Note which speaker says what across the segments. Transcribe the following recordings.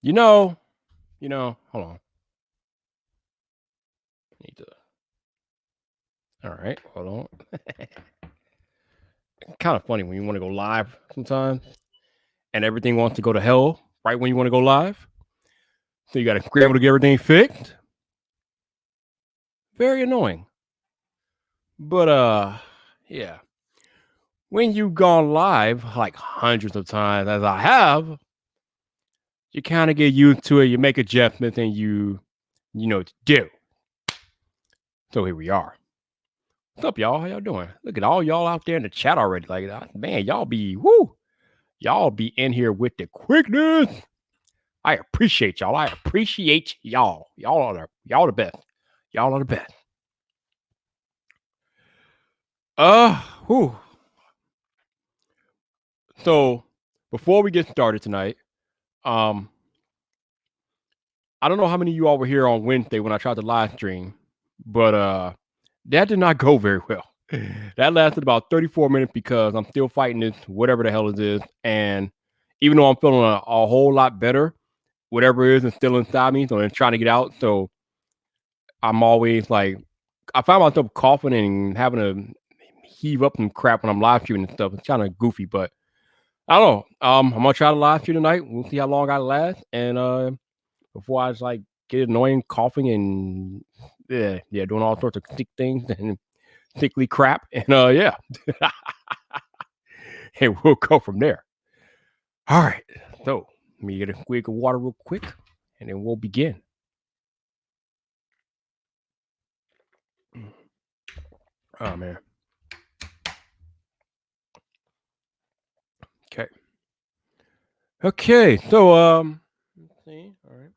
Speaker 1: Hold on. Need to. All right, hold on. Kind of funny when you want to go live sometimes, and everything wants to go to hell right when you want to go live. So you got to scramble to get everything fixed. Very annoying. But yeah. When you've gone live like hundreds of times, as I have, you kind of get used to it. You make adjustments, and you know what to do. So here we are. What's up, y'all? How y'all doing? Look at all y'all out there in the chat already. Like, man, y'all be in here with the quickness. I appreciate y'all. I appreciate y'all. Y'all are the best. Y'all are the best. Whew. So before we get started tonight, I don't know how many of you all were here on Wednesday when I tried to live stream, but that did not go very well. That lasted about 34 minutes because I'm still fighting this, whatever the hell it is. And even though I'm feeling a whole lot better, whatever it is still inside me, so I'm trying to get out. So I'm always like, I find myself coughing and having to heave up some crap when I'm live streaming and stuff. It's kind of goofy, but I don't know. I'm gonna try to live stream tonight. We'll see how long I last. And before I just like get annoying coughing and doing all sorts of sick things and sickly crap. And yeah. And we'll go from there. All right. So let me get a quick of water real quick, and then we'll begin. Oh man. Okay. So let's see. All right.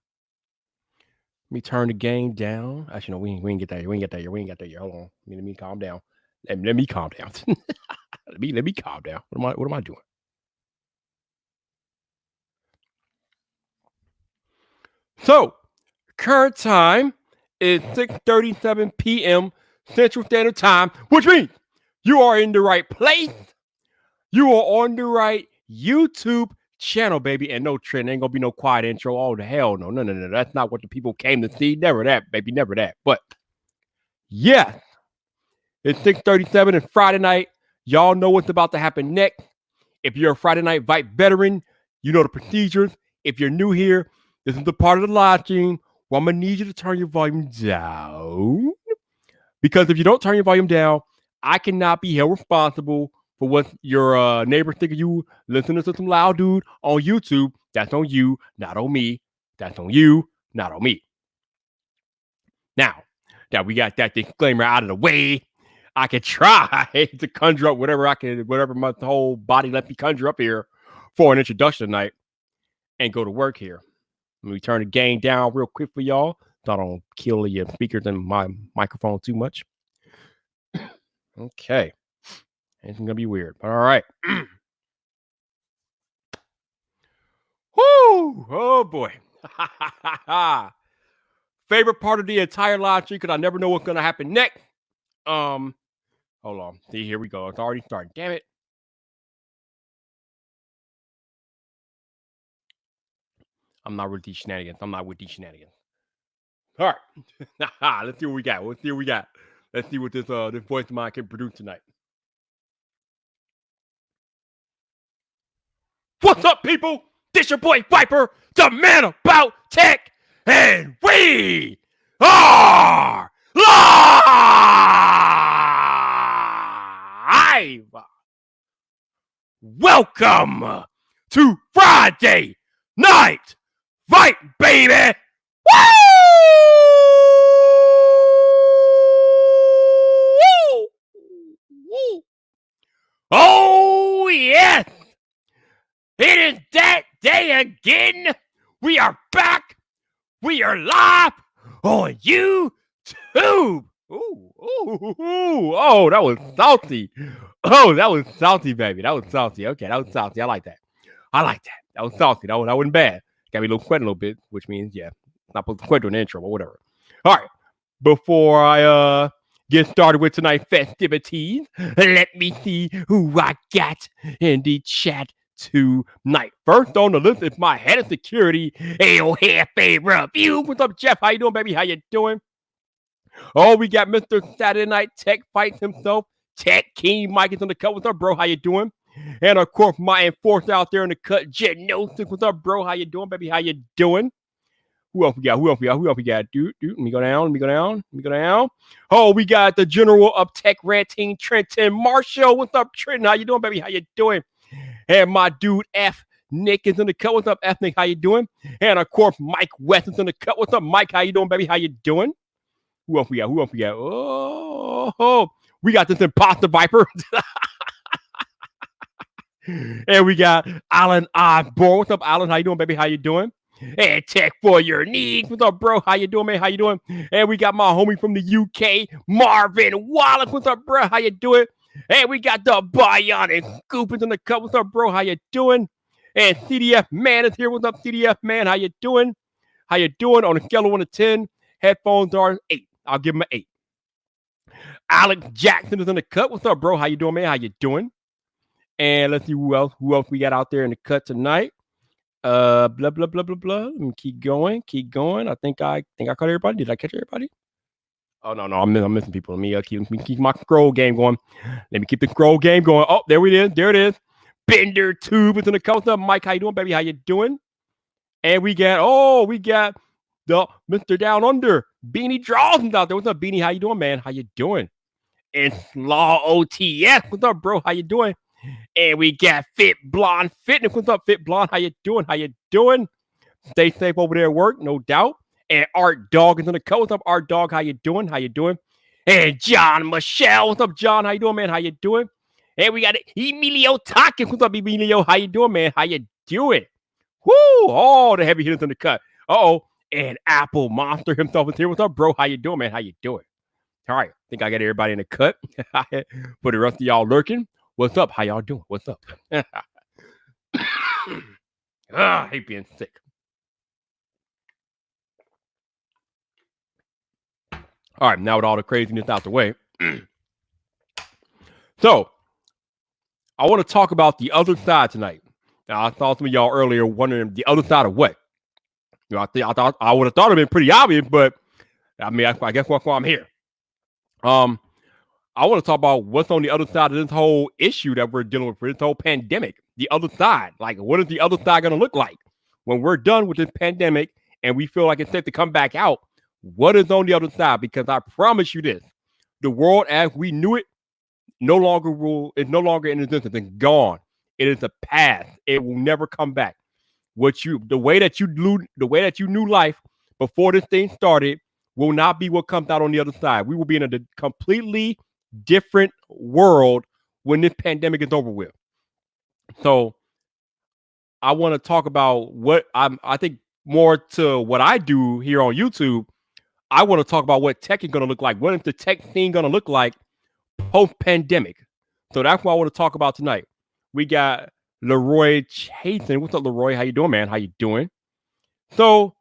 Speaker 1: Let me turn the game down. Actually, no, we ain't get that here. We ain't get that here. We ain't got that here. Hold on. Let me calm down. Let me calm down. let me calm down. What am I doing? So current time is 6:37 p.m. Central Standard Time, which means you are in the right place. You are on the right YouTube channel, baby. And no, Trent, ain't gonna be no quiet intro. Oh, the hell no. No. That's not what the people came to see. Never that, baby. Never that. But yes, it's 6:37 and Friday night. Y'all know what's about to happen next. If you're a Friday Night Fight veteran, you know the procedures. If you're new here, this is the part of the live stream where I'm gonna need you to turn your volume down. Because if you don't turn your volume down, I cannot be held responsible for what your neighbors think of you listening to some loud dude on YouTube. That's on you, not on me. That's on you, not on me. Now that we got that disclaimer out of the way, I can try to conjure up whatever my whole body let me conjure up here for an introduction tonight and go to work here. Let me turn the game down real quick for y'all so I don't kill your speakers and my microphone too much. Okay. It's going to be weird, but all right. Woo! Oh, boy. Favorite part of the entire live stream because I never know what's going to happen next. Hold on. See, here we go. It's already starting. Damn it. I'm not with these shenanigans. All right. Let's see what we got. Let's see what this voice of mine can produce tonight. What's up, people? This your boy Viper, the man about tech, and we are live. Welcome to Friday Night Fight, baby. Woo! Woo! Oh, yes. It is that day again. We are back. We are live on YouTube. Oh, that was salty. Oh, that was salty, baby. That was salty. Okay, that was salty. I like that. That was salty. That wasn't bad. Got me a little sweat a little bit, which means, yeah, not supposed to sweat during the intro, but whatever. All right. Before I get started with tonight's festivities, let me see who I got in the chat tonight. First on the list is my head of security, AOFA Review. What's up, Jeff? How you doing, baby? How you doing? Oh, we got Mr. Saturday Night Tech Fights himself. Tech King Mike is on the cut. What's up, bro? How you doing? And of course, my enforcer out there in the cut, Genosis. What's up, bro? How you doing, baby? How you doing? Who else we got? Who else we got? Dude, let me go down. Oh, we got the General of Tech Ranting, Trenton Marshall. What's up, Trenton? How you doing, baby? How you doing? And my dude, F. Nick is in the cut. What's up, F. Nick? How you doing? And of course, Mike West is in the cut. What's up, Mike? How you doing, baby? How you doing? Who else we got? Oh, we got this imposter viper. And we got Alan Osborne. What's up, Alan? How you doing, baby? How you doing? And Tech for your needs. What's up, bro? How you doing, man? How you doing? And we got my homie from the UK, Marvin Wallace. What's up, bro? How you doing? And we got the Bionic Scoopers in the cup. What's up, bro? How you doing? And CDF Man is here. What's up, CDF Man? How you doing? How you doing? On a scale of 1 to 10, headphones are 8. I'll give him an 8. Alex Jackson is in the cut. What's up, bro? How you doing, man? How you doing? And let's see who else we got out there in the cut tonight. Blah blah blah blah blah. Let me keep going. I think I caught everybody. Did I catch everybody? Oh no, I'm missing people. Let me keep my scroll game going. Let me keep the scroll game going. Oh, there it is. Bender Tube is in the cut. What's up, Mike? How you doing, baby? How you doing? And we got the Mr. Down Under, Beanie Drawson's out there. What's up, Beanie? How you doing, man? How you doing? And Slaw OTS. What's up, bro? How you doing? And we got Fit Blonde Fitness. What's up, Fit Blonde? How you doing? How you doing? Stay safe over there at work, no doubt. And Art Dog is in the cut. What's up, Art Dog? How you doing? How you doing? And John Michelle. What's up, John? How you doing, man? How you doing? And we got Emilio Tackett. What's up, Emilio? How you doing, man? How you doing? Woo! All the heavy hitters in the cut. Uh-oh. And Apple Monster himself is here. What's up, bro? How you doing, man? How you doing? All right. I think I got everybody in the cut. For the rest of y'all lurking, what's up? How y'all doing? What's up? I hate being sick. All right. Now with all the craziness out the way. So, I want to talk about the other side tonight. Now, I saw some of y'all earlier wondering the other side of what? You know, I would have thought it'd been pretty obvious, but I mean, I guess that's why I'm here. I want to talk about what's on the other side of this whole issue that we're dealing with, this whole pandemic. The other side, like, what is the other side going to look like when we're done with this pandemic and we feel like it's safe to come back out? What is on the other side? Because I promise you this: the world as we knew it is no longer in existence. It's gone. It is a past. It will never come back. The way that you knew life before this thing started will not be what comes out on the other side. We will be in a completely different world when this pandemic is over with. So I want to talk about what I think more to what I do here on YouTube. I want to talk about what tech is going to look like. What is the tech scene going to look like post-pandemic? So that's what I want to talk about tonight. We got Leroy Chasen. What's up, Leroy? How you doing, man? How you doing? So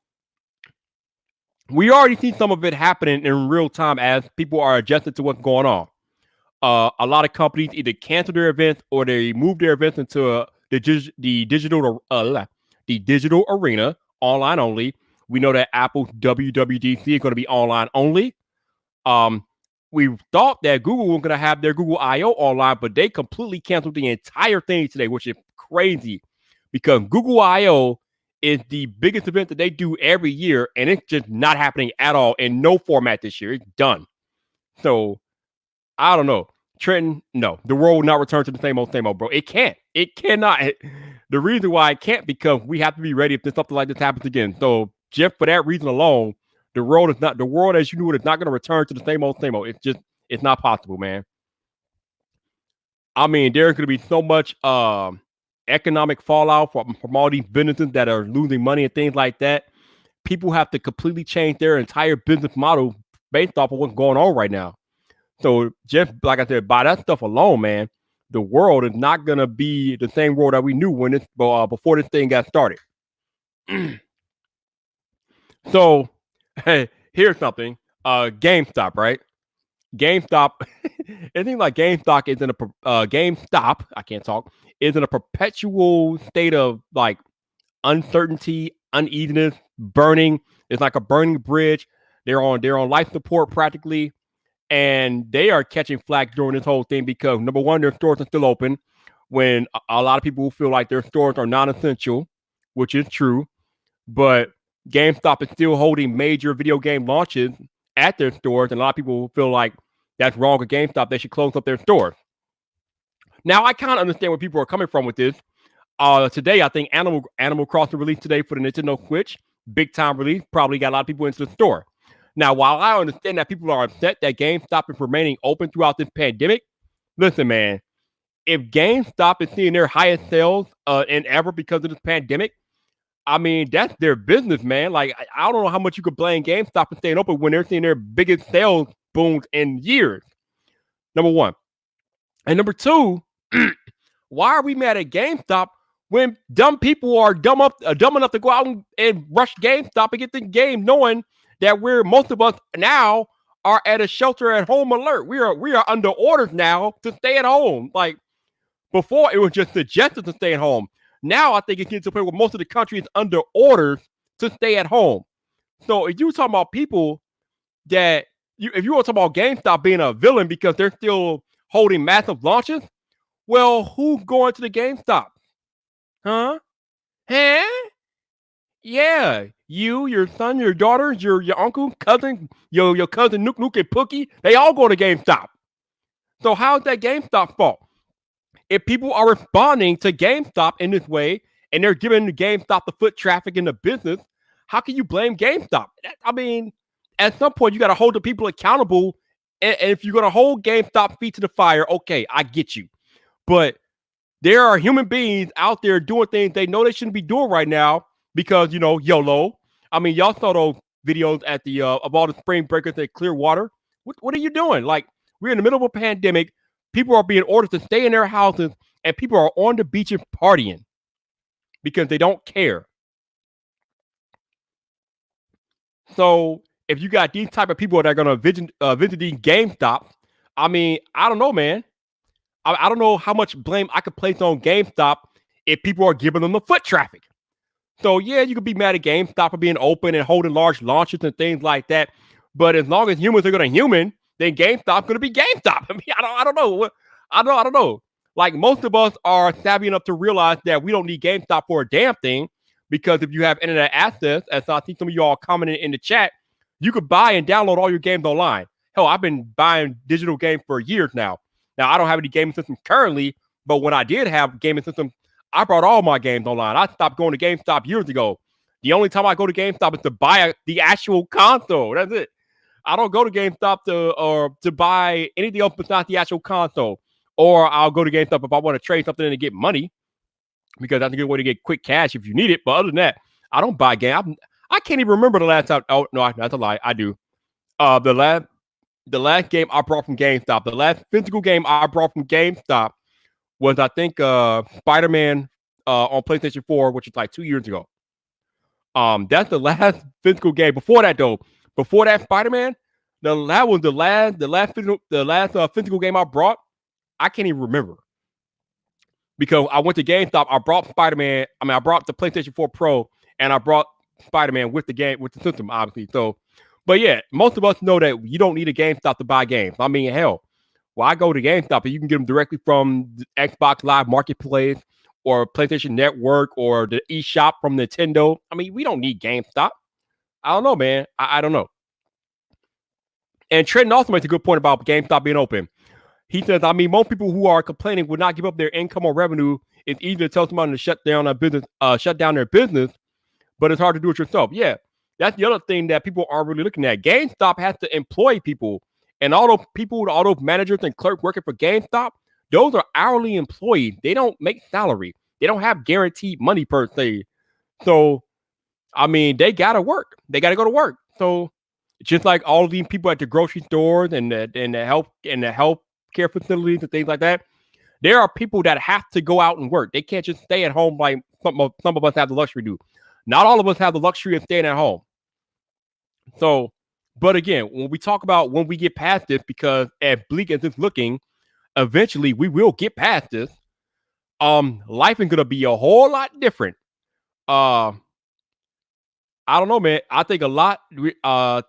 Speaker 1: we already see some of it happening in real time as people are adjusted to what's going on. A lot of companies either cancel their events or they move their events into the digital arena, online only. We know that Apple's WWDC is going to be online only. We thought that Google was going to have their Google I/O online, but they completely canceled the entire thing today, which is crazy because Google I/O is the biggest event that they do every year, and it's just not happening at all in no format this year. It's done. So I don't know. Trenton, no, the world will not return to the same old, bro. It can't. It cannot. The reason why it can't, because we have to be ready if something like this happens again. So just for that reason alone, the world as you knew it is not going to return to the same old. It's not possible, man. I mean, there's going to be so much economic fallout from all these businesses that are losing money and things like that. People have to completely change their entire business model based off of what's going on right now. So just like I said, by that stuff alone, man, the world is not going to be the same world that we knew when before this thing got started. So, hey, here's something. GameStop, right? GameStop it seems like GameStop is in a GameStop. I can't talk. Is in a perpetual state of like uncertainty, uneasiness, burning. It's like a burning bridge. They're on life support practically, and they are catching flack during this whole thing because number one, their stores are still open when a lot of people feel like their stores are non-essential, which is true. But GameStop is still holding major video game launches at their stores, and a lot of people feel like that's wrong with GameStop. They should close up their stores. Now, I kind of understand where people are coming from with this. Today, I think Animal Crossing released today for the Nintendo Switch. Big time release. Probably got a lot of people into the store. Now, while I understand that people are upset that GameStop is remaining open throughout this pandemic, listen, man, if GameStop is seeing their highest sales in ever because of this pandemic, I mean, that's their business, man. Like, I don't know how much you could blame GameStop for staying open when they're seeing their biggest sales booms in years. Number one. And number two, why are we mad at GameStop when dumb people are dumb enough to go out and rush GameStop and get the game, knowing that most of us now are at a shelter at home alert. We are under orders now to stay at home. Like before, it was just suggested to stay at home. Now I think it's getting to a point where most of the country is under orders to stay at home. So if you talking about people that if you want to talk about GameStop being a villain because they're still holding massive launches, well, who's going to the GameStop? Huh? Yeah, you, your son, your daughters, your uncle, cousin, your cousin Nook and Pookie, they all go to GameStop. So how's that GameStop fault? If people are responding to GameStop in this way and they're giving the GameStop the foot traffic in the business, how can you blame GameStop? I mean, at some point you got to hold the people accountable. And if you're going to hold GameStop feet to the fire, okay, I get you. But there are human beings out there doing things they know they shouldn't be doing right now because, YOLO. I mean, y'all saw those videos at the of all the spring breakers at Clearwater. What are you doing? Like, we're in the middle of a pandemic. People are being ordered to stay in their houses, and people are on the beaches partying because they don't care. So if you got these type of people that are going to visit these GameStops, I mean, I don't know, man. I don't know how much blame I could place on GameStop if people are giving them the foot traffic. So, yeah, you could be mad at GameStop for being open and holding large launches and things like that. But as long as humans are going to human, then GameStop's going to be GameStop. I mean, I don't know. I don't know. Like, most of us are savvy enough to realize that we don't need GameStop for a damn thing because if you have internet access, as I see some of you all commenting in the chat, you could buy and download all your games online. Hell, I've been buying digital games for years now. Now, I don't have any gaming systems currently, but when I did have gaming systems, I brought all my games online. I stopped going to GameStop years ago. The only time I go to GameStop is to buy the actual console. That's it. I don't go to GameStop to buy anything else besides the actual console. Or I'll go to GameStop if I want to trade something in and get money because that's a good way to get quick cash if you need it. But other than that, I don't buy games. I can't even remember the last time. Oh, no, that's a lie. I do. The last game I brought from GameStop, the last physical game I brought from GameStop was, I think, Spider-Man on PlayStation 4, which is like 2 years ago. That's the last physical game. Before that, though, Spider-Man, that was the last physical game I brought. I can't even remember because I went to GameStop. I brought Spider-Man. I mean, I brought the PlayStation 4 Pro, and I brought Spider-Man with the game, with the system, obviously. So. But yeah, most of us know that you don't need a GameStop to buy games. I mean, hell, well, I go to GameStop and you can get them directly from the Xbox Live Marketplace or PlayStation Network or the eShop from Nintendo. I mean, we don't need GameStop. I don't know, man. I don't know. And Trenton also makes a good point about GameStop being open. He says, I mean, most people who are complaining would not give up their income or revenue. It's easy to tell somebody to shut down their business, but it's hard to do it yourself. Yeah. That's the other thing that people aren't really looking at. GameStop has to employ people. And all those managers and clerks working for GameStop, those are hourly employees. They don't make salary. They don't have guaranteed money per se. So, I mean, they got to work. They got to go to work. So, just like all of these people at the grocery stores and the health care facilities and things like that, there are people that have to go out and work. They can't just stay at home like some of us have the luxury to do. Not all of us have the luxury of staying at home. So But again, when we talk about when we get past this, because as bleak as it's looking, eventually we will get past this. Life is gonna be a whole lot different. Uh, I don't know, man. I think a lot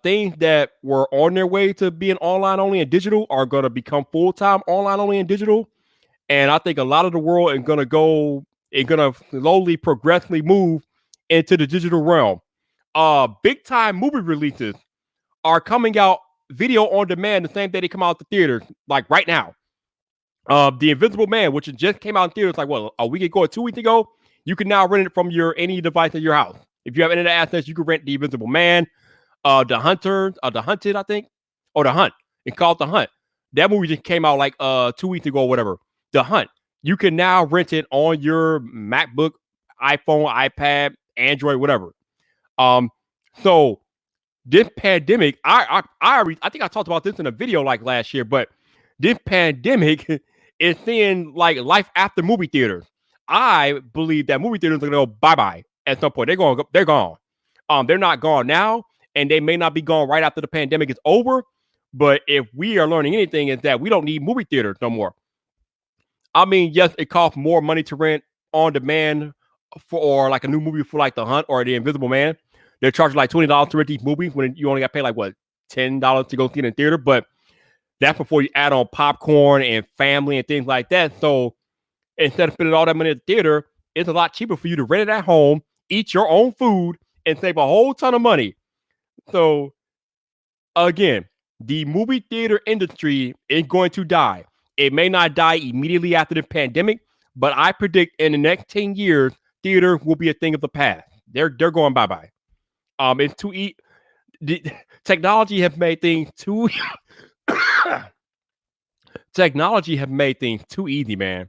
Speaker 1: things that were on their way to being online only and digital are gonna become full time online only and digital. And I think a lot of the world is gonna slowly, progressively move into the digital realm. Big time movie releases are coming out video on demand the same day they come out the theaters, like right now. The Invisible Man, which just came out in theaters like what, a week ago or 2 weeks ago, you can now rent it from any device at your house. If you have internet access, you can rent The Invisible Man, The Hunter, The Hunted, I think, or The Hunt. It's called The Hunt. That movie just came out like 2 weeks ago or whatever. The Hunt. You can now rent it on your MacBook, iPhone, iPad, Android, whatever. So this pandemic, I think I talked about this in a video like last year, but this pandemic is seeing like life after movie theaters. I believe that movie theaters are gonna go bye-bye at some point. They're gone. They're not gone now, and they may not be gone right after the pandemic is over. But if we are learning anything, is that we don't need movie theaters no more. I mean, yes, it costs more money to rent on demand for like a new movie for like The Hunt or The Invisible Man. They're charging like $20 to rent these movies when you only got to pay like what, $10 to go see it in theater. But that's before you add on popcorn and family and things like that. So instead of spending all that money at the theater, it's a lot cheaper for you to rent it at home, eat your own food, and save a whole ton of money. So again, the movie theater industry is going to die. It may not die immediately after the pandemic, but I predict in the next 10 years, theater will be a thing of the past. They're going bye-bye. It's too technology have made things too technology have made things too easy, man.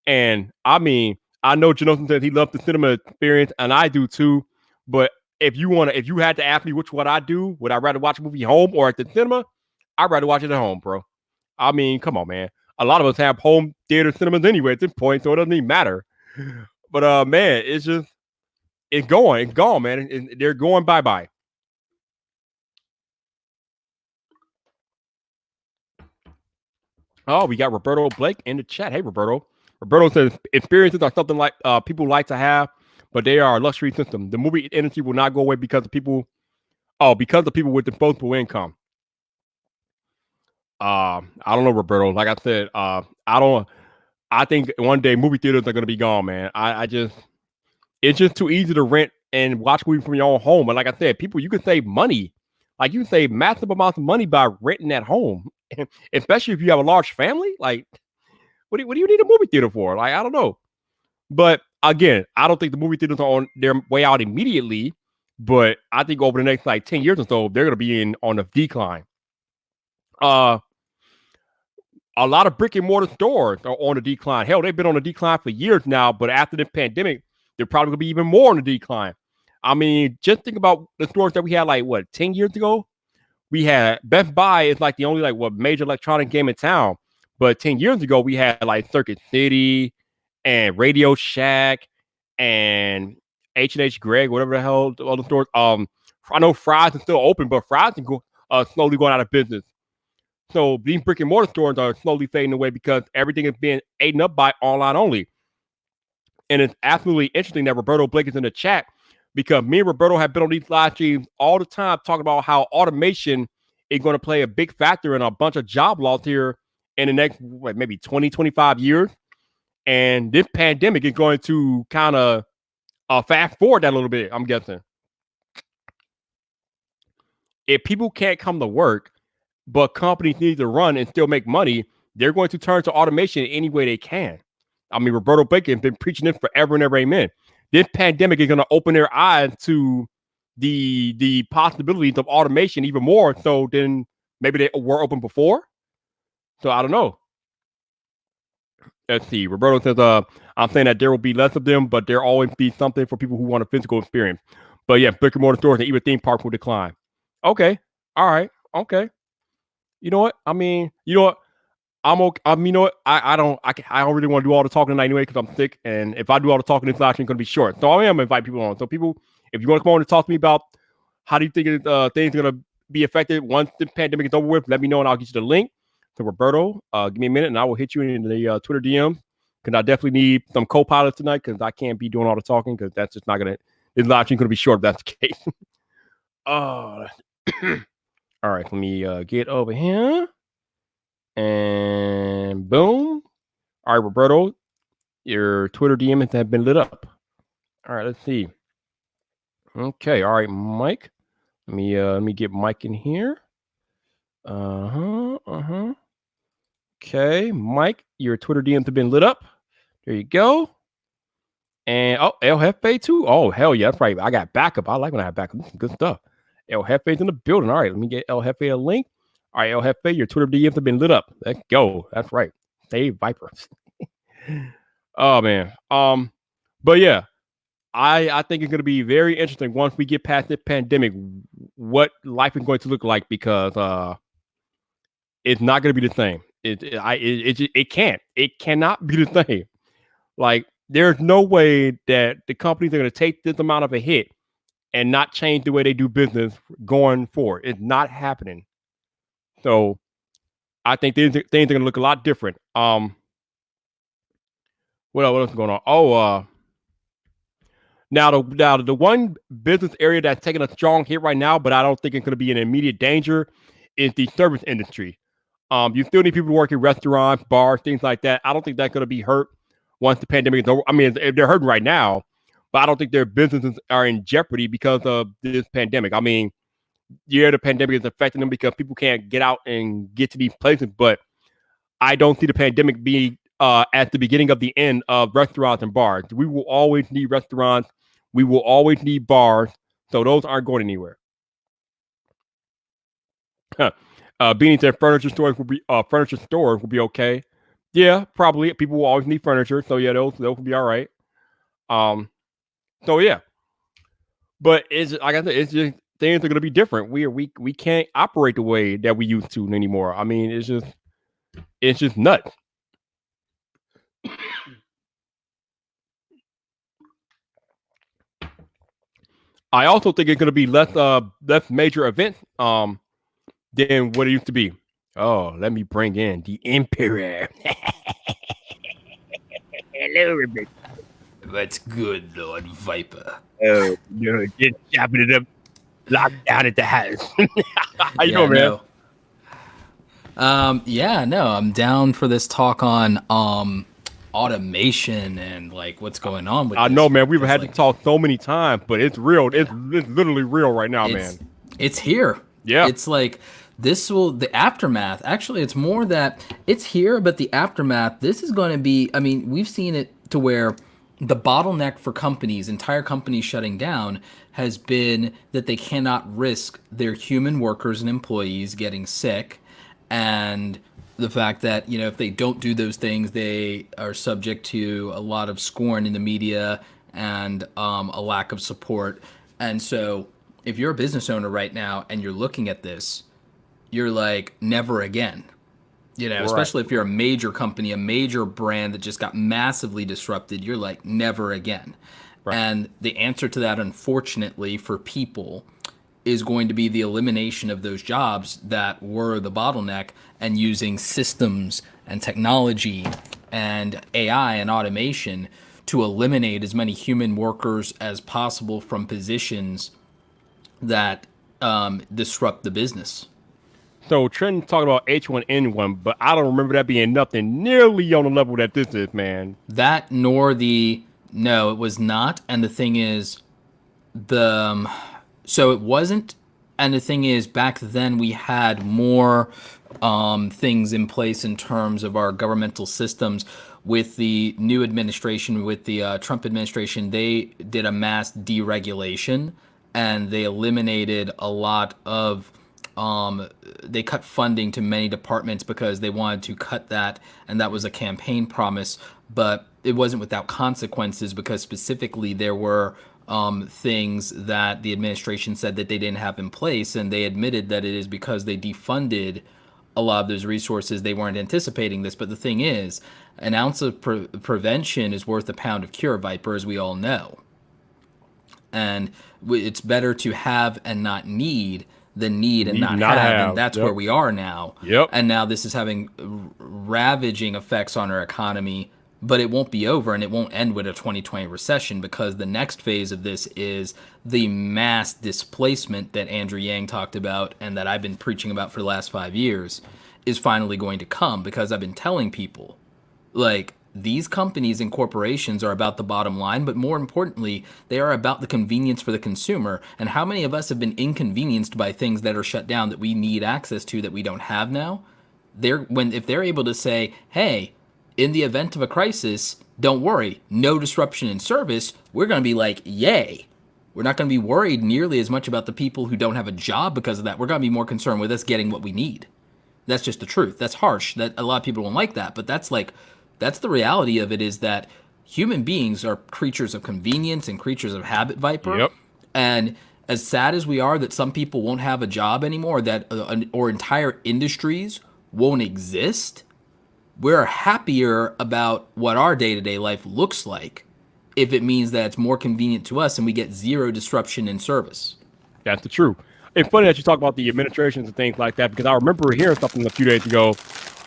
Speaker 1: And I mean, I know Janosen says he loves the cinema experience, and I do too. But if you had to ask me which one I do, would I rather watch a movie home or at the cinema? I'd rather watch it at home, bro. I mean, come on, man. A lot of us have home theater cinemas anyway at this point, so it doesn't even matter. But man, it's gone, man. They're going bye-bye. Oh, we got Roberto Blake in the chat. Hey, Roberto. Roberto says experiences are something like people like to have, but they are a luxury system. The movie industry will not go away because of people. Oh, because of people with disposable income. I don't know, Roberto. Like I said, I don't. I think one day movie theaters are going to be gone, man. It's just too easy to rent and watch movies from your own home. And like I said, people, you can save money. Like you can save massive amounts of money by renting at home, especially if you have a large family. Like, what do you need a movie theater for? Like, I don't know. But again, I don't think the movie theaters are on their way out immediately. But I think over the next like 10 years or so, they're going to be on a decline. A lot of brick-and-mortar stores are on a decline. Hell, they've been on a decline for years now. But after the pandemic, they're probably going to be even more on a decline. I mean, just think about the stores that we had like, what, 10 years ago? We had Best Buy is like the only like what major electronic game in town. But 10 years ago, we had like Circuit City and Radio Shack and H&H Greg, whatever the hell the other stores. I know Fry's is still open, but Fry's is slowly going out of business. So these brick and mortar stores are slowly fading away because everything is being eaten up by online only. And it's absolutely interesting that Roberto Blake is in the chat because me and Roberto have been on these live streams all the time talking about how automation is going to play a big factor in a bunch of job loss here in the next maybe 20, 25 years. And this pandemic is going to kind of fast forward that a little bit, I'm guessing. If people can't come to work, but companies need to run and still make money, they're going to turn to automation any way they can. I mean, Roberto Blake has been preaching this forever and ever, amen. This pandemic is going to open their eyes to the possibilities of automation even more so than maybe they were open before. So I don't know. Let's see. Roberto says, I'm saying that there will be less of them, but there will always be something for people who want a physical experience. But yeah, brick and mortar stores and even theme parks will decline. Okay. All right. Okay. You know what? I mean, you know what? I'm okay. You know what? I don't really want to do all the talking tonight anyway because I'm sick. And if I do all the talking, this live stream is going to be short. So I am going to invite people on. So people, if you want to come on and talk to me about how do you think things are going to be affected once the pandemic is over with, let me know and I'll get you the link to Roberto. Give me a minute and I will hit you in the Twitter DM because I definitely need some co-pilots tonight because I can't be doing all the talking because that's just not gonna. This live stream gonna be short if that's the case. All right, let me get over here and boom. All right, Roberto, your Twitter DMs have been lit up. All right, let's see. Okay, all right, Mike. Let me get Mike in here. Okay, Mike, your Twitter DMs have been lit up. There you go. And El Jefe too. Oh hell yeah, that's right. I got backup. I like when I have backup. This is good stuff. El Jefe's in the building. All right, let me get El Jefe a link. All right, El Jefe, your Twitter DMs have been lit up. Let's go. That's right. Save Vipers. Oh man. But yeah, I think it's going to be very interesting once we get past this pandemic, what life is going to look like because it's not going to be the same. It cannot be the same. Like there's no way that the companies are going to take this amount of a hit and not change the way they do business going forward. It's not happening. So I think things are going to look a lot different. What else is going on? Oh, now the one business area that's taking a strong hit right now, but I don't think it's going to be an immediate danger, is the service industry. You still need people working restaurants, bars, things like that. I don't think that's going to be hurt once the pandemic is over. I mean, they're hurting right now, but I don't think their businesses are in jeopardy because of this pandemic. I mean, yeah, the pandemic is affecting them because people can't get out and get to these places, but I don't see the pandemic being at the beginning of the end of restaurants and bars. We will always need restaurants. We will always need bars. So those aren't going anywhere. Beanies and furniture stores will be okay. Yeah, probably. People will always need furniture. So yeah, those will be all right. So yeah. But it's like I said, it's just things are gonna be different. We can't operate the way that we used to anymore. I mean, it's just nuts. I also think it's going to be less major events than what it used to be. Oh, let me bring in the Emperor. Hello, everybody.
Speaker 2: What's good, Lord Viper?
Speaker 1: Oh, just chopping it up, locked down at the house. How you doing, man?
Speaker 2: I'm down for this talk on automation and like what's going on with
Speaker 1: I know, man. We've had to talk so many times, but it's real. It's literally real right now, man.
Speaker 2: It's here.
Speaker 1: Yeah.
Speaker 2: It's like the aftermath. Actually, it's more that it's here, but the aftermath, this is going to be, I mean, we've seen it to where the bottleneck for companies, entire companies shutting down, has been that they cannot risk their human workers and employees getting sick, and the fact that, you know, if they don't do those things, they are subject to a lot of scorn in the media and a lack of support. And so if you're a business owner right now and you're looking at this, you're like, never again. You know, right. Especially if you're a major company, a major brand that just got massively disrupted, you're like, never again. Right. And the answer to that, unfortunately, for people is going to be the elimination of those jobs that were the bottleneck, and using systems and technology and AI and automation to eliminate as many human workers as possible from positions that disrupt the business.
Speaker 1: So Trent talked about H1N1, but I don't remember that being nothing nearly on the level that this is, man.
Speaker 2: That no, it was not. And the thing is, so it wasn't. And the thing is, back then we had more things in place in terms of our governmental systems. With the new administration, with the Trump administration, they did a mass deregulation, and they eliminated a lot of, they cut funding to many departments because they wanted to cut that, and that was a campaign promise, but it wasn't without consequences, because specifically there were things that the administration said that they didn't have in place, and they admitted that it is because they defunded a lot of those resources. They weren't anticipating this. But the thing is, an ounce of prevention is worth a pound of cure, Viper, as we all know. And it's better to have and not need than need and
Speaker 1: Need
Speaker 2: not
Speaker 1: not
Speaker 2: have,
Speaker 1: have.
Speaker 2: and that's
Speaker 1: Yep.
Speaker 2: where we are now.
Speaker 1: Yep.
Speaker 2: And now this is having ravaging effects on our economy, but it won't be over, and it won't end with a 2020 recession, because the next phase of this is the mass displacement that Andrew Yang talked about and that I've been preaching about for the last 5 years is finally going to come, because I've been telling people, like, these companies and corporations are about the bottom line, but more importantly, they are about the convenience for the consumer. And how many of us have been inconvenienced by things that are shut down that we need access to that we don't have now? If they're able to say, hey, in the event of a crisis, don't worry, no disruption in service, we're going to be like, yay. We're not going to be worried nearly as much about the people who don't have a job because of that. We're going to be more concerned with us getting what we need. That's just the truth. That's harsh. That a lot of people don't like that, but that's the reality of it, is that human beings are creatures of convenience and creatures of habit, Viper.
Speaker 1: Yep.
Speaker 2: And as sad as we are that some people won't have a job anymore, that or entire industries won't exist, we're happier about what our day-to-day life looks like if it means that it's more convenient to us and we get zero disruption in service.
Speaker 1: That's the truth. It's funny that you talk about the administrations and things like that, because I remember hearing something a few days ago.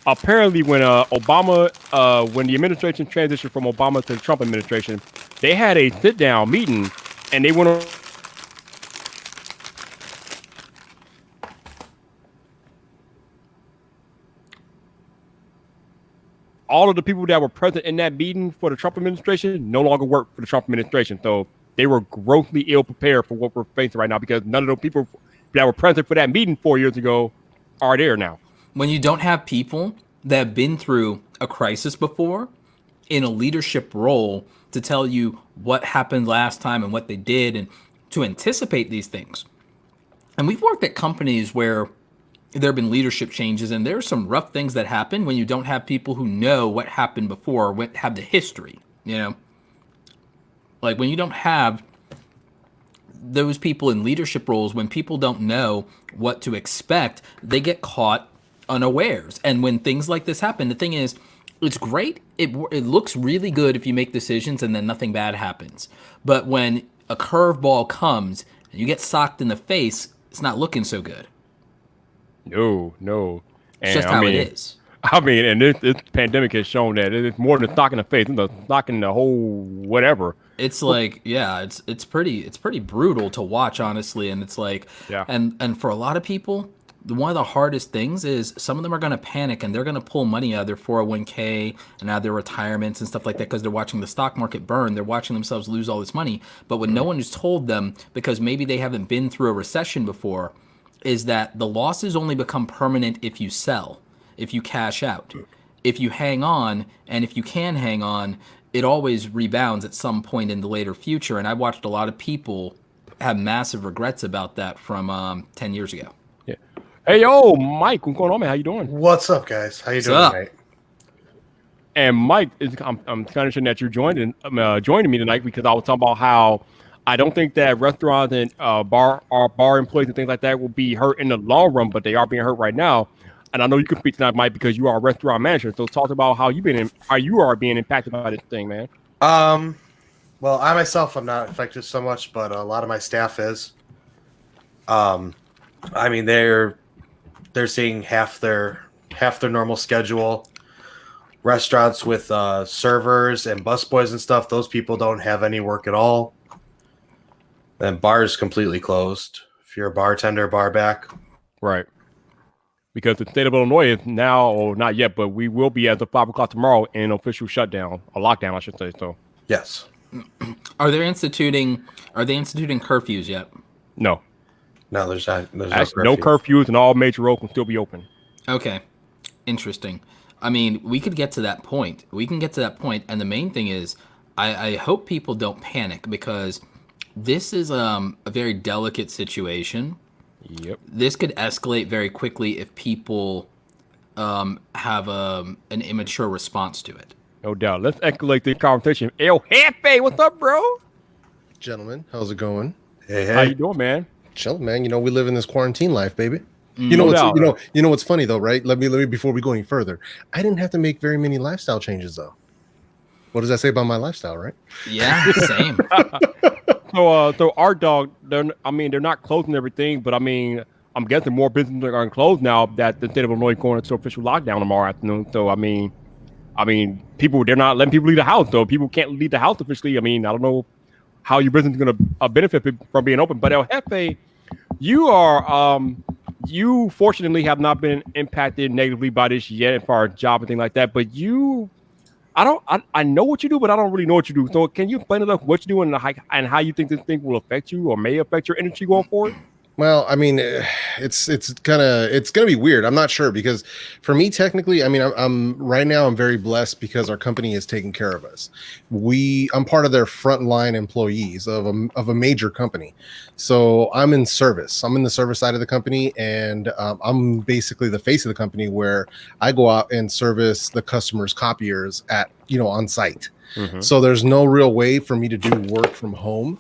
Speaker 1: Apparently, when when the administration transitioned from Obama to the Trump administration, they had a sit-down meeting, and they went on. All of the people that were present in that meeting for the Trump administration no longer work for the Trump administration. So they were grossly ill prepared for what we're facing right now, because none of those people that were present for that meeting 4 years ago are there now.
Speaker 2: When you don't have people that have been through a crisis before in a leadership role to tell you what happened last time and what they did and to anticipate these things. And we've worked at companies where there have been leadership changes, and there's some rough things that happen when you don't have people who know what happened before, what have the history, you know? Like, when you don't have those people in leadership roles, when people don't know what to expect, they get caught unawares. And when things like this happen, the thing is, it's great. It looks really good if you make decisions and then nothing bad happens. But when a curveball comes and you get socked in the face, it's not looking so good.
Speaker 1: No.
Speaker 2: It's just how it is.
Speaker 1: I mean, and this pandemic has shown that it's more than knocking the face, it's knocking the whole whatever.
Speaker 2: It's like, yeah, it's pretty brutal to watch, honestly. And it's like,
Speaker 1: Yeah.
Speaker 2: And for a lot of people, one of the hardest things is some of them are going to panic and they're going to pull money out of their 401k and out of their retirements and stuff like that, because they're watching the stock market burn. They're watching themselves lose all this money. But what no one has told them, because maybe they haven't been through a recession before, is that the losses only become permanent if you sell, if you cash out. If you hang on, and if you can hang on, it always rebounds at some point in the later future. And I watched a lot of people have massive regrets about that from 10 years ago.
Speaker 1: Yeah. Hey, yo, Mike, what's going on, man? How you doing?
Speaker 3: What's up, guys? How you doing tonight?
Speaker 1: And Mike, I'm kind of sure that you're joining me tonight, because I was talking about how I don't think that restaurants and bar employees and things like that will be hurt in the long run, but they are being hurt right now. And I know you can speak to that, Mike, because you are a restaurant manager. So talk about how you are being impacted by this thing, man.
Speaker 3: Well, I myself, I'm not affected so much, but a lot of my staff is. I mean, they're seeing half their normal schedule. Restaurants with servers and busboys and stuff, those people don't have any work at all. Then bars completely closed. If you're a bartender, bar back.
Speaker 1: Right. Because the state of Illinois is now, or not yet, but we will be as of 5 o'clock tomorrow in official shutdown, a lockdown, I should say. So
Speaker 3: Yes.
Speaker 2: Are they instituting curfews yet?
Speaker 1: No.
Speaker 3: No, there's no
Speaker 1: No curfews, and all major roads can still be open.
Speaker 2: Okay. Interesting. I mean, we could get to that point. We can get to that point, and the main thing is, I hope people don't panic, because this is a very delicate situation.
Speaker 1: Yep.
Speaker 2: This could escalate very quickly if people have an immature response to it.
Speaker 1: No doubt. Let's escalate the conversation. El Jefe, what's up, bro?
Speaker 4: Gentlemen, how's it going?
Speaker 3: Hey,
Speaker 1: How you doing, man?
Speaker 4: Chill, man. You know, we live in this quarantine life, baby.
Speaker 2: Mm.
Speaker 4: You know
Speaker 1: No
Speaker 4: what's
Speaker 1: doubt.
Speaker 4: you know what's funny though, right? Let me before we go any further. I didn't have to make very many lifestyle changes though. What does that say about my lifestyle, right?
Speaker 2: Yeah, same.
Speaker 1: So our dog, they're not closing everything, but I mean, I'm guessing more businesses are going to close now that the state of Illinois is going into official lockdown tomorrow afternoon. So I mean, people, they're not letting people leave the house, so people can't leave the house officially. I mean, I don't know how your business is going to benefit from being open. But El Jefe, you fortunately have not been impacted negatively by this yet as far as job and things like that. But I know what you do, but I don't really know what you do. So can you explain to us what you do and how you think this thing will affect you or may affect your industry going forward?
Speaker 4: Well, I mean, it's gonna be weird. I'm not sure because for me, technically, I mean, I'm right now I'm very blessed because our company is taking care of us. I'm part of their frontline employees of a major company, so I'm in service. I'm in the service side of the company, and I'm basically the face of the company where I go out and service the customers' copiers at on site.
Speaker 1: Mm-hmm.
Speaker 4: So there's no real way for me to do work from home.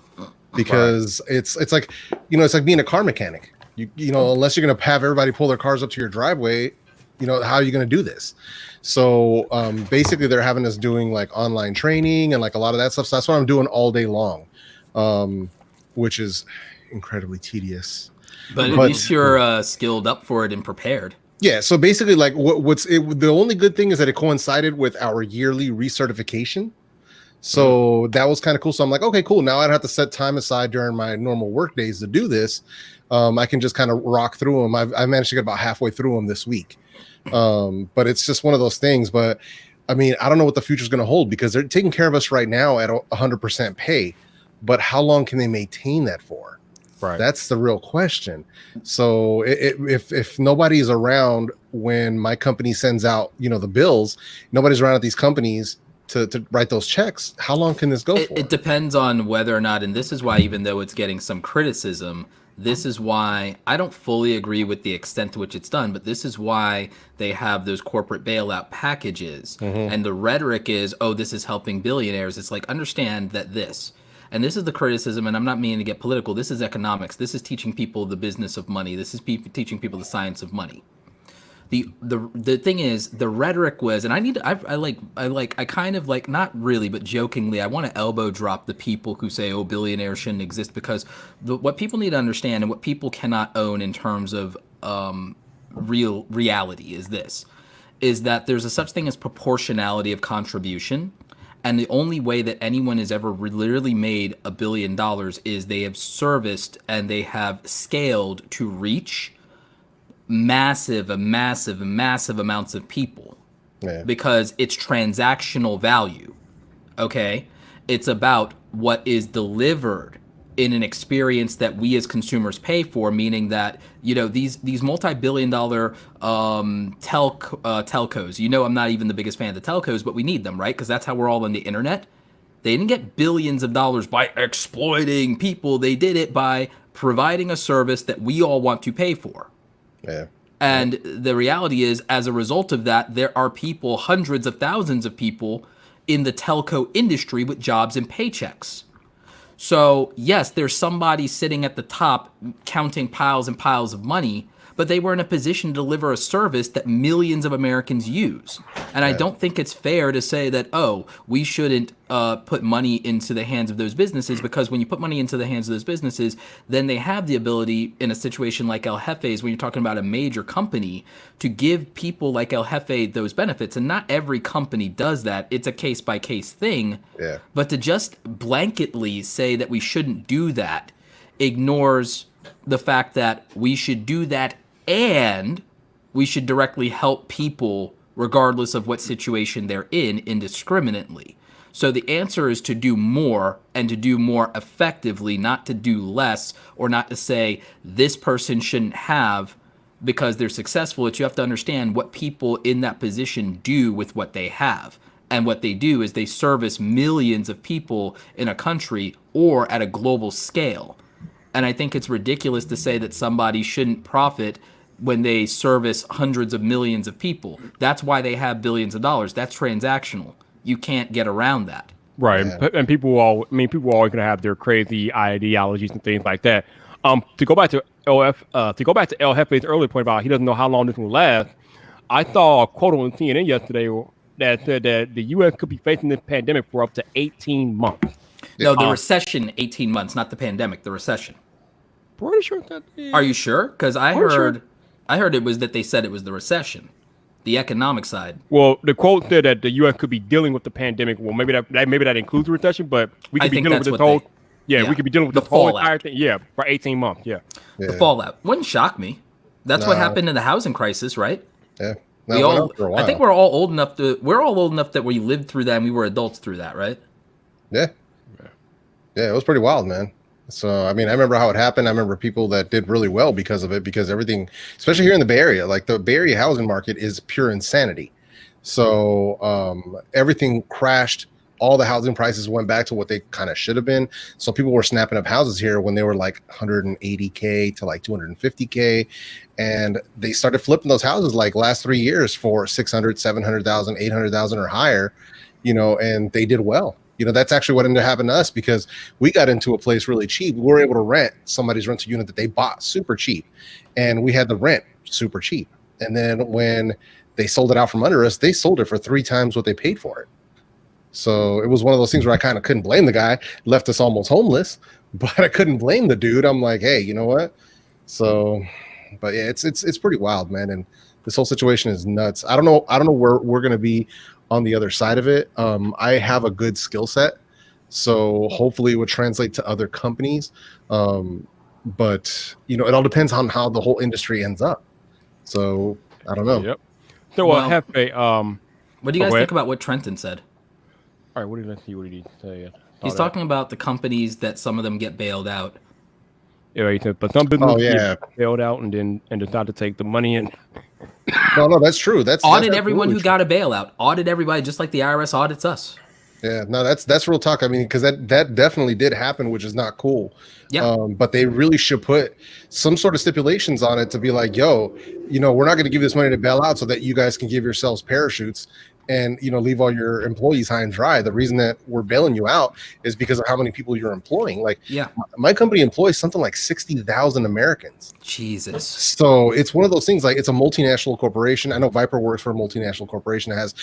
Speaker 4: Because it's like it's like being a car mechanic. Unless you're gonna have everybody pull their cars up to your driveway, how are you gonna do this? So basically they're having us doing like online training and like a lot of that stuff. So that's what I'm doing all day long, which is incredibly tedious.
Speaker 2: But at least you're skilled up for it and prepared.
Speaker 4: Yeah. So basically, like the only good thing is that it coincided with our yearly recertification. So that was kind of cool. So I'm like, okay, cool. Now I don't have to set time aside during my normal work days to do this. I can just kind of rock through them. I managed to get about halfway through them this week. But it's just one of those things. But I mean, I don't know what the future is going to hold because they're taking care of us right now at 100% pay. But how long can they maintain that for?
Speaker 1: Right.
Speaker 4: That's the real question. So if nobody's around when my company sends out, the bills, nobody's around at these companies to write those checks, how long can this go for?
Speaker 2: It depends on whether or not, and this is why, even though it's getting some criticism, this is why I don't fully agree with the extent to which it's done, but this is why they have those corporate bailout packages.
Speaker 4: Mm-hmm.
Speaker 2: And the rhetoric is, oh, this is helping billionaires. It's like, understand that and this is the criticism, and I'm not meaning to get political, this is economics. This is teaching people the business of money. This is teaching people the science of money. The thing is, the rhetoric was, and I kind of like, not really, but jokingly, I want to elbow drop the people who say, oh, billionaires shouldn't exist, because what people need to understand and what people cannot own in terms of reality is that there's a such thing as proportionality of contribution. And the only way that anyone has ever literally made $1 billion is they have serviced and they have scaled to reach massive amounts of people.
Speaker 4: Yeah.
Speaker 2: Because it's transactional value. Okay? It's about what is delivered in an experience that we as consumers pay for, meaning that, these multi-billion-dollar telcos, I'm not even the biggest fan of the telcos, but we need them, right? Because that's how we're all on the internet. They didn't get billions of dollars by exploiting people. They did it by providing a service that we all want to pay for.
Speaker 4: Yeah.
Speaker 2: And the reality is, as a result of that, there are people, hundreds of thousands of people in the telco industry with jobs and paychecks. So, yes, there's somebody sitting at the top counting piles and piles of money, but they were in a position to deliver a service that millions of Americans use. And I don't think it's fair to say that, we shouldn't put money into the hands of those businesses, because when you put money into the hands of those businesses, then they have the ability, in a situation like El Jefe's, when you're talking about a major company, to give people like El Jefe those benefits. And not every company does that. It's a case-by-case thing.
Speaker 4: Yeah.
Speaker 2: But to just blanketly say that we shouldn't do that ignores the fact that we should do that, and we should directly help people regardless of what situation they're in indiscriminately. So the answer is to do more, and to do more effectively, not to do less, or not to say this person shouldn't have because they're successful. It's, you have to understand what people in that position do with what they have. And what they do is they service millions of people in a country or at a global scale. And I think it's ridiculous to say that somebody shouldn't profit when they service hundreds of millions of people. That's why they have billions of dollars. That's transactional. You can't get around that.
Speaker 1: Right.
Speaker 4: Yeah.
Speaker 1: And people are always going to have their crazy ideologies and things like that. To go back to El Jefe's earlier point about he doesn't know how long this will last, I saw a quote on CNN yesterday that said that the U.S. could be facing this pandemic for up to 18 months.
Speaker 2: No, the recession, 18 months, not the pandemic, the recession.
Speaker 1: Pretty sure that.
Speaker 2: Are you sure? Because I
Speaker 1: Pretty sure.
Speaker 2: heard it was that they said it was the recession, the economic side.
Speaker 1: Well, the quote said that the U.S. could be dealing with the pandemic. Well, maybe that includes the recession, but we could be dealing with this whole. We could be dealing with
Speaker 2: the
Speaker 1: this whole
Speaker 2: fallout.
Speaker 1: entire thing. Yeah, for 18 months. Yeah.
Speaker 2: The fallout wouldn't shock me. That's what happened in the housing crisis, right?
Speaker 4: Yeah.
Speaker 2: We all, I think we're all old enough that we lived through that and we were adults through that, right?
Speaker 4: Yeah. Yeah, it was pretty wild, man. So, I mean, I remember how it happened. I remember people that did really well because of it, because everything, especially here in the Bay Area, like the Bay Area housing market is pure insanity. So everything crashed. All the housing prices went back to what they kind of should have been. So people were snapping up houses here when they were like 180K to like 250K. And they started flipping those houses like last 3 years for 600, 700,000, 800,000 or higher, and they did well. That's actually what ended up happening to us, because we got into a place really cheap. We were able to rent somebody's rental unit that they bought super cheap, and we had the rent super cheap. And then when they sold it out from under us, they sold it for 3 times what they paid for it. So it was one of those things where I kind of couldn't blame the guy. Left us almost homeless, but I couldn't blame the dude. I'm like, hey, you know what? So, but yeah, it's pretty wild, man. And this whole situation is nuts. I don't know where we're gonna be on the other side of it. I have a good skill set, so hopefully it would translate to other companies. But it all depends on how the whole industry ends up. So I don't know.
Speaker 1: Yep. So Hefe,
Speaker 2: what do you guys think about what Trenton said?
Speaker 1: All right, what did he say?
Speaker 2: He's talking about the companies that some of them get bailed out.
Speaker 1: Yeah, he said, but some businesses get bailed out and decide to take the money and.
Speaker 4: No, that's true. That's
Speaker 2: everyone who got a bailout. Audit everybody, just like the IRS audits us.
Speaker 4: Yeah, no, that's real talk. I mean, because that definitely did happen, which is not cool.
Speaker 2: Yeah.
Speaker 4: But they really should put some sort of stipulations on it to be like, yo, we're not going to give this money to bail out so that you guys can give yourselves parachutes and leave all your employees high and dry. The reason that we're bailing you out is because of how many people you're employing. Like, my company employs something like 60,000 Americans.
Speaker 2: Jesus.
Speaker 4: So it's one of those things, like, it's a multinational corporation. I know Viper works for a multinational corporation that has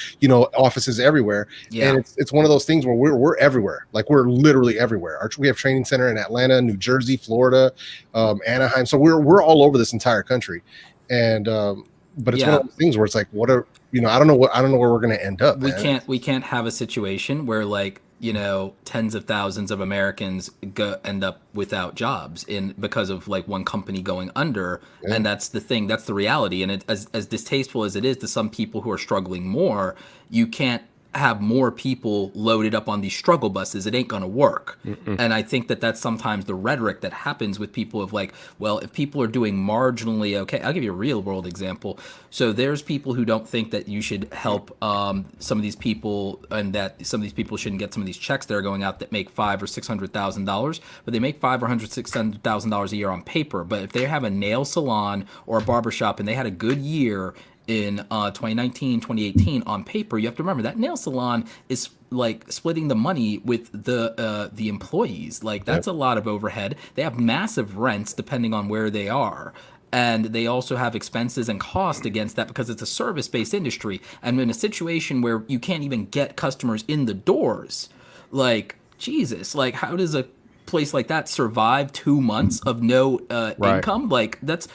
Speaker 4: offices everywhere.
Speaker 2: Yeah.
Speaker 4: And it's one of those things where we're everywhere. Like, we're literally everywhere. We have training center in Atlanta, New Jersey, Florida, Anaheim. So we're all over this entire country. And but it's one of those things where it's like, I don't know where we're going to end up.
Speaker 2: We can't have a situation where, like, tens of thousands of Americans end up without jobs because of like one company going under. Yeah. And that's the thing. That's the reality. And as distasteful as it is to some people who are struggling more, you can't have more people loaded up on these struggle buses. It ain't gonna work. And I think that's sometimes the rhetoric that happens with people of like, well, if people are doing marginally okay, I'll give you a real world example. So there's people who don't think that you should help some of these people, and that some of these people shouldn't get some of these checks that are going out that make $500,000 or $600,000, but they make $500,000 or $600,000 a year on paper. But if they have a nail salon or a barbershop and they had a good year in 2019, 2018 on paper, you have to remember that nail salon is like splitting the money with the employees. Like, that's a lot of overhead. They have massive rents depending on where they are. And they also have expenses and cost against that because it's a service-based industry. And in a situation where you can't even get customers in the doors, like, Jesus, like, how does a place like that survive 2 months of no income? Like, that's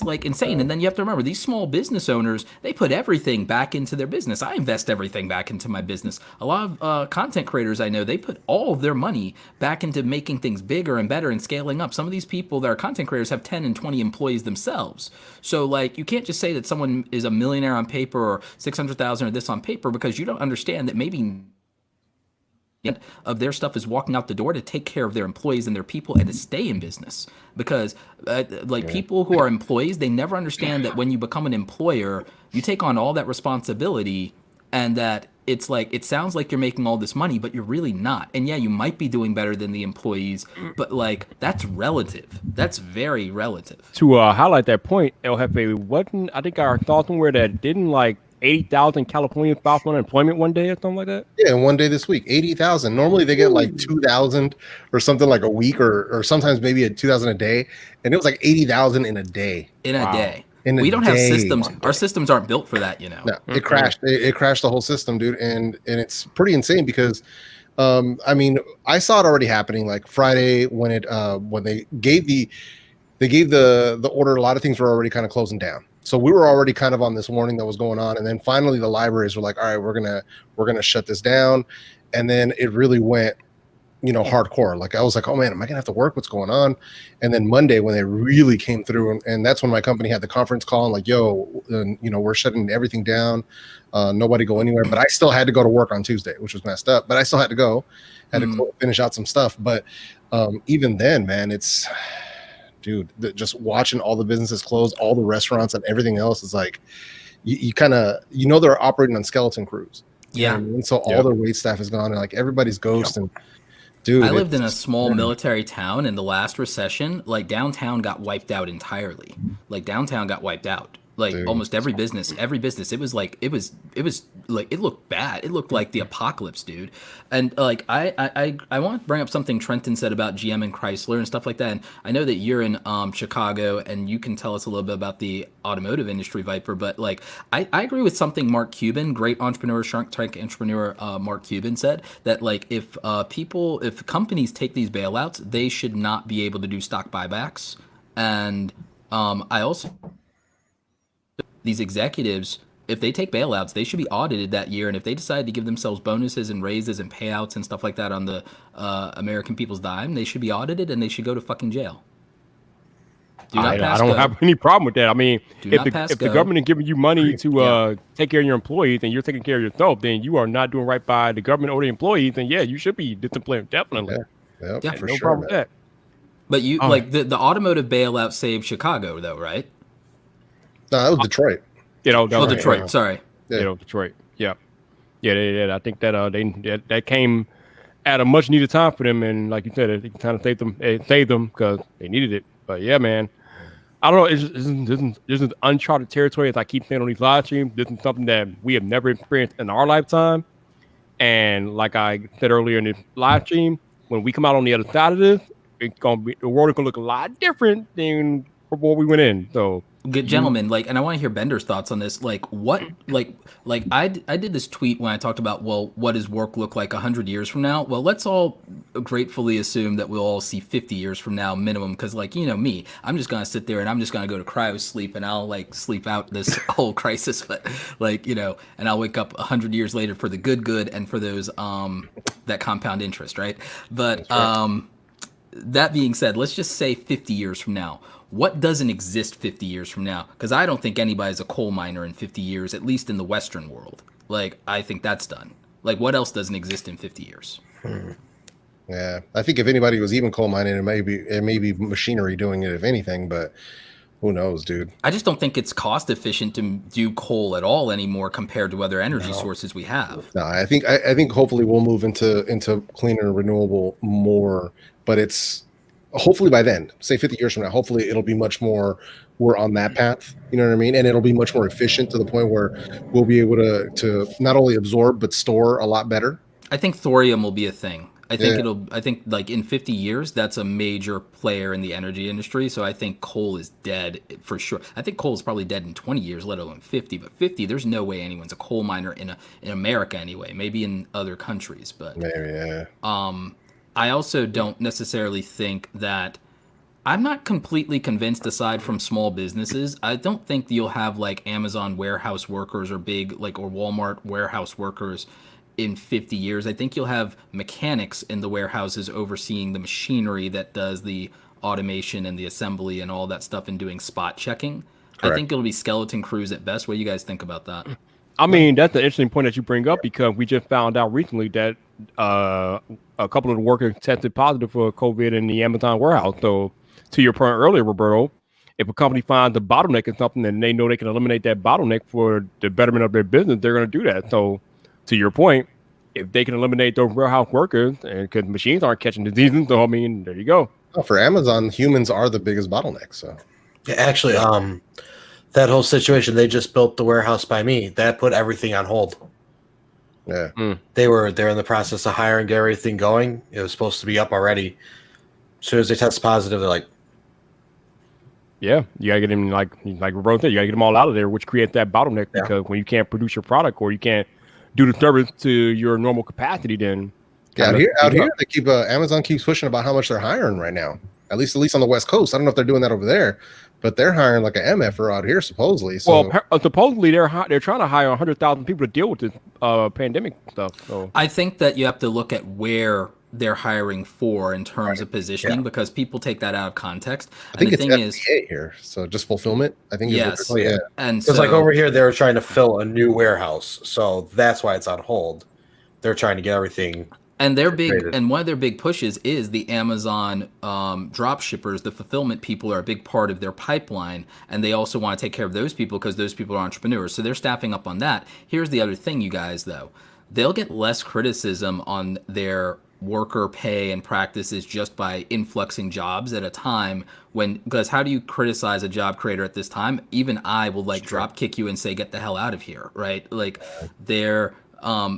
Speaker 2: like insane. And then you have to remember, these small business owners, they put everything back into their business. I invest everything back into my business. A lot of content creators I know, they put all of their money back into making things bigger and better and scaling up. Some of these people that are content creators have 10 and 20 employees themselves. So, like, you can't just say that someone is a millionaire on paper or 600,000 or this on paper, because you don't understand that maybe of their stuff is walking out the door to take care of their employees and their people and to stay in business. Because people who are employees, they never understand that when you become an employer, you take on all that responsibility, and that it's like, it sounds like you're making all this money, but you're really not. And yeah, you might be doing better than the employees, but like, that's relative. That's very relative.
Speaker 1: To highlight that point, El Jefe, wasn't, I think I saw somewhere that didn't like 80,000 Californians file for unemployment one day or something like that?
Speaker 4: Yeah, one day this week, 80,000. Normally they get like 2,000 or something, like a week, or sometimes maybe 2,000 a day. And it was like 80,000 in a day.
Speaker 2: In a day. We don't have systems. Our systems aren't built for that, No,
Speaker 4: it crashed. It crashed the whole system, dude. And it's pretty insane because, I mean, I saw it already happening like Friday when they gave they gave the order. A lot of things were already kind of closing down. So we were already kind of on this warning that was going on. And then finally the libraries were like, all right, we're going to shut this down. And then it really went, hardcore. Like I was like, oh man, am I gonna have to work? What's going on? And then Monday when they really came through, and that's when my company had the conference call and like, yo, we're shutting everything down. Nobody go anywhere. But I still had to go to work on Tuesday, which was messed up. But I still had to go, to finish out some stuff. But even then, man, it's just watching all the businesses close, all the restaurants and everything else is like, you kind of, they're operating on skeleton crews.
Speaker 2: Yeah.
Speaker 4: And so all their wait staff is gone and like everybody's ghost. And dude,
Speaker 2: I lived in a small military town in the last recession. Like downtown got wiped out entirely. Like downtown got wiped out. Like almost every business, it was like it looked bad. It looked like the apocalypse, dude. And like I want to bring up something Trenton said about GM and Chrysler and stuff like that. And I know that you're in Chicago and you can tell us a little bit about the automotive industry, Viper. But like I agree with something Mark Cuban, great entrepreneur, Shark Tank entrepreneur Mark Cuban said that like if companies take these bailouts, they should not be able to do stock buybacks. And I also these executives, if they take bailouts, they should be audited that year. And if they decide to give themselves bonuses and raises and payouts and stuff like that on the American people's dime, they should be audited and they should go to fucking jail.
Speaker 1: I don't have any problem with that. I mean, if the government is giving you money to take care of your employees and you're taking care of yourself, then you are not doing right by the government or the employees. And yeah, you should be disciplined, definitely.
Speaker 4: Yeah, for
Speaker 1: no
Speaker 4: sure,
Speaker 1: problem with that.
Speaker 2: But you like the automotive bailout saved Chicago, though, right?
Speaker 4: No, that was Detroit.
Speaker 2: Detroit. Sorry.
Speaker 4: Yeah.
Speaker 1: Detroit. Yeah. I think that that came at a much needed time for them, and like you said, it kind of saved them because they needed it. But yeah, man, I don't know. This is uncharted territory, as I keep saying on these live streams. This is something that we have never experienced in our lifetime. And like I said earlier in this live stream, when we come out on the other side of this, the world is gonna look a lot different than before we went in. So.
Speaker 2: Good gentlemen, and I want to hear Bender's thoughts on this. Like, what, I did this tweet when I talked about, well, what does work look like 100 years from now? Well, let's all gratefully assume that we'll all see 50 years from now minimum, because, me, I'm just gonna sit there and I'm just gonna go to cryo sleep and I'll sleep out this whole crisis, but and I'll wake up 100 years later for the good, and for those that compound interest, right? But that being said, let's just say 50 years from now. What doesn't exist 50 years from now? Because I don't think anybody's a coal miner in 50 years, at least in the Western world. I think that's done. What else doesn't exist in 50 years?
Speaker 4: Yeah, I think if anybody was even coal mining, it may be machinery doing it, if anything, but who knows, dude?
Speaker 2: I just don't think it's cost efficient to do coal at all anymore compared to other energy sources we have.
Speaker 4: No, I think hopefully we'll move into cleaner and renewable more, but it's hopefully by then, say 50 years from now, hopefully it'll be much more, we're on that path, you know what I mean? And it'll be much more efficient to the point where we'll be able to not only absorb, but store a lot better.
Speaker 2: I think thorium will be a thing. I think in 50 years, that's a major player in the energy industry. So I think coal is dead for sure. I think coal is probably dead in 20 years, let alone 50. But 50, there's no way anyone's a coal miner in America anyway. Maybe in other countries, but
Speaker 4: maybe, yeah.
Speaker 2: I also don't necessarily think that I'm not completely convinced, aside from small businesses. I don't think you'll have Amazon warehouse workers or big or Walmart warehouse workers in 50 years. I think you'll have mechanics in the warehouses overseeing the machinery that does the automation and the assembly and all that stuff and doing spot checking. Correct. I think it'll be skeleton crews at best. What do you guys think about that?
Speaker 1: I mean, that's an interesting point that you bring up, because we just found out recently that a couple of the workers tested positive for COVID in the Amazon warehouse. So to your point earlier, Roberto, if a company finds a bottleneck in something and they know they can eliminate that bottleneck for the betterment of their business, they're going to do that. So to your point, if they can eliminate those warehouse workers, and because machines aren't catching diseases, so I mean, there you go.
Speaker 4: Oh, for Amazon, humans are the biggest bottleneck. So
Speaker 3: yeah, actually, that whole situation, they just built the warehouse by me. That put everything on hold.
Speaker 4: Yeah.
Speaker 3: They're in the process of hiring, get everything going. It was supposed to be up already. As soon as they test positive, they're like,
Speaker 1: yeah, you gotta get them like Roberto said, you gotta get them all out of there, which creates that bottleneck, because when you can't produce your product or you can't do the service to your normal capacity, then
Speaker 4: out here they keep Amazon keeps pushing about how much they're hiring right now. At least on the West Coast. I don't know if they're doing that over there, but they're hiring like an MFer out here supposedly. So
Speaker 1: Well, supposedly they're trying to hire 100,000 people to deal with this pandemic stuff. So
Speaker 2: I think that you have to look at where they're hiring for in terms of positioning because people take that out of context.
Speaker 4: I think
Speaker 2: and the
Speaker 4: it's
Speaker 2: thing
Speaker 4: FBA here, so just fulfillment. I think.
Speaker 2: Yes.
Speaker 4: Is what they're-
Speaker 2: and
Speaker 3: Because
Speaker 2: so
Speaker 3: like over here, they were trying to fill a new warehouse, so that's why it's on hold. They're trying to get everything.
Speaker 2: and their big
Speaker 3: Created.
Speaker 2: and one of their big pushes is the Amazon drop shippers. The fulfillment people are a big part of their pipeline, and they also want to take care of those people because those people are entrepreneurs. So they're staffing up on that. Here's the other thing, you guys, though. They'll get less criticism on their worker pay and practices just by influxing jobs at a time because how do you criticize a job creator at this time? Even I will drop kick you and say, get the hell out of here, right? Like they're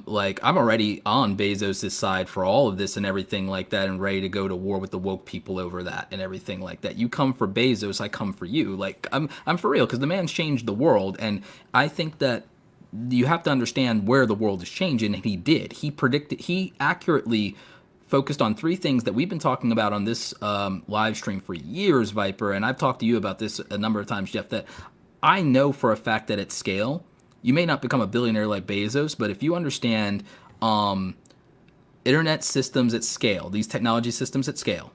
Speaker 2: like I'm already on Bezos's side for all of this and everything like that and ready to go to war with the woke people over that and everything like that. You come for Bezos, I come for you. Like I'm for real because the man's changed the world, and I think that you have to understand where the world is changing, and he did. He accurately focused on three things that we've been talking about on this live stream for years, Viper, and I've talked to you about this a number of times, Jeff, that I know for a fact that at scale, you may not become a billionaire like Bezos, but if you understand internet systems at scale, these technology systems at scale,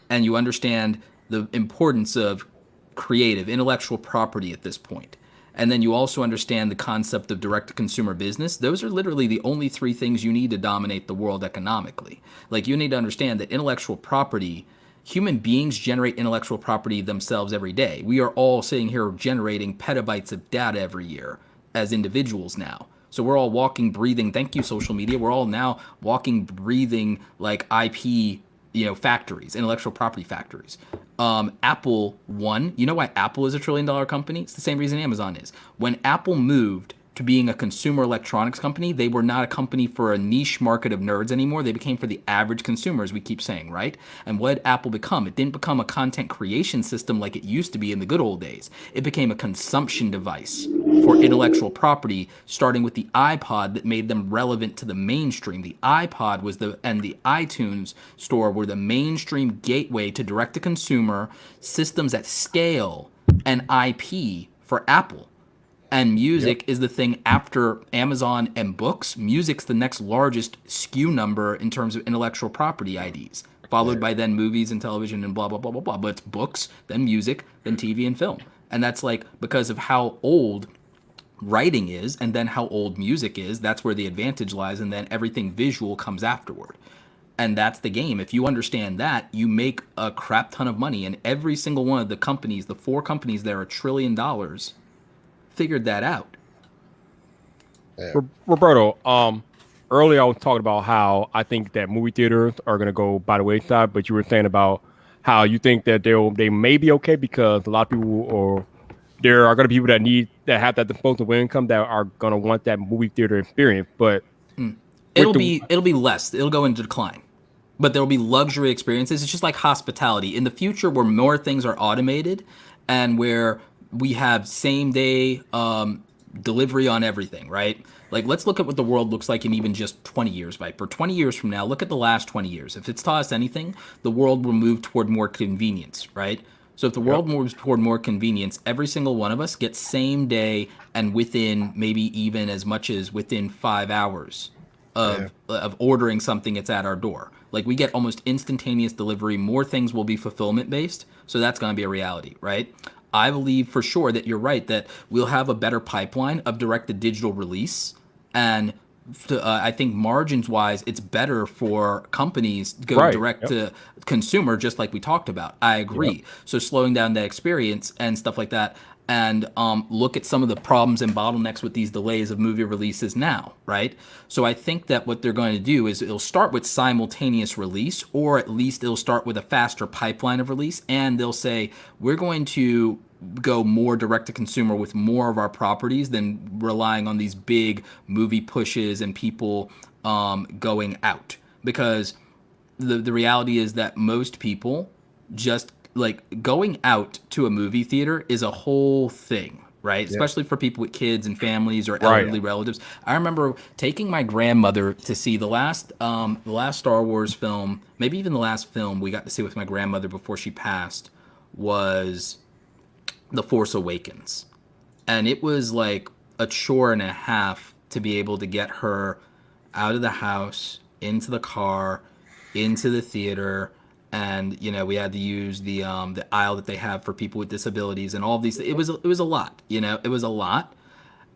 Speaker 2: and you understand the importance of creative, intellectual property at this point, and then you also understand the concept of direct-to-consumer business, those are literally the only three things you need to dominate the world economically. Like, you need to understand that intellectual property, human beings generate intellectual property themselves every day. We are all sitting here generating petabytes of data every year as individuals now. So we're all walking, breathing, thank you, social media, we're all now walking, breathing, like IP, factories, intellectual property factories. Apple won. You know why Apple is a $1 trillion company? It's the same reason Amazon is. When Apple moved to being a consumer electronics company, they were not a company for a niche market of nerds anymore. They became for the average consumer, as we keep saying, right? And what did Apple become? It didn't become a content creation system like it used to be in the good old days. It became a consumption device for intellectual property, starting with the iPod that made them relevant to the mainstream. The iPod and the iTunes store were the mainstream gateway to direct-to-consumer systems at scale and IP for Apple. And music is the thing after Amazon and books. Music's the next largest SKU number in terms of intellectual property IDs, followed by then movies and television and blah, blah, blah, blah, blah. But it's books, then music, then TV and film. And that's because of how old writing is and then how old music is, that's where the advantage lies. And then everything visual comes afterward. And that's the game. If you understand that, you make a crap ton of money. And every single one of the companies, the 4 companies that are $1 trillion, figured that out.
Speaker 4: Yeah.
Speaker 1: Roberto, earlier I was talking about how I think that movie theaters are going to go by the wayside, but you were saying about how you think that they may be okay because a lot of people there are going to be people that have that disposable income that are going to want that movie theater experience. But
Speaker 2: it'll be less. It'll go into decline. But there'll be luxury experiences. It's just like hospitality. In the future, where more things are automated and where we have same day delivery on everything, right? Like, let's look at what the world looks like in even just 20 years, Viper. 20 years from now, look at the last 20 years. If it's taught us anything, the world will move toward more convenience, right? So if the world moves toward more convenience, every single one of us gets same day and within maybe even as much as within 5 hours of ordering something, it's at our door. Like, we get almost instantaneous delivery. More things will be fulfillment based. So that's going to be a reality, right? I believe for sure that you're right, that we'll have a better pipeline of direct-to-digital release. And I think margins-wise, it's better for companies to go direct to consumer, just like we talked about. I agree. So slowing down that experience and stuff like that, and look at some of the problems and bottlenecks with these delays of movie releases now, right? So I think that what they're going to do is it'll start with simultaneous release, or at least it'll start with a faster pipeline of release, and they'll say, we're going to go more direct to consumer with more of our properties than relying on these big movie pushes and people going out. Because the reality is that most people just, like, going out to a movie theater is a whole thing, right?
Speaker 4: Yeah.
Speaker 2: Especially for people with kids and families or
Speaker 1: Right.
Speaker 2: elderly relatives. I remember taking my grandmother to see the last Star Wars film, maybe even the last film we got to see with my grandmother before she passed was The Force Awakens. And it was like a chore and a half to be able to get her out of the house, into the car, into the theater, and we had to use the aisle that they have for people with disabilities and all of these. It was a lot, it was a lot.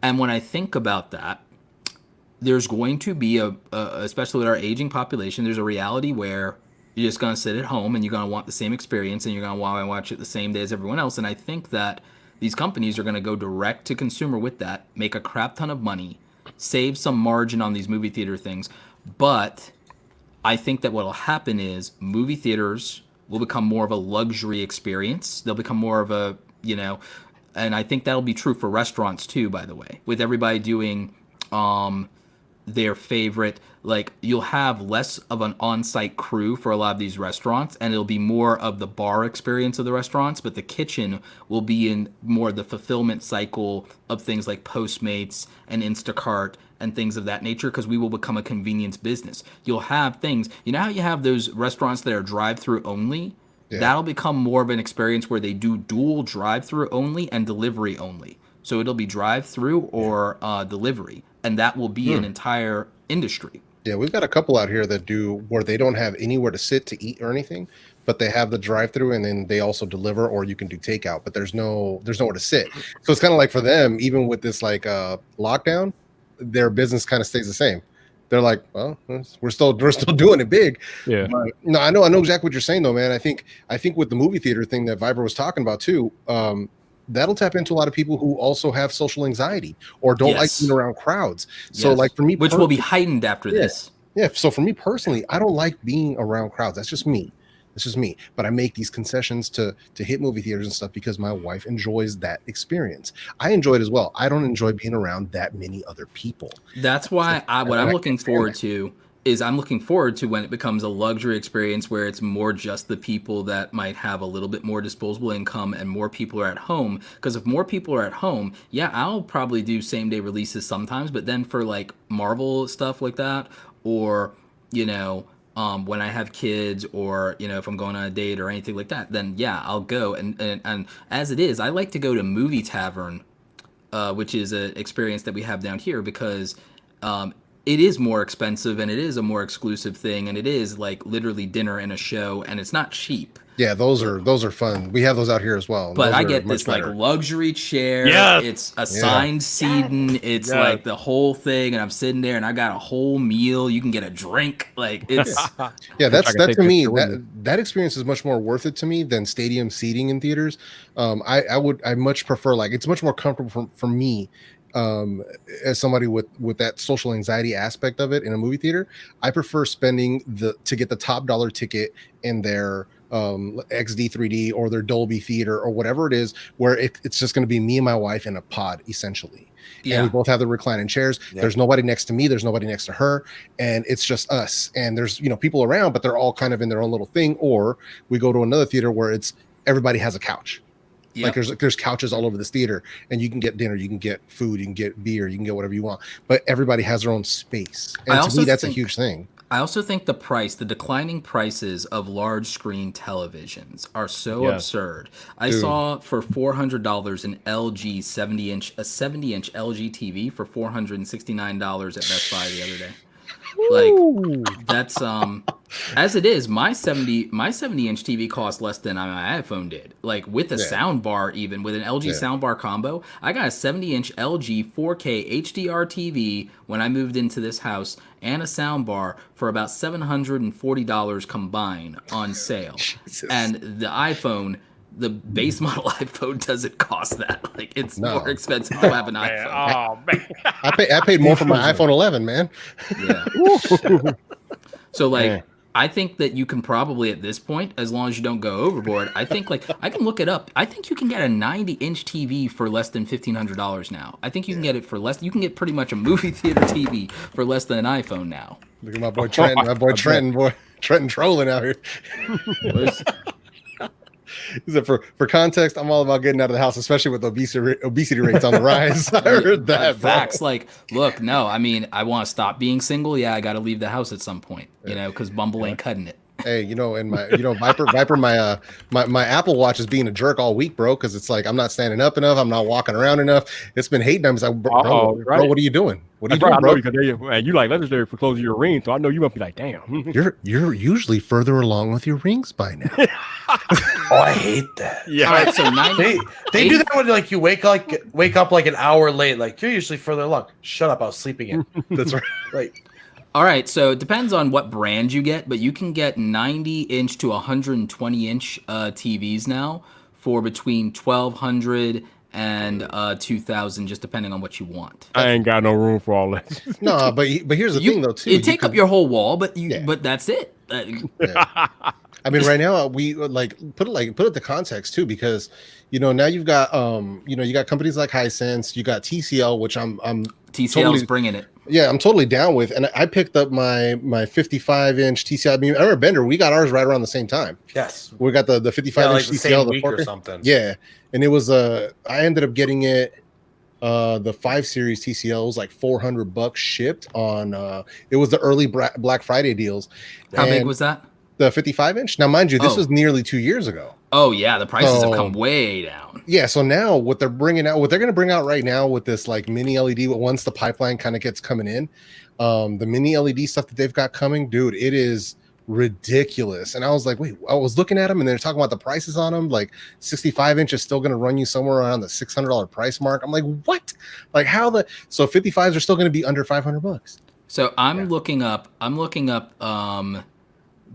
Speaker 2: And when I think about that, there's going to be especially with our aging population, there's a reality where you're just going to sit at home and you're going to want the same experience and you're going to want to watch it the same day as everyone else. And I think that these companies are going to go direct to consumer with that, make a crap ton of money, save some margin on these movie theater things. But I think that what will happen is movie theaters will become more of a luxury experience. They'll become more of a, and I think that'll be true for restaurants too, by the way, with everybody doing their favorite, like you'll have less of an on-site crew for a lot of these restaurants, and it'll be more of the bar experience of the restaurants, but the kitchen will be in more the fulfillment cycle of things like Postmates and Instacart and things of that nature, because we will become a convenience business. You'll have things, how you have those restaurants that are drive-through only? Yeah. That'll become more of an experience where they do dual drive-through only and delivery only. So it'll be drive-through or delivery, and that will be an entire industry.
Speaker 4: Yeah, we've got a couple out here that do where they don't have anywhere to sit to eat or anything, but they have the drive-through and then they also deliver, or you can do takeout, but there's nowhere to sit. So it's kind of like for them, even with this lockdown, their business kind of stays the same. They're like, well, we're still doing it big.
Speaker 1: Yeah.
Speaker 4: But, no, I know exactly what you're saying though, man. I think with the movie theater thing that Viber was talking about too, that'll tap into a lot of people who also have social anxiety or don't like being around crowds. So like for me,
Speaker 2: which will be heightened after this.
Speaker 4: Yeah. So for me personally, I don't like being around crowds. That's just me. But I make these concessions to hit movie theaters and stuff because my wife enjoys that experience. I enjoy it as well. I don't enjoy being around that many other people.
Speaker 2: That's why what I'm looking forward to is I'm looking forward to when it becomes a luxury experience where it's more just the people that might have a little bit more disposable income and more people are at home. Because if more people are at home, I'll probably do same day releases sometimes, but then for like Marvel stuff like that, or when I have kids, or if I'm going on a date or anything like that, then I'll go. And as it is, I like to go to Movie Tavern, which is an experience that we have down here, because it is more expensive and it is a more exclusive thing, and it is like literally dinner and a show, and it's not cheap.
Speaker 4: Yeah, those are fun. We have those out here as well.
Speaker 2: But
Speaker 4: those
Speaker 2: I get this like luxury chair.
Speaker 1: Yes.
Speaker 2: It's assigned seating. It's like the whole thing, and I'm sitting there and I got a whole meal. You can get a drink. Like it's
Speaker 4: that's to me that experience is much more worth it to me than stadium seating in theaters. I much prefer, like, it's much more comfortable for me as somebody with that social anxiety aspect of it in a movie theater. I prefer spending to get the top dollar ticket in their XD 3D or their Dolby theater or whatever it is, where it's just going to be me and my wife in a pod essentially. And we both have the reclining chairs. There's nobody next to me, there's nobody next to her, and it's just us. And there's people around, but they're all kind of in their own little thing. Or we go to another theater where it's everybody has a couch. Like there's couches all over this theater, and you can get dinner, you can get food, you can get beer, you can get whatever you want, but everybody has their own space. And to me, that's a huge thing.
Speaker 2: I also think the declining prices of large screen televisions are so absurd. I saw for $400 an LG 70-inch LG TV for $469 at Best Buy the other day. Like that's as it is, my 70-inch TV cost less than my iPhone did. Like with a sound bar, even with an LG sound bar combo, I got a 70-inch LG 4K HDR TV when I moved into this house, and a sound bar for about $740 combined on sale. Jesus. And the iPhone, the base model iPhone, doesn't cost that. Like it's more expensive to have an iPhone.
Speaker 1: Oh man,
Speaker 4: I paid more for my iPhone 11, man.
Speaker 2: Yeah. So like, I think that you can probably at this point, as long as you don't go overboard, I think like I can look it up. I think you can get a 90-inch TV for less than $1,500 now. I think you can get it for less. You can get pretty much a movie theater TV for less than an iPhone now.
Speaker 4: Look at my boy Trenton. Trenton trolling out here. He said, for context, I'm all about getting out of the house, especially with obesity rates on the rise. I heard that, bro.
Speaker 2: Facts. Like, look, no, I mean, I want to stop being single. Yeah, I got to leave the house at some point, you know, because Bumble ain't cutting it.
Speaker 4: Hey, and Viper, my Apple Watch is being a jerk all week, bro, because it's like I'm not standing up enough, I'm not walking around enough. It's been hating. I'm like, bro, what are you doing? What are you doing, bro?
Speaker 1: Because you like legendary for closing your ring, so I know you must be like, damn.
Speaker 4: You're usually further along with your rings by now.
Speaker 3: Oh, I hate that.
Speaker 2: Yeah. All right, so
Speaker 3: they do that when like you wake up like an hour late. Like you're usually further along. Shut up, I was sleeping in.
Speaker 4: That's right.
Speaker 3: Like.
Speaker 2: All right, so it depends on what brand you get, but you can get 90-inch to 120-inch TVs now for between $1,200 and $2,000, just depending on what you want.
Speaker 1: I ain't got no room for all that.
Speaker 4: No, but here's the thing, though, too.
Speaker 2: It take up your whole wall, but that's it.
Speaker 4: Yeah. I mean, right now we like put it to context too, because now you've got you got companies like Hisense, you got TCL, which I'm
Speaker 2: TCL's
Speaker 4: totally
Speaker 2: bringing it.
Speaker 4: Yeah, I'm totally down with, and I picked up my 55-inch TCL. I mean, I remember Bender, we got ours right around the same time.
Speaker 3: Yes,
Speaker 4: we got the 55-inch TCL,
Speaker 3: the week or something.
Speaker 4: Yeah, and it was I ended up getting it. The 5 Series TCL was like $400 shipped on. It was the early Black Friday deals.
Speaker 2: How big was that?
Speaker 4: The 55-inch. Now, mind you, this was nearly 2 years ago.
Speaker 2: Oh yeah, the prices have come way down.
Speaker 4: Yeah, so now what they're going to bring out right now with this like mini LED, once the pipeline kind of gets coming in, the mini LED stuff that they've got coming, dude, it is ridiculous. And I was like, wait, I was looking at them and they're talking about the prices on them. Like 65-inch is still going to run you somewhere around the $600 price mark. I'm like, what? Like so 55s are still going to be under $500.
Speaker 2: So I'm looking up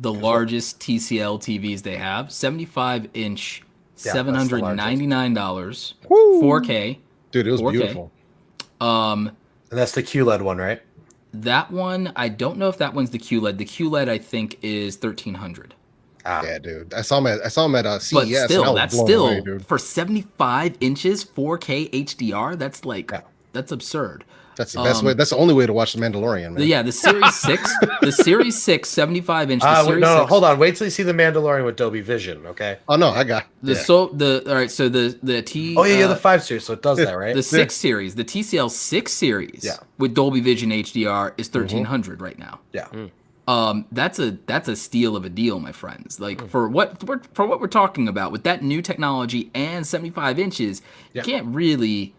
Speaker 2: the largest TCL TVs they have, 75-inch, $799, 4K.
Speaker 4: Dude, it was
Speaker 2: 4K.
Speaker 4: beautiful.
Speaker 3: And that's the QLED one, right?
Speaker 2: That one, I don't know if that one's the QLED. The QLED, I think, is $1,300.
Speaker 4: Yeah, dude. I saw him at CES.
Speaker 2: But still, that's still
Speaker 4: away,
Speaker 2: for 75 inches, 4K HDR. That's like that's absurd.
Speaker 4: That's the best way. That's the only way to watch The Mandalorian, man.
Speaker 2: Yeah, the Series 6, the Series 6 75-inch.
Speaker 3: No, hold on. Wait till you see The Mandalorian with Dolby Vision, okay?
Speaker 4: Oh no, I got
Speaker 2: all right. So the T.
Speaker 3: Oh yeah, you're the 5 Series, so it does that, right?
Speaker 2: The 6 Series, the TCL 6 Series, with Dolby Vision HDR is $1,300 right now.
Speaker 3: Yeah.
Speaker 2: That's a steal of a deal, my friends. Like for what we're talking about with that new technology and 75 inches, you can't really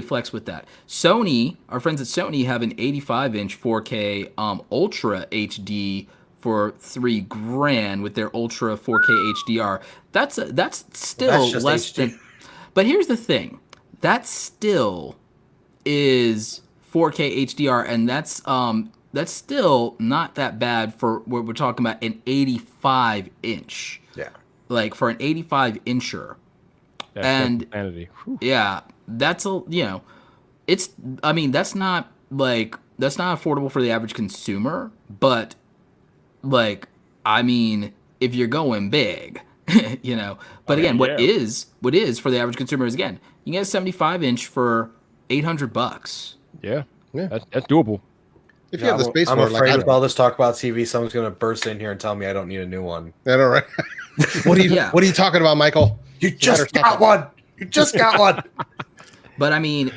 Speaker 2: flex with that. Sony, our friends at Sony have an 85-inch 4K Ultra HD for $3,000 with their Ultra 4K HDR. That's still less than. But here's the thing, that still is 4K HDR, and that's still not that bad for what we're talking about, an 85-inch.
Speaker 3: Yeah. Like
Speaker 2: for an 85-incher. And yeah, that's it's. I mean, that's not affordable for the average consumer, but like, I mean, if you're going big, But again, what is for the average consumer is, again, you can get a 75-inch for $800.
Speaker 1: Yeah, that's doable.
Speaker 4: If you have the space
Speaker 3: I'm
Speaker 4: for it,
Speaker 3: afraid with all this talk about TV, someone's going to burst in here and tell me I don't need a new one.
Speaker 4: I know, right? What are you talking about, Michael?
Speaker 3: You just got one. You just got one.
Speaker 2: But I mean,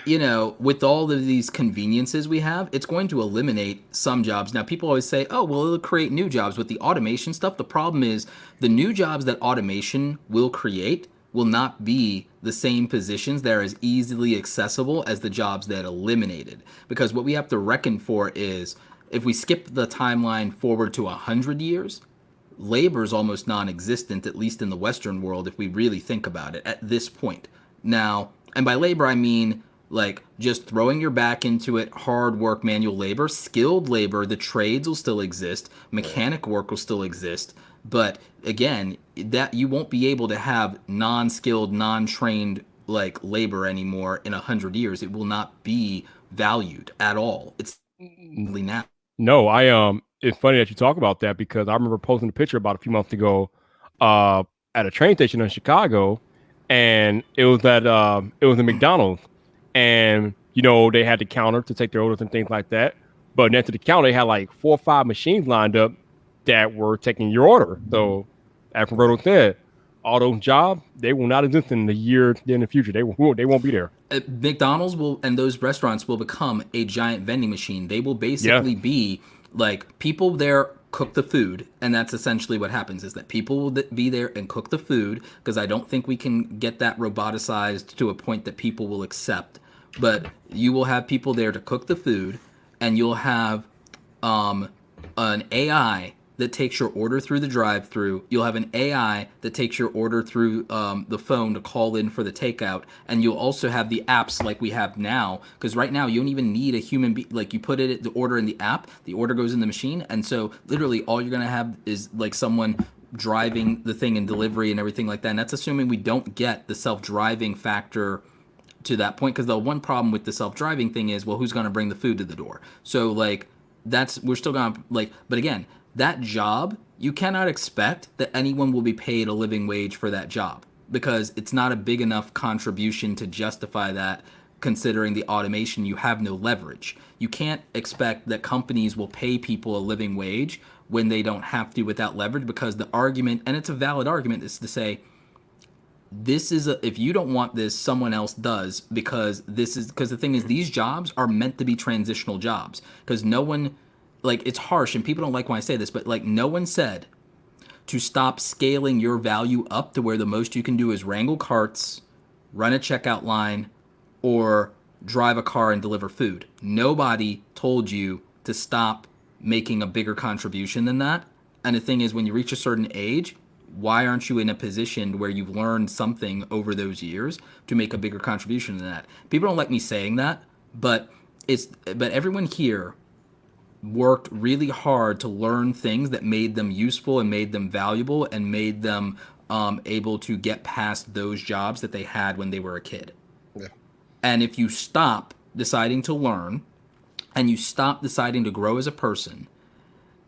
Speaker 2: with all of these conveniences we have, it's going to eliminate some jobs. Now, people always say, oh, well, it'll create new jobs with the automation stuff. The problem is the new jobs that automation will create will not be the same positions that are as easily accessible as the jobs that eliminated. Because what we have to reckon for is, if we skip the timeline forward to 100 years, labor is almost non-existent, at least in the Western world, if we really think about it at this point. Now, and by labor, I mean like just throwing your back into it, hard work, manual labor, skilled labor, the trades will still exist, mechanic work will still exist. But again, that you won't be able to have non-skilled, non-trained like labor anymore in 100 years. It will not be valued at all. It's really now.
Speaker 1: No, it's funny that you talk about that, because I remember posting a picture about a few months ago at a train station in Chicago, and it was a McDonald's, and they had the counter to take their orders and things like that. But next to the counter, they had like 4 or 5 machines lined up that were taking your order. So, as Roberto said, all those jobs, they will not exist in the year in the future. They won't be there.
Speaker 2: McDonald's will, and those restaurants will become a giant vending machine. They will basically be like, people there cook the food, and that's essentially what happens, is that people will be there and cook the food, because I don't think we can get that roboticized to a point that people will accept. But you will have people there to cook the food, and you'll have an AI that takes your order through the drive-through. You'll have an AI that takes your order through the phone to call in for the takeout, and you'll also have the apps like we have now. Because right now you don't even need a human like, you put the order in the app, the order goes in the machine, and so literally all you're gonna have is like someone driving the thing and delivery and everything like that. And that's assuming we don't get the self-driving factor to that point, because the one problem with the self-driving thing is, well, who's gonna bring the food to the door? So like, we're still gonna like, but again, that job, you cannot expect that anyone will be paid a living wage for that job, because it's not a big enough contribution to justify that. Considering the automation, you have no leverage. You can't expect that companies will pay people a living wage when they don't have to without leverage, because the argument, and it's a valid argument, is to say, if you don't want this, someone else does, because the thing is, these jobs are meant to be transitional jobs, because no one, like, it's harsh and people don't like when I say this, but like, no one said to stop scaling your value up to where the most you can do is wrangle carts, run a checkout line, or drive a car and deliver food. Nobody told you to stop making a bigger contribution than that. And the thing is, when you reach a certain age, why aren't you in a position where you've learned something over those years to make a bigger contribution than that? People don't like me saying that, but everyone here worked really hard to learn things that made them useful and made them valuable and made them able to get past those jobs that they had when they were a kid. Yeah. And if you stop deciding to learn and you stop deciding to grow as a person,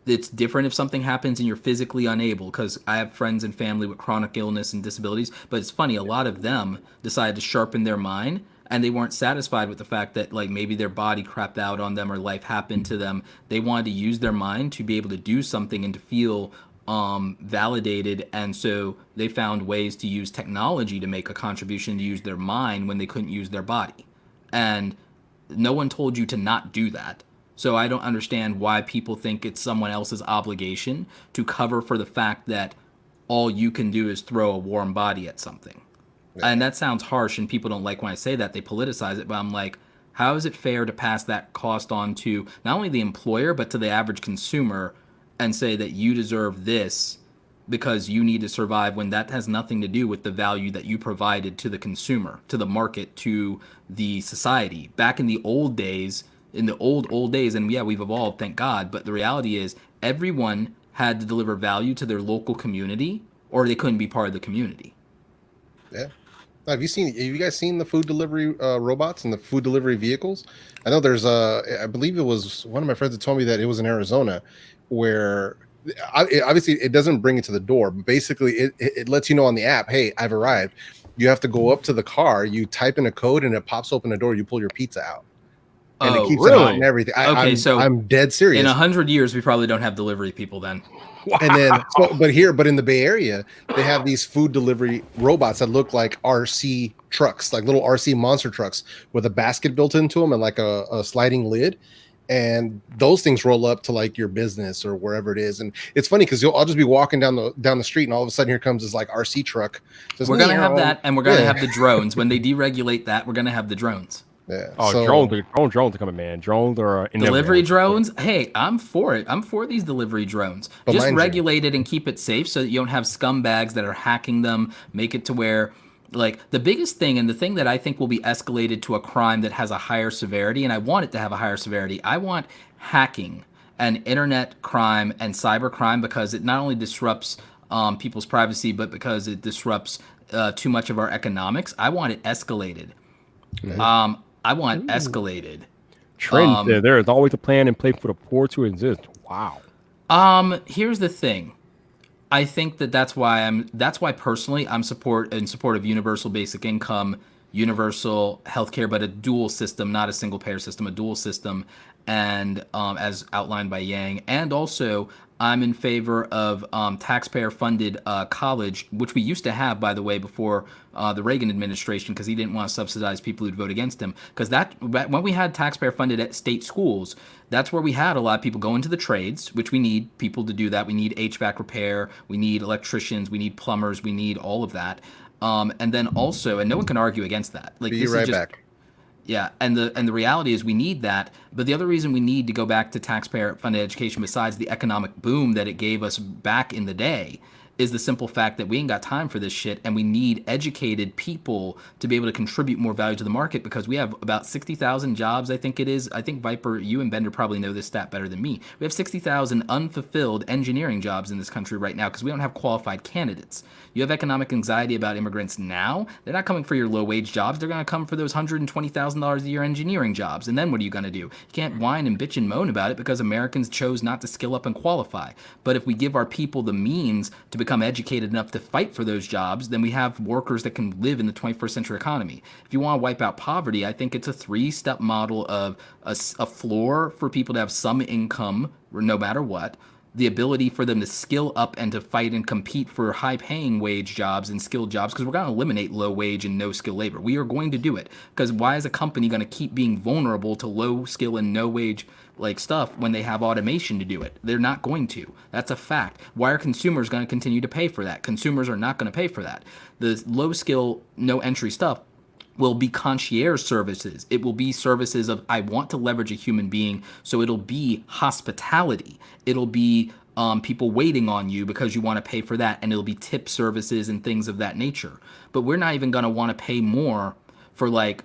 Speaker 2: it's different if something happens and you're physically unable, because I have friends and family with chronic illness and disabilities, but it's funny, a lot of them decided to sharpen their mind, and they weren't satisfied with the fact that, like, maybe their body crapped out on them or life happened to them. They wanted to use their mind to be able to do something and to feel validated, and so they found ways to use technology to make a contribution, to use their mind when they couldn't use their body. And no one told you to not do that. So I don't understand why people think it's someone else's obligation to cover for the fact that all you can do is throw a warm body at something. Yeah. And that sounds harsh, and people don't like when I say that. They politicize it, but I'm like, how is it fair to pass that cost on to not only the employer, but to the average consumer, and say that you deserve this because you need to survive, when that has nothing to do with the value that you provided to the consumer, to the market, to the society? Back in the old days, and yeah, we've evolved, thank God, but the reality is everyone had to deliver value to their local community, or they couldn't be part of the community.
Speaker 4: Yeah. Have you guys seen the food delivery robots and the food delivery vehicles? I know there's I believe it was one of my friends that told me that it was in Arizona, where obviously it doesn't bring it to the door, but basically it lets you know on the app, hey, I've arrived. You have to go up to the car, you type in a code, and it pops open the door, you pull your pizza out. And it keeps it hot and everything. I'm dead serious.
Speaker 2: In 100 years, we probably don't have delivery people then.
Speaker 4: Wow. And then, but in the Bay Area, they have these food delivery robots that look like RC trucks, like little RC monster trucks with a basket built into them and like a sliding lid. And those things roll up to like your business or wherever it is. And it's funny because I'll just be walking down the street, and all of a sudden here comes this like RC truck.
Speaker 2: We're gonna have that, and we're gonna have the drones. When they deregulate that, we're gonna have the drones.
Speaker 4: Yeah.
Speaker 1: Oh, drones are coming, man. Drones are
Speaker 2: delivery drones. Hey, I'm for it. I'm for these delivery drones. But just regulate it and keep it safe so that you don't have scumbags that are hacking them. Make it to where, like, the biggest thing, and the thing that I think will be escalated to a crime that has a higher severity, and I want it to have a higher severity. I want hacking and internet crime and cyber crime, because it not only disrupts people's privacy, but because it disrupts too much of our economics. I want it escalated. Mm-hmm. I want escalated.
Speaker 1: Trend. There is always a plan in place for the poor to exist. Wow.
Speaker 2: Here's the thing. I think that's why personally I'm in support of universal basic income universal healthcare, but a dual system, not a single payer system, a dual system, and as outlined by Yang. And also, I'm in favor of taxpayer-funded college, which we used to have, by the way, before the Reagan administration, because he didn't want to subsidize people who'd vote against him. Because when we had taxpayer-funded state schools, that's where we had a lot of people go into the trades, which we need people to do that. We need HVAC repair, we need electricians, we need plumbers, we need all of that. And then also, and no one can argue against that. Like,
Speaker 4: Be right back.
Speaker 2: Yeah, and the reality is we need that. But the other reason we need to go back to taxpayer-funded education, besides the economic boom that it gave us back in the day, is the simple fact that we ain't got time for this shit, and we need educated people to be able to contribute more value to the market, because we have about 60,000 jobs, I think it is. I think, Viper, you and Bender probably know this stat better than me. We have 60,000 unfulfilled engineering jobs in this country right now because we don't have qualified candidates. You have economic anxiety about immigrants now. They're not coming for your low-wage jobs. They're going to come for those $120,000 a year engineering jobs. And then what are you going to do? You can't whine and bitch and moan about it because Americans chose not to skill up and qualify. But if we give our people the means to become educated enough to fight for those jobs, then we have workers that can live in the 21st century economy. If you want to wipe out poverty, I think it's a three-step model of a floor for people to have some income no matter what, the ability for them to skill up and to fight and compete for high-paying wage jobs and skilled jobs, because we're going to eliminate low-wage and no-skill labor. We are going to do it, because why is a company going to keep being vulnerable to low-skill and no-wage like stuff when they have automation to do it? They're not going to. That's a fact. Why are consumers going to continue to pay for that? Consumers are not going to pay for that. The low-skill, no-entry stuff will be concierge services. It will be services of, I want to leverage a human being, so it'll be hospitality. It'll be people waiting on you because you want to pay for that, and it'll be tip services and things of that nature. But we're not even going to want to pay more for like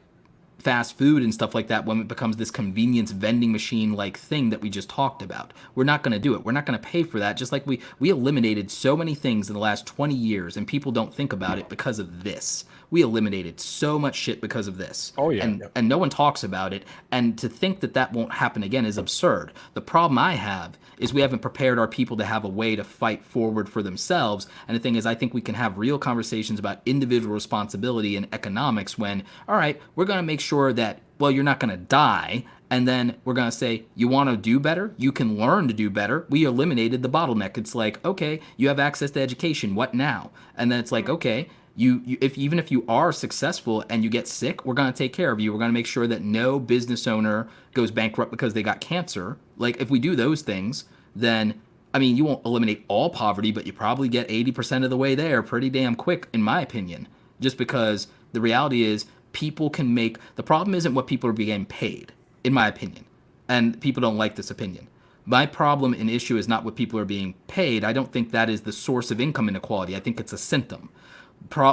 Speaker 2: fast food and stuff like that when it becomes this convenience vending machine like thing that we just talked about. We're not going to do it. We're not going to pay for that. Just like we eliminated so many things in the last 20 years, and people don't think about it because of this. We eliminated so much shit because of this.
Speaker 1: Oh, yeah.
Speaker 2: And no one talks about it. And to think that that won't happen again is absurd. The problem I have is we haven't prepared our people to have a way to fight forward for themselves. And the thing is, I think we can have real conversations about individual responsibility and economics when, all right, we're going to make sure that, well, you're not going to die. And then we're going to say, you want to do better? You can learn to do better. We eliminated the bottleneck. It's like, okay, you have access to education. What now? And then it's like, okay, even if you are successful and you get sick, we're going to take care of you. We're going to make sure that no business owner goes bankrupt because they got cancer. Like, if we do those things, then, I mean, you won't eliminate all poverty, but you probably get 80% of the way there pretty damn quick, in my opinion. Just because the reality is people can make, the problem isn't what people are being paid, in my opinion. And people don't like this opinion. My problem and issue is not what people are being paid. I don't think that is the source of income inequality. I think it's a symptom.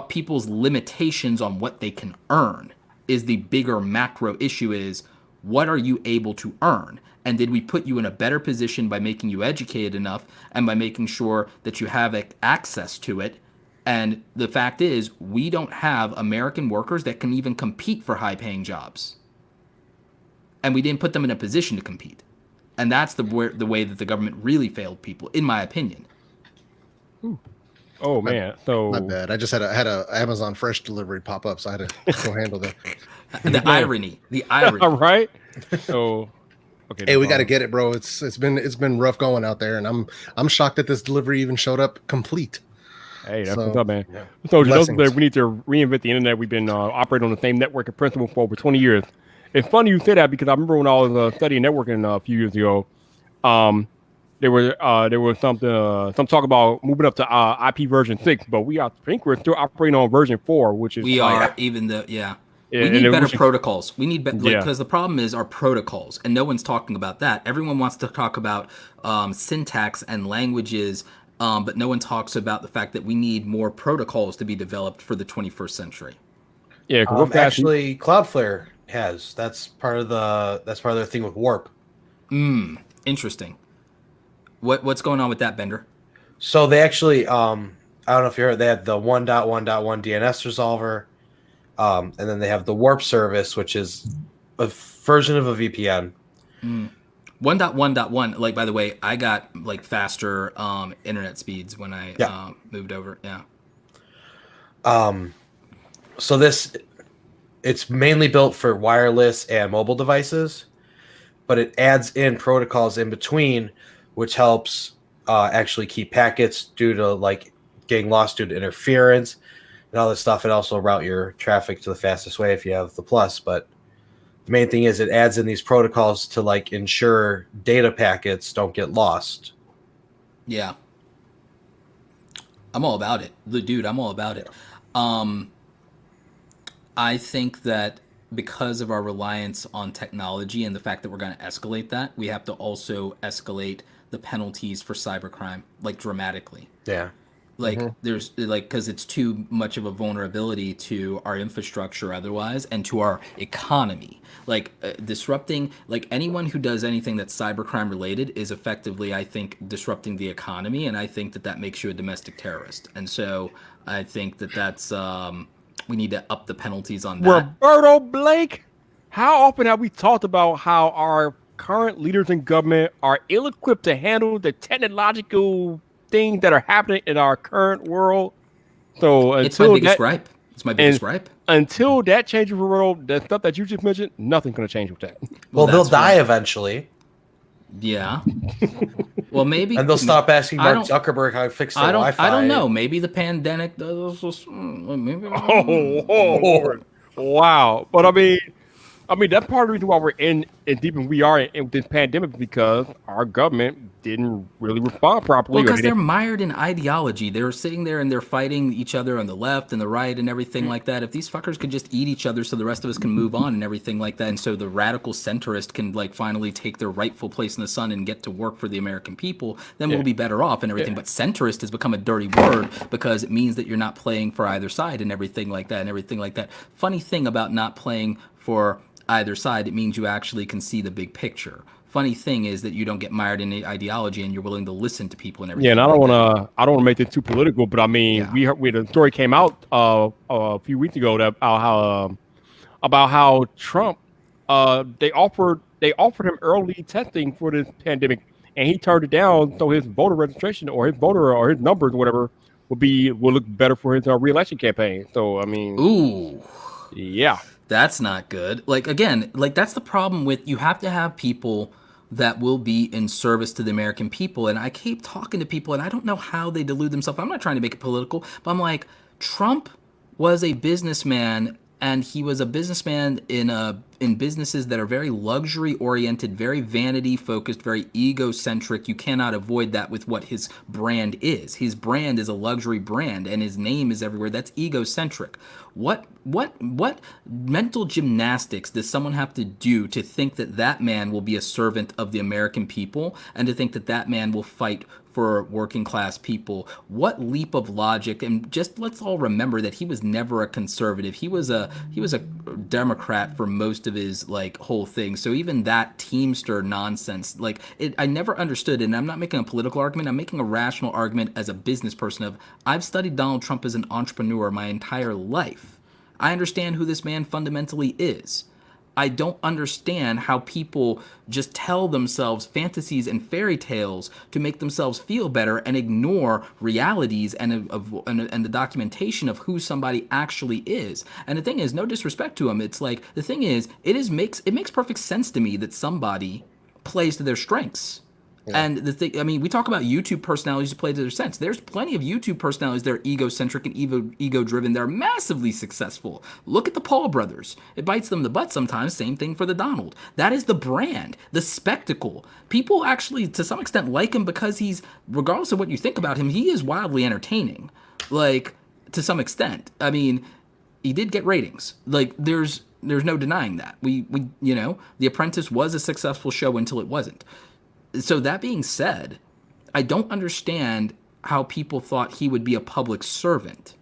Speaker 2: People's limitations on what they can earn is the bigger macro issue. Is what are you able to earn? And did we put you in a better position by making you educated enough and by making sure that you have access to it? And the fact is, we don't have American workers that can even compete for high-paying jobs. And we didn't put them in a position to compete. And that's the way that the government really failed people, in my opinion.
Speaker 1: Ooh. Oh man, so
Speaker 4: My bad. I just had a Amazon Fresh delivery pop up, so I had to go handle that.
Speaker 2: The irony.
Speaker 1: all right. So okay.
Speaker 4: Hey, we got to get it, bro. It's been rough going out there, and I'm shocked that this delivery even showed up complete.
Speaker 1: Hey, that's what's up, man. So we need to reinvent the internet. We've been operating on the same network and principle for over 20 years. It's funny you say that because I remember when I was studying networking a few years ago. There was some talk about moving up to IP version 6, but I think we're still operating on version 4, which is
Speaker 2: we need better protocols. We need because the problem is our protocols, and no one's talking about that. Everyone wants to talk about syntax and languages, but no one talks about the fact that we need more protocols to be developed for the 21st century.
Speaker 1: Yeah,
Speaker 3: actually, Cloudflare has that's part of their thing with Warp.
Speaker 2: Interesting. What's going on with that, Bender?
Speaker 3: So they actually, I don't know if you heard, they had the 1.1.1 DNS resolver, and then they have the Warp service, which is a version of a VPN.
Speaker 2: 1.1.1. Like, by the way, I got like faster internet speeds when I moved over. Yeah.
Speaker 3: So this it's mainly built for wireless and mobile devices, but it adds in protocols in between, which helps actually keep packets due to like getting lost due to interference and all this stuff. It also route your traffic to the fastest way if you have the plus. But the main thing is it adds in these protocols to like ensure data packets don't get lost.
Speaker 2: Yeah. I'm all about it. Dude, I'm all about it. I think that because of our reliance on technology and the fact that we're going to escalate that, we have to also escalate the penalties for cybercrime, like dramatically.
Speaker 3: Yeah.
Speaker 2: Like there's like, because it's too much of a vulnerability to our infrastructure otherwise and to our economy. Like disrupting, like anyone who does anything that's cybercrime related is effectively, I think, disrupting the economy, and I think that that makes you a domestic terrorist. And so I think that that's we need to up the penalties on that.
Speaker 1: Roberto Blake, how often have we talked about how our current leaders in government are ill-equipped to handle the technological things that are happening in our current world? So
Speaker 2: It's my biggest gripe. It's my biggest gripe.
Speaker 1: Until that changes the world, the stuff that you just mentioned, nothing's going to change with that.
Speaker 3: Well, they'll die evenally.
Speaker 2: Yeah. Well, maybe.
Speaker 3: And they'll stop asking Mark Zuckerberg how to fix their Wi-Fi.
Speaker 2: I don't know. Maybe the pandemic does. Maybe.
Speaker 1: Wow. But I mean, that's part of the reason why we're in deep and we are in this pandemic, because our government didn't really respond properly.
Speaker 2: Well, because they're mired in ideology. They're sitting there and they're fighting each other on the left and the right and everything like that. If these fuckers could just eat each other so the rest of us can move on and everything like that, and so the radical centrist can like finally take their rightful place in the sun and get to work for the American people, then we'll be better off and everything. But centrist has become a dirty word because it means that you're not playing for either side and everything like that. Funny thing about not playing for either side, it means you actually can see the big picture. Funny thing is that you don't get mired in the ideology and you're willing to listen to people and everything.
Speaker 1: Yeah, and I don't want to make it too political, but I mean, we the story came out a few weeks ago about how Trump they offered him early testing for this pandemic, and he turned it down, so his voter registration or his numbers or whatever will look better for his re-election campaign. So I mean,
Speaker 2: ooh,
Speaker 1: yeah.
Speaker 2: That's not good. Like, again, like that's the problem with, you have to have people that will be in service to the American people. And I keep talking to people and I don't know how they delude themselves. I'm not trying to make it political, but I'm like, Trump was a businessman, and he was a businessman in businesses that are very luxury oriented, very vanity focused, very egocentric. You cannot avoid that with what his brand is. His brand is a luxury brand, and his name is everywhere. That's egocentric. What mental gymnastics does someone have to do to think that that man will be a servant of the American people, and to think that that man will fight for working class people? What leap of logic? And just let's all remember that he was never a conservative. He was a Democrat for most of his like whole thing. So even that Teamster nonsense, like I never understood it. And I'm not making a political argument. I'm making a rational argument as a business person. I've studied Donald Trump as an entrepreneur my entire life. I understand who this man fundamentally is. I don't understand how people just tell themselves fantasies and fairy tales to make themselves feel better and ignore realities and the documentation of who somebody actually is. And the thing is, no disrespect to him, it's like, the thing is, it makes perfect sense to me that somebody plays to their strengths. Yeah. And the thing, I mean, we talk about YouTube personalities who play to their sense. There's plenty of YouTube personalities that are egocentric and ego-driven. They're massively successful. Look at the Paul brothers. It bites them in the butt sometimes. Same thing for the Donald. That is the brand, the spectacle. People actually, to some extent, like him because he's, regardless of what you think about him, he is wildly entertaining. Like, to some extent. I mean, he did get ratings. Like, there's no denying that. We The Apprentice was a successful show until it wasn't. So that being said, I don't understand how people thought he would be a public servant.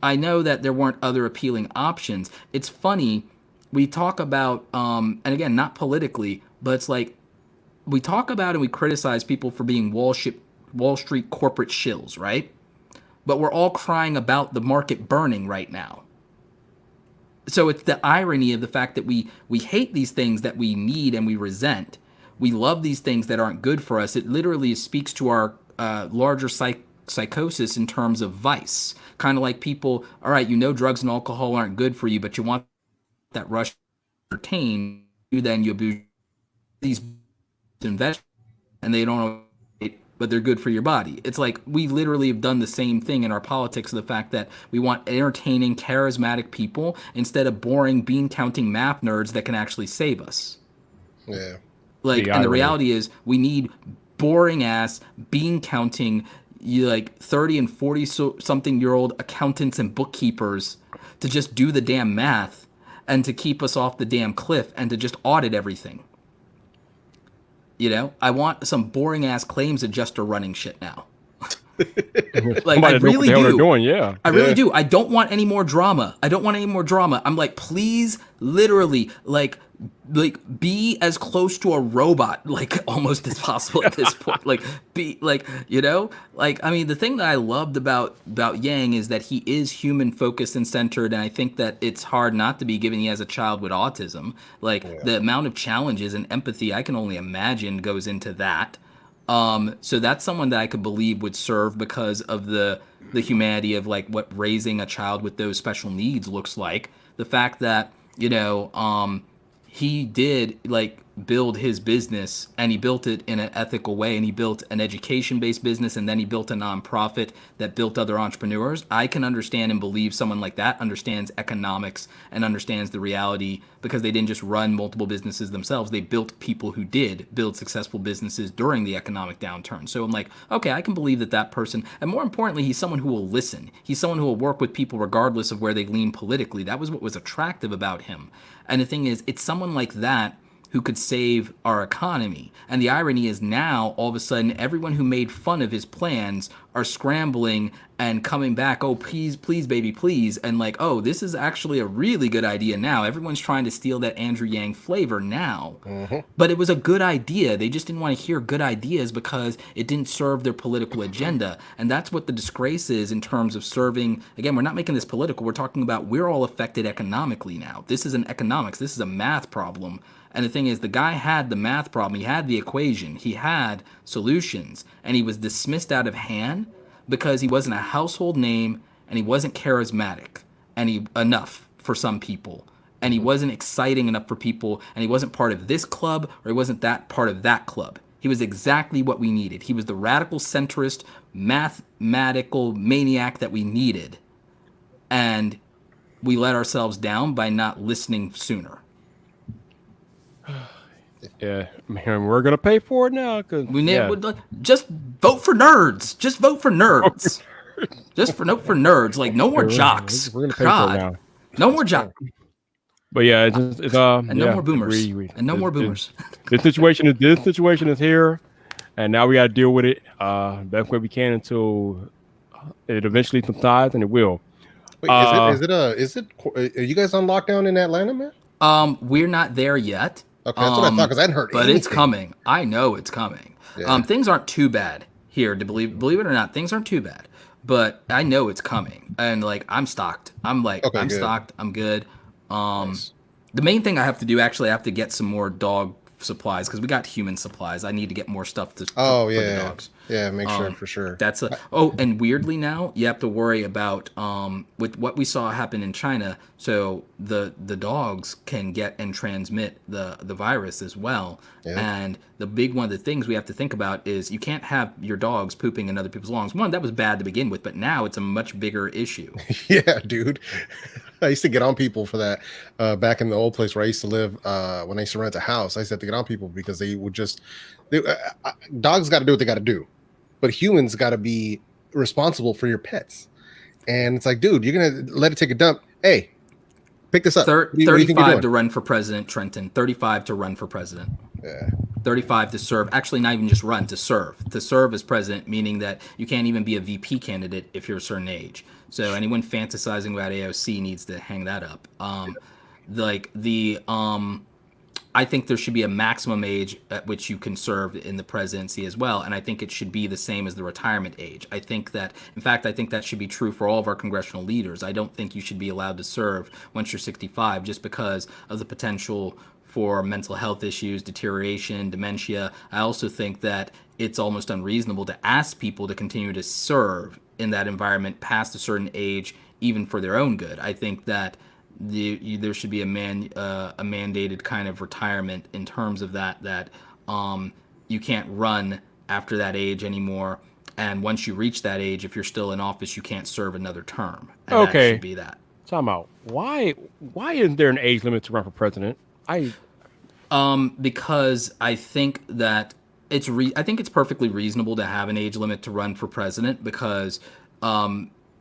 Speaker 2: I know that there weren't other appealing options. It's funny, we talk about, and again, not politically, but it's like, we talk about and we criticize people for being Wall Street corporate shills, right? But we're all crying about the market burning right now. So it's the irony of the fact that we hate these things that we need and we resent. We love these things that aren't good for us. It literally speaks to our larger psychosis in terms of vice. Kind of like people, all right, drugs and alcohol aren't good for you, but you want that Russia entertain, you abuse these investments, and they don't, but they're good for your body. It's like we literally have done the same thing in our politics. The fact that we want entertaining, charismatic people instead of boring, bean counting math nerds that can actually save us.
Speaker 4: Yeah.
Speaker 2: Like, and the reality is, we need boring ass bean counting, 30 and 40 something year old accountants and bookkeepers to just do the damn math and to keep us off the damn cliff and to just audit everything. I want some boring ass claims adjuster running shit now. Like, I really do.
Speaker 1: Doing, yeah.
Speaker 2: I really do. I don't want any more drama. I'm like, please, literally, like be as close to a robot, like, almost as possible at this point. Like, be like, I mean, the thing that I loved about Yang is that he is human focused and centered, and I think that it's hard not to be, given he has a child with autism. Like, the amount of challenges and empathy I can only imagine goes into that. So that's someone that I could believe would serve because of the humanity of, like, what raising a child with those special needs looks like. The fact that, he did, like, build his business, and he built it in an ethical way, and he built an education-based business, and then he built a nonprofit that built other entrepreneurs. I can understand and believe someone like that understands economics and understands the reality, because they didn't just run multiple businesses themselves. They built people who did build successful businesses during the economic downturn. So I'm like, okay, I can believe that person, and more importantly, he's someone who will listen. He's someone who will work with people regardless of where they lean politically. That was what was attractive about him. And the thing is, it's someone like that who could save our economy. And the irony is, now, all of a sudden, everyone who made fun of his plans are scrambling and coming back, oh, please, baby, please. And like, oh, this is actually a really good idea now. Everyone's trying to steal that Andrew Yang flavor now. Mm-hmm. But it was a good idea. They just didn't want to hear good ideas because it didn't serve their political agenda. And that's what the disgrace is in terms of serving. Again, we're not making this political. We're talking about, we're all affected economically now. This isn't economics. This is a math problem. And the thing is, the guy had the math problem, he had the equation, he had solutions, and he was dismissed out of hand because he wasn't a household name, and he wasn't charismatic enough for some people, and he wasn't exciting enough for people, and he wasn't part of this club, or he wasn't that part of that club. He was exactly what we needed. He was the radical centrist, mathematical maniac that we needed. And we let ourselves down by not listening sooner.
Speaker 1: Yeah, man, we're gonna pay for it now. Cause
Speaker 2: just vote for nerds. Just vote for nerds. Just vote for nerds. Like, no more jocks.
Speaker 1: We're gonna pay for it now.
Speaker 2: No more jocks.
Speaker 1: But yeah, it's
Speaker 2: and no more boomers. And no more boomers.
Speaker 1: This situation is here, and now we got to deal with it best way we can until it eventually subsides, and it will.
Speaker 4: Wait, are you guys on lockdown in Atlanta, man?
Speaker 2: We're not there yet.
Speaker 4: Okay, that's what I thought, because I hadn't heard anything.
Speaker 2: It's coming. I know it's coming. Yeah. Things aren't too bad here, to believe it or not. Things aren't too bad, but I know it's coming, and like, I'm stocked. I'm stocked. I'm good. Nice. The main thing I have to do, actually, I have to get some more dog supplies, because we got human supplies. I need to get more stuff for the dogs.
Speaker 4: Yeah, make sure for sure.
Speaker 2: And weirdly now, you have to worry about with what we saw happen in China. So the dogs can get and transmit the virus as well. Yeah. And one of the things we have to think about is, you can't have your dogs pooping in other people's lawns. One, that was bad to begin with, but now it's a much bigger issue.
Speaker 4: Yeah, dude. I used to get on people for that back in the old place where I used to live. When I used to rent a house, I used to have to get on people because they would dogs got to do what they got to do, but humans got to be responsible for your pets. And it's like, dude, you're going to let it take a dump. Hey, pick this up.
Speaker 2: 35 to run for president, Trenton. 35 to run for president.
Speaker 4: Yeah.
Speaker 2: 35 to serve. Actually, not even just run, to serve. To serve as president, meaning that you can't even be a VP candidate if you're a certain age. So anyone fantasizing about AOC needs to hang that up. I think there should be a maximum age at which you can serve in the presidency as well, and I think it should be the same as the retirement age. I think that should be true for all of our congressional leaders. I don't think you should be allowed to serve once you're 65 just because of the potential for mental health issues, deterioration, dementia. I also think that it's almost unreasonable to ask people to continue to serve in that environment past a certain age, even for their own good. I think that there should be a mandated kind of retirement in terms of that you can't run after that age anymore, and once you reach that age, if you're still in office, you can't serve another term, and that
Speaker 1: Okay.
Speaker 2: should be that.
Speaker 1: Time out. Why isn't there an age limit to run for president?
Speaker 2: Because I think that I think it's perfectly reasonable to have an age limit to run for president, because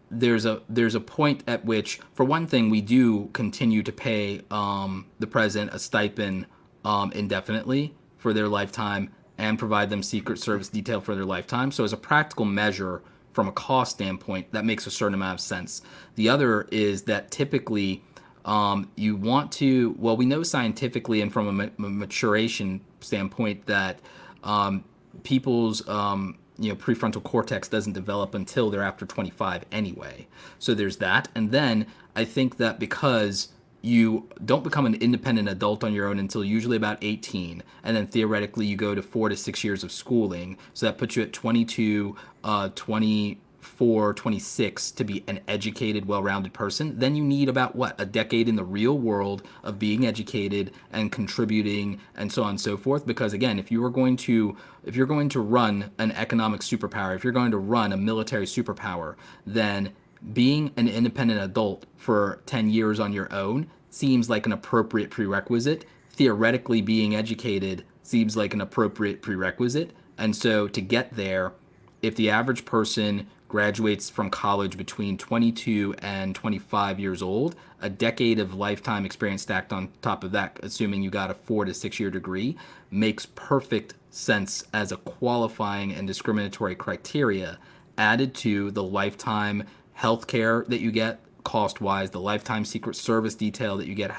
Speaker 2: there's a point at which, for one thing, we do continue to pay the president a stipend indefinitely for their lifetime and provide them Secret Service detail for their lifetime. So as a practical measure, from a cost standpoint, that makes a certain amount of sense. The other is that typically you want to, well, we know scientifically and from a maturation standpoint that people's prefrontal cortex doesn't develop until they're after 25 anyway. So there's that. And then I think that because you don't become an independent adult on your own until usually about 18, and then theoretically you go to 4 to 6 years of schooling, so that puts you at 22, 24, 26 to be an educated, well-rounded person. Then you need about a decade in the real world of being educated and contributing and so on and so forth. Because again, if you're going to run an economic superpower, if you're going to run a military superpower, then being an independent adult for 10 years on your own seems like an appropriate prerequisite. Theoretically, being educated seems like an appropriate prerequisite. And so to get there, if the average person graduates from college between 22 and 25 years old, a decade of lifetime experience stacked on top of that, assuming you got a 4 to 6 year degree, makes perfect sense as a qualifying and discriminatory criteria added to the lifetime healthcare that you get cost-wise, the lifetime Secret Service detail that you get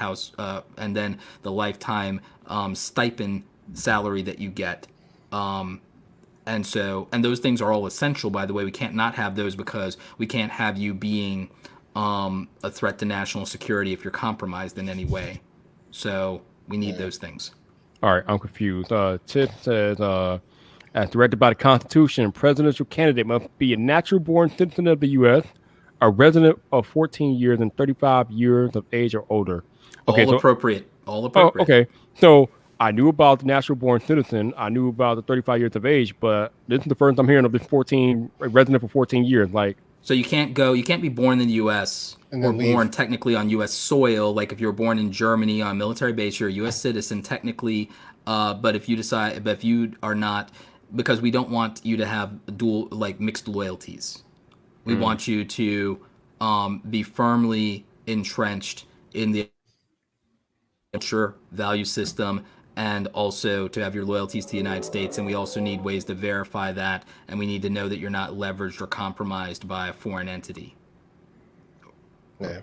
Speaker 2: and then the lifetime stipend salary that you get. And those things are all essential, by the way. We can't not have those, because we can't have you being a threat to national security if you're compromised in any way. So we need those things.
Speaker 1: All right, I'm confused. Tip says, as directed by the Constitution, a presidential candidate must be a natural-born citizen of the U.S., a resident of 14 years and 35 years of age or older. Okay,
Speaker 2: All appropriate.
Speaker 1: Okay, so I knew about the natural-born citizen. I knew about the 35 years of age, but this is the first I'm hearing of this resident for 14 years.
Speaker 2: So you can't be born in the U.S. or born technically on U.S. soil. Like if you were born in Germany on a military base, you're a U.S. citizen technically. But if you are not, because we don't want you to have mixed loyalties. We want you to be firmly entrenched in the value system, and also to have your loyalties to the United States. And we also need ways to verify that, and we need to know that you're not leveraged or compromised by a foreign entity.
Speaker 4: Yeah.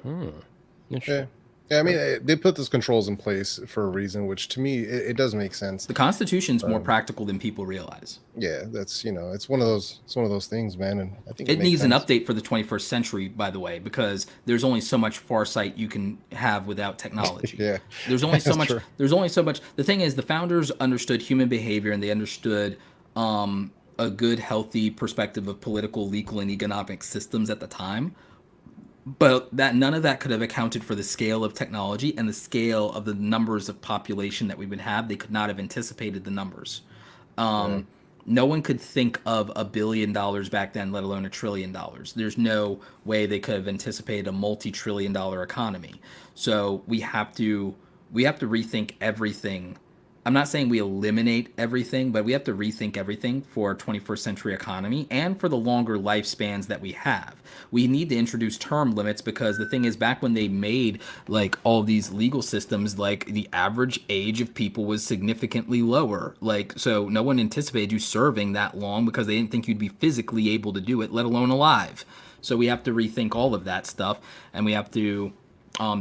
Speaker 1: Interesting.
Speaker 4: Yeah, I mean, they put those controls in place for a reason, which to me, it does make sense.
Speaker 2: The Constitution's more practical than people realize.
Speaker 4: Yeah, that's, it's one of those things, man. And I think
Speaker 2: it needs an update for the 21st century, by the way, because there's only so much farsight you can have without technology.
Speaker 4: Yeah.
Speaker 2: There's only so much.
Speaker 4: True.
Speaker 2: There's only so much. The thing is, the founders understood human behavior, and they understood a good, healthy perspective of political, legal, and economic systems at the time. But none of that could have accounted for the scale of technology and the scale of the numbers of population that we would have. They could not have anticipated the numbers. No one could think of $1 billion back then, let alone $1 trillion. There's no way they could have anticipated a multi-trillion-dollar economy. So we have to rethink everything. I'm not saying we eliminate everything, but we have to rethink everything for a 21st century economy and for the longer lifespans that we have. We need to introduce term limits, because the thing is, back when they made all these legal systems, the average age of people was significantly lower. So no one anticipated you serving that long, because they didn't think you'd be physically able to do it, let alone alive. So we have to rethink all of that stuff, and we have to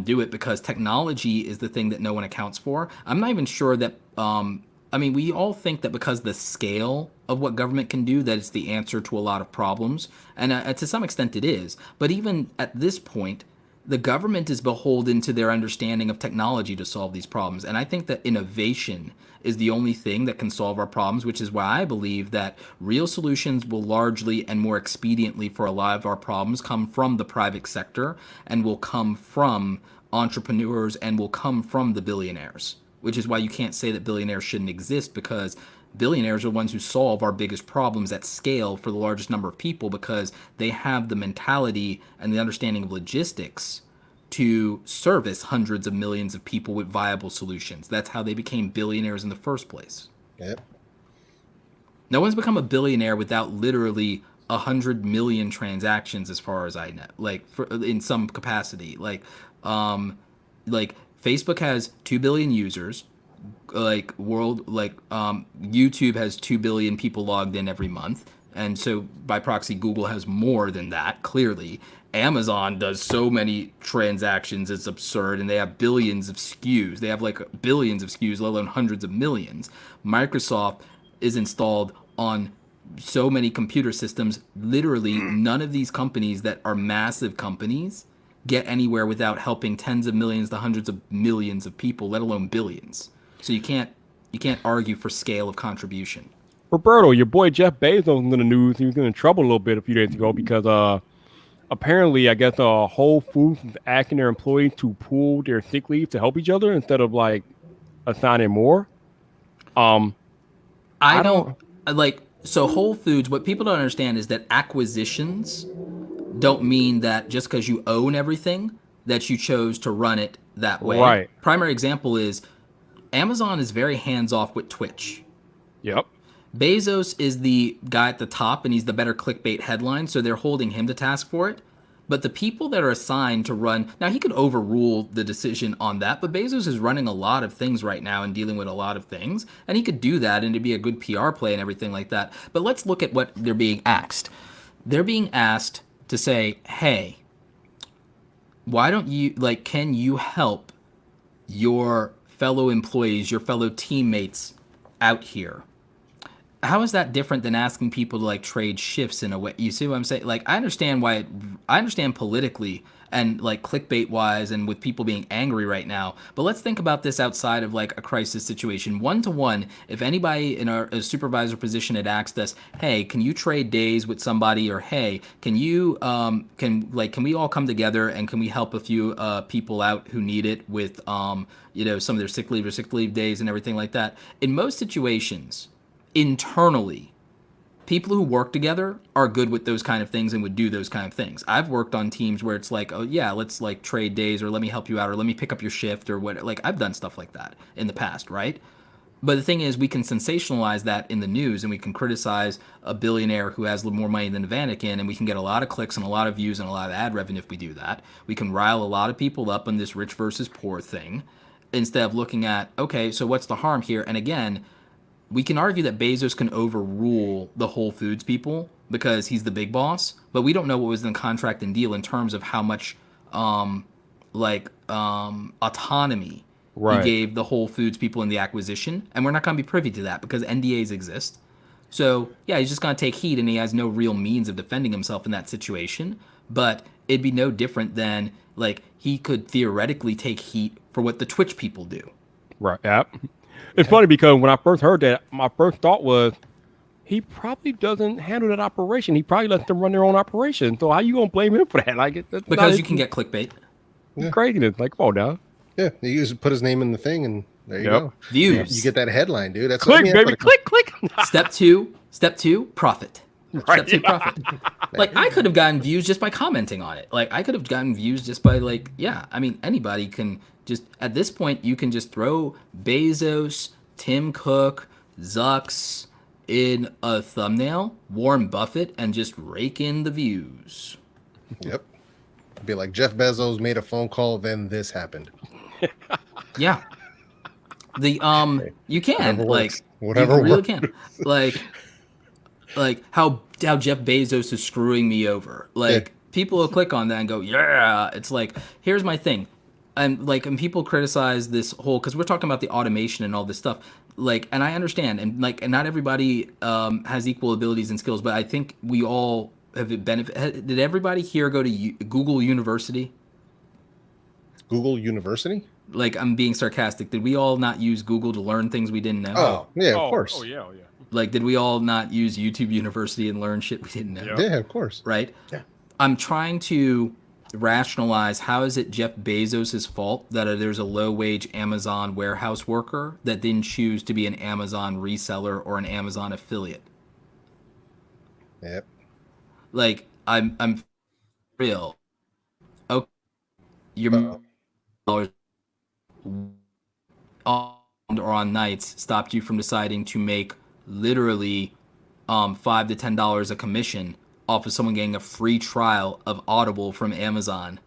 Speaker 2: do it, because technology is the thing that no one accounts for. I'm not even sure that we all think that because the scale of what government can do, that it's the answer to a lot of problems, and to some extent it is. But even at this point, the government is beholden to their understanding of technology to solve these problems. And I think that innovation is the only thing that can solve our problems, which is why I believe that real solutions will largely and more expediently for a lot of our problems come from the private sector, and will come from entrepreneurs and will come from the billionaires, which is why you can't say that billionaires shouldn't exist, because billionaires are the ones who solve our biggest problems at scale for the largest number of people, because they have the mentality and the understanding of logistics to service hundreds of millions of people with viable solutions. That's how they became billionaires in the first place.
Speaker 4: Yep.
Speaker 2: No one's become a billionaire without literally 100 million transactions, as far as I know, like in some capacity. Like Facebook has 2 billion users. YouTube has 2 billion people logged in every month. And so by proxy, Google has more than that, clearly. Amazon does so many transactions, it's absurd, and they have billions of SKUs. They have like billions of SKUs, let alone hundreds of millions. Microsoft is installed on so many computer systems. Literally, none of these companies that are massive companies get anywhere without helping tens of millions to hundreds of millions of people, let alone billions. So you can't argue for scale of contribution.
Speaker 1: Roberto, your boy Jeff Bezos was in the news. He was in trouble a little bit a few days ago because apparently, I guess Whole Foods is asking their employees to pool their sick leave to help each other instead of like assigning more.
Speaker 2: I don't like, so Whole Foods, what people don't understand is that acquisitions don't mean that just because you own everything that you chose to run it that way.
Speaker 1: Right.
Speaker 2: Primary example is Amazon is very hands-off with Twitch.
Speaker 1: Yep.
Speaker 2: Bezos is the guy at the top, and he's the better clickbait headline, so they're holding him to task for it. But the people that are assigned to run, now he could overrule the decision on that, but Bezos is running a lot of things right now and dealing with a lot of things, and he could do that and it'd be a good PR play and everything like that. But let's look at what they're being asked. They're being asked to say, hey, why don't you, like, can you help your fellow employees, your fellow teammates out here? How is that different than asking people to like trade shifts in a way? You see what I'm saying? Like, I understand politically and like clickbait wise and with people being angry right now, but let's think about this outside of like a crisis situation. 1-to-1, if anybody in a supervisor position had asked us, hey, can you trade days with somebody, or hey, can you can we all come together and can we help a few people out who need it with some of their sick leave or sick leave days and everything like that? In most situations, internally, people who work together are good with those kind of things and would do those kind of things. I've worked on teams where it's like, oh yeah, let's like trade days, or let me help you out, or let me pick up your shift, or what. Like, I've done stuff like that in the past, right? But the thing is, we can sensationalize that in the news, and we can criticize a billionaire who has more money than the Vatican, and we can get a lot of clicks and a lot of views and a lot of ad revenue if we do that. We can rile a lot of people up on this rich versus poor thing, instead of looking at, okay, so what's the harm here? And again, we can argue that Bezos can overrule the Whole Foods people because he's the big boss, but we don't know what was in the contract and deal in terms of how much autonomy he gave the Whole Foods people in the acquisition, and we're not going to be privy to that because NDAs exist. So yeah, he's just going to take heat, and he has no real means of defending himself in that situation. But it'd be no different than like he could theoretically take heat for what the Twitch people do.
Speaker 1: Right. Yep. It's funny because when I first heard that, my first thought was he probably doesn't handle that operation. He probably lets them run their own operation. So how you gonna blame him for that? Like,
Speaker 2: because you can get clickbait.
Speaker 1: Craziness. Like, come on now.
Speaker 4: Yeah, you just put his name in the thing, and there you go.
Speaker 2: Views.
Speaker 4: You get that headline, dude. That's
Speaker 1: click, baby. Click.
Speaker 2: Step two, profit. Step two, profit. Like, I could have gotten views just by commenting on it. Like, I could have gotten views just by like, yeah. I mean, anybody can just, at this point, you can just throw Bezos, Tim Cook, Zucks in a thumbnail, Warren Buffett, and just rake in the views.
Speaker 4: Yep. Be like, Jeff Bezos made a phone call, then this happened.
Speaker 2: Yeah. The you can
Speaker 4: whatever
Speaker 2: you really
Speaker 4: works.
Speaker 2: can like how Jeff Bezos is screwing me over. Like, people will click on that and go, yeah. It's like, here's my thing. And like, and people criticize this whole, because we're talking about the automation and all this stuff. Like, and I understand, and like, and not everybody has equal abilities and skills, but I think we all have benefit. Did everybody here go to Google University?
Speaker 4: Google University?
Speaker 2: Like, I'm being sarcastic. Did we all not use Google to learn things we didn't know?
Speaker 4: Oh, yeah, of course.
Speaker 1: Oh, yeah.
Speaker 2: Like, did we all not use YouTube University and learn shit we didn't know?
Speaker 4: Yeah, of course.
Speaker 2: Right?
Speaker 3: Yeah.
Speaker 2: I'm trying to rationalize how is it Jeff Bezos' fault that there's a low-wage Amazon warehouse worker that didn't choose to be an Amazon reseller or an Amazon affiliate.
Speaker 4: Yep.
Speaker 2: Like I'm real. Okay, your dollars on or on nights stopped you from deciding to make literally $5 to $10 a commission off of someone getting a free trial of Audible from Amazon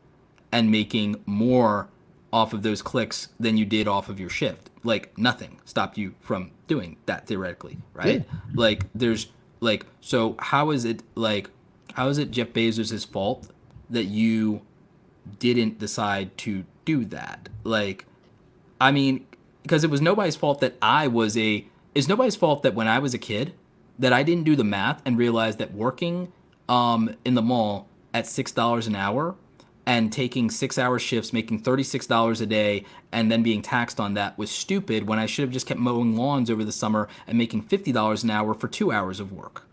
Speaker 2: and making more off of those clicks than you did off of your shift. Like nothing stopped you from doing that theoretically, right? Yeah. Like there's like, so how is it Jeff Bezos' fault that you didn't decide to do that? Like, I mean, because it was nobody's fault that it's nobody's fault that when I was a kid that I didn't do the math and realize that working in the mall at $6 an hour and taking 6-hour shifts, making $36 a day, and then being taxed on that was stupid when I should have just kept mowing lawns over the summer and making $50 an hour for 2 hours of work.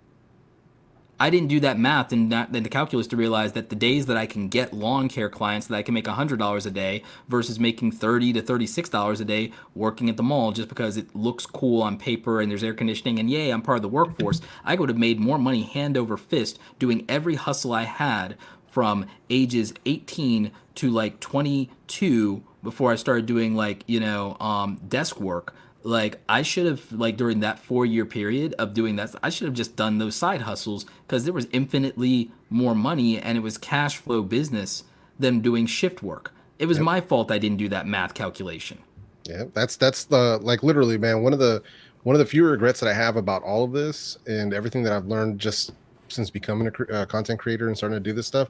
Speaker 2: I didn't do that math and the calculus to realize that the days that I can get lawn care clients that I can make $100 a day versus making $30 to $36 a day working at the mall just because it looks cool on paper and there's air conditioning and yay, I'm part of the workforce. I would have made more money hand over fist doing every hustle I had from ages 18 to like 22 before I started doing like, desk work. Like I should have, like during that 4-year period of doing that, I should have just done those side hustles because there was infinitely more money and it was cash flow business than doing shift work. It was my fault I didn't do that math calculation.
Speaker 4: Yeah, that's the, like, literally, man, one of the few regrets that I have about all of this and everything that I've learned just since becoming a content creator and starting to do this stuff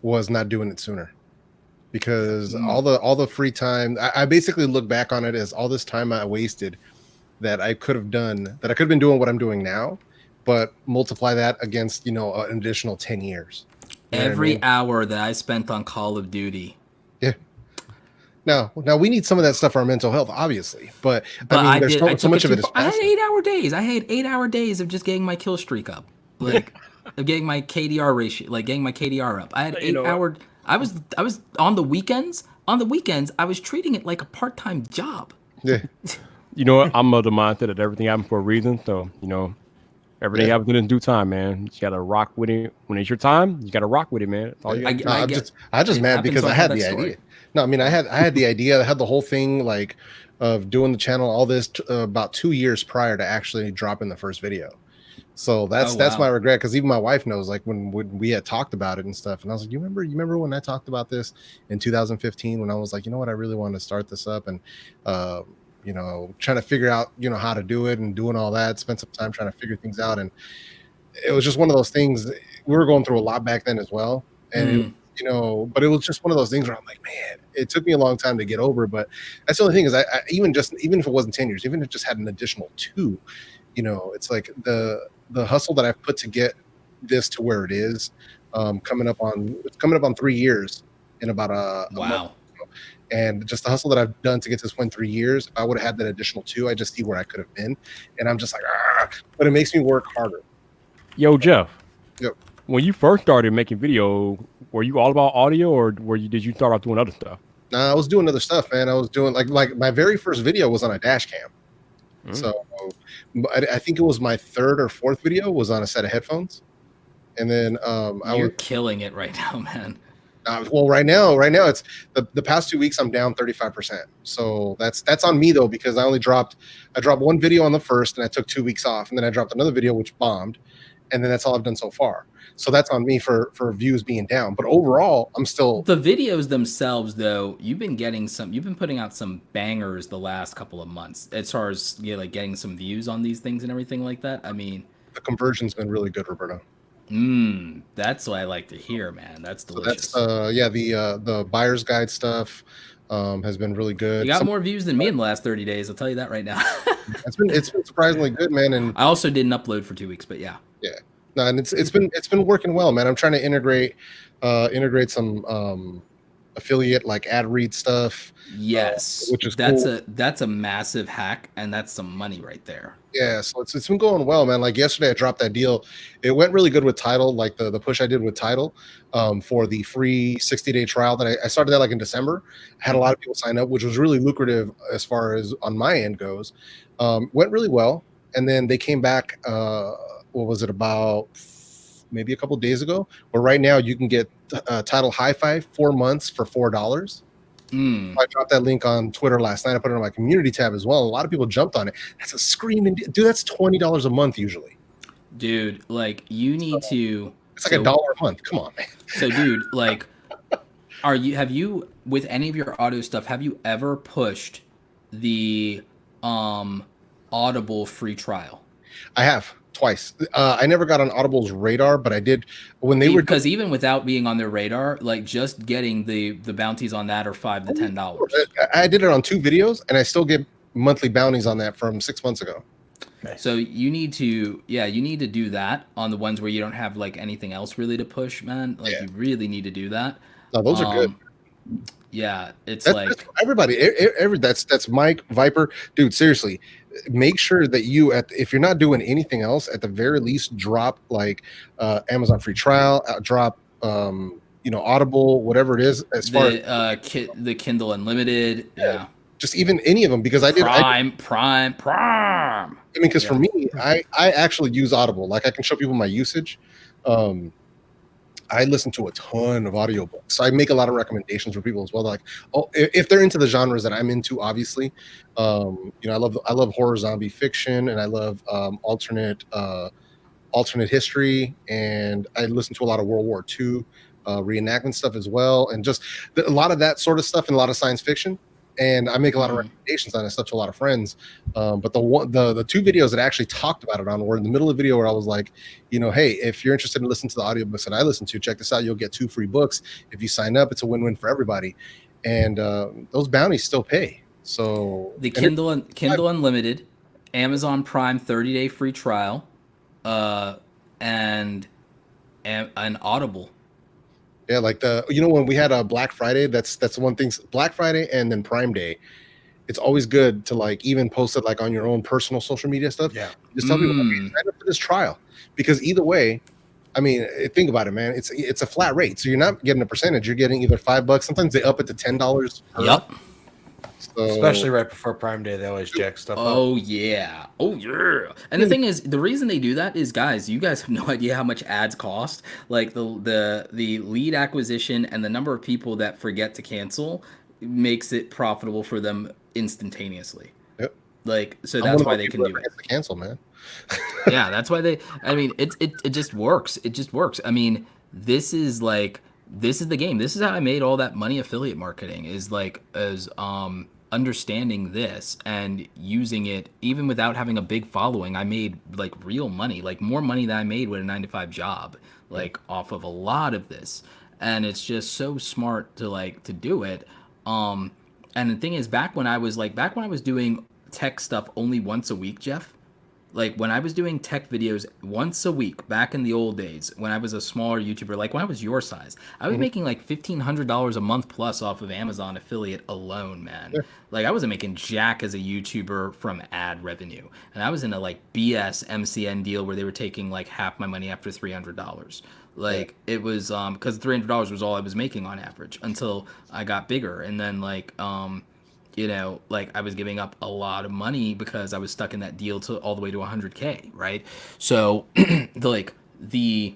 Speaker 4: was not doing it sooner. Because all the free time, I basically look back on it as all this time I wasted that I could have been doing what I'm doing now, but multiply that against, an additional 10 years.
Speaker 2: Every hour that I spent on Call of Duty.
Speaker 4: Yeah. Now we need some of that stuff for our mental health, obviously, but I mean, there's so much of it is passive.
Speaker 2: I had 8-hour days. I had 8-hour days of just getting my kill streak up, like of getting my KDR ratio, like getting my KDR up. I had 8-hour. I was on the weekends. On the weekends, I was treating it like a part-time job.
Speaker 4: Yeah.
Speaker 1: You know what? I'm of the mindset that everything happens for a reason. So, everything happens in due time, man. You got to rock with it. When it's your time, you got to rock with it, man. That's all you got.
Speaker 4: I'm just mad because I had the idea. No, I mean, I had the idea. I had the whole thing, like, of doing the channel, all this about 2 years prior to actually dropping the first video. So that's my regret, because even my wife knows, like when we had talked about it and stuff, and I was like, you remember when I talked about this in 2015 when I was like, you know what, I really wanted to start this up and trying to figure out how to do it and doing all that, spent some time trying to figure things out, and it was just one of those things. We were going through a lot back then as well, and but it was just one of those things where I'm like, man, it took me a long time to get over, but that's the only thing is I even if it wasn't 10 years, even if it just had an additional 2, it's like the hustle that I've put to get this to where it is, coming up on 3 years in about a month. And just the hustle that I've done to get to this point 3 years, if I would have had that additional 2, I just see where I could have been. And I'm just like, but it makes me work harder.
Speaker 1: Yo, Jeff.
Speaker 4: Yep.
Speaker 1: When you first started making video, were you all about audio, or did you start out doing other stuff?
Speaker 4: I was doing other stuff, man. I was doing like my very first video was on a dash cam. So I think it was my 3rd or 4th video was on a set of headphones, and then
Speaker 2: you're killing it right now, man.
Speaker 4: Well, right now it's the past 2 weeks I'm down 35%. So that's on me though, because I dropped one video on the first and I took 2 weeks off, and then I dropped another video which bombed, and then that's all I've done so far. So that's on me for views being down. But overall, I'm still.
Speaker 2: The videos themselves, though, you've been putting out some bangers the last couple of months as far as like getting some views on these things and everything like that. I mean,
Speaker 4: the conversion's been really good, Roberto.
Speaker 2: That's what I like to hear, man. That's delicious.
Speaker 4: So that's the buyer's guide stuff has been really good.
Speaker 2: You got more views than me in the last 30 days. I'll tell you that right now.
Speaker 4: it's been surprisingly good, man. And
Speaker 2: I also didn't upload for 2 weeks, but yeah.
Speaker 4: Yeah. No, and it's been working well, man. I'm trying to integrate some affiliate like ad read stuff.
Speaker 2: Yes,
Speaker 4: Which is
Speaker 2: that's
Speaker 4: cool.
Speaker 2: a massive hack, and that's some money right there.
Speaker 4: Yeah, so it's been going well, man. Like yesterday, I dropped that deal. It went really good with Title, like the push I did with Title, for the free 60-day trial that I started that like in December. I had a lot of people sign up, which was really lucrative as far as on my end goes. Went really well, and then they came back. What was it, about maybe a couple days ago? Where right now you can get Title Hi-Fi 4 months for $4. I dropped that link on Twitter last night. I put it on my community tab as well. A lot of people jumped on it. That's a screaming dude. That's $20 a month usually.
Speaker 2: Dude, like you need to.
Speaker 4: It's like $1 a month. Come on, man.
Speaker 2: So, dude, like, have you with any of your audio stuff? Have you ever pushed the Audible free trial?
Speaker 4: I have twice. I never got on Audible's radar, but I did when they were,
Speaker 2: because even without being on their radar, like just getting the bounties on that are $5 to $10.
Speaker 4: I did it on 2 videos, and I still get monthly bounties on that from 6 months ago.
Speaker 2: So you need to, you need to do that on the ones where you don't have like anything else really to push, man. Like you really need to do that.
Speaker 4: No, those are good.
Speaker 2: Yeah, it's
Speaker 4: that's everybody. That's Mike Viper, dude. Seriously, make sure that you if you're not doing anything else, at the very least, drop like Amazon free trial, drop Audible, whatever it is, as far as
Speaker 2: the Kindle Unlimited. Yeah.
Speaker 4: Just even any of them, because I did
Speaker 2: Prime.
Speaker 4: I mean, because for me, I actually use Audible. Like I can show people my usage. I listen to a ton of audiobooks, so I make a lot of recommendations for people as well. Like, if they're into the genres that I'm into, obviously, I love horror, zombie fiction, and I love alternate history, and I listen to a lot of World War II reenactment stuff as well, and just a lot of that sort of stuff, and a lot of science fiction. And I make a lot of recommendations on that stuff to a lot of friends. But the 2 videos that I actually talked about it on were in the middle of the video where I was like, hey, if you're interested in listening to the audiobooks that I listen to, check this out. You'll get 2 free books. If you sign up, it's a win-win for everybody. And those bounties still pay. So
Speaker 2: the Kindle Unlimited, Amazon Prime 30-day free trial, and Audible.
Speaker 4: Yeah, like when we had a Black Friday, that's one thing. Black Friday and then Prime Day, it's always good to like even post it like on your own personal social media stuff. Yeah, just tell people, okay, sign up for this trial, because either way, I mean, think about it, man. It's a flat rate, so you're not getting a percentage. You're getting either $5. Sometimes they up it to $10.
Speaker 2: Yep.
Speaker 3: So, especially right before Prime Day, they always jack stuff up.
Speaker 2: Oh yeah. And the thing is, the reason they do that is, guys, you guys have no idea how much ads cost. Like the lead acquisition and the number of people that forget to cancel makes it profitable for them instantaneously.
Speaker 4: Yep.
Speaker 2: Like, so that's why they can do it.
Speaker 4: To cancel, man.
Speaker 2: Yeah, that's why I mean, it just works. It just works. I mean, this is the game. This is how I made all that money affiliate marketing, is like as understanding this and using it even without having a big following. I made like real money, like more money than I made with a 9-to-5 job, like off of a lot of this. And it's just so smart to do it. And the thing is, back when I was doing tech stuff only once a week, Jeff, like when I was doing tech videos once a week back in the old days, when I was a smaller YouTuber, like when I was your size, I was making like $1,500 a month plus off of Amazon affiliate alone, man. Yeah. Like I wasn't making jack as a YouTuber from ad revenue. And I was in a like BS MCN deal where they were taking like half my money after $300. Like it was because $300 was all I was making on average until I got bigger. And then like I was giving up a lot of money because I was stuck in that deal to all the way to 100K, right? So the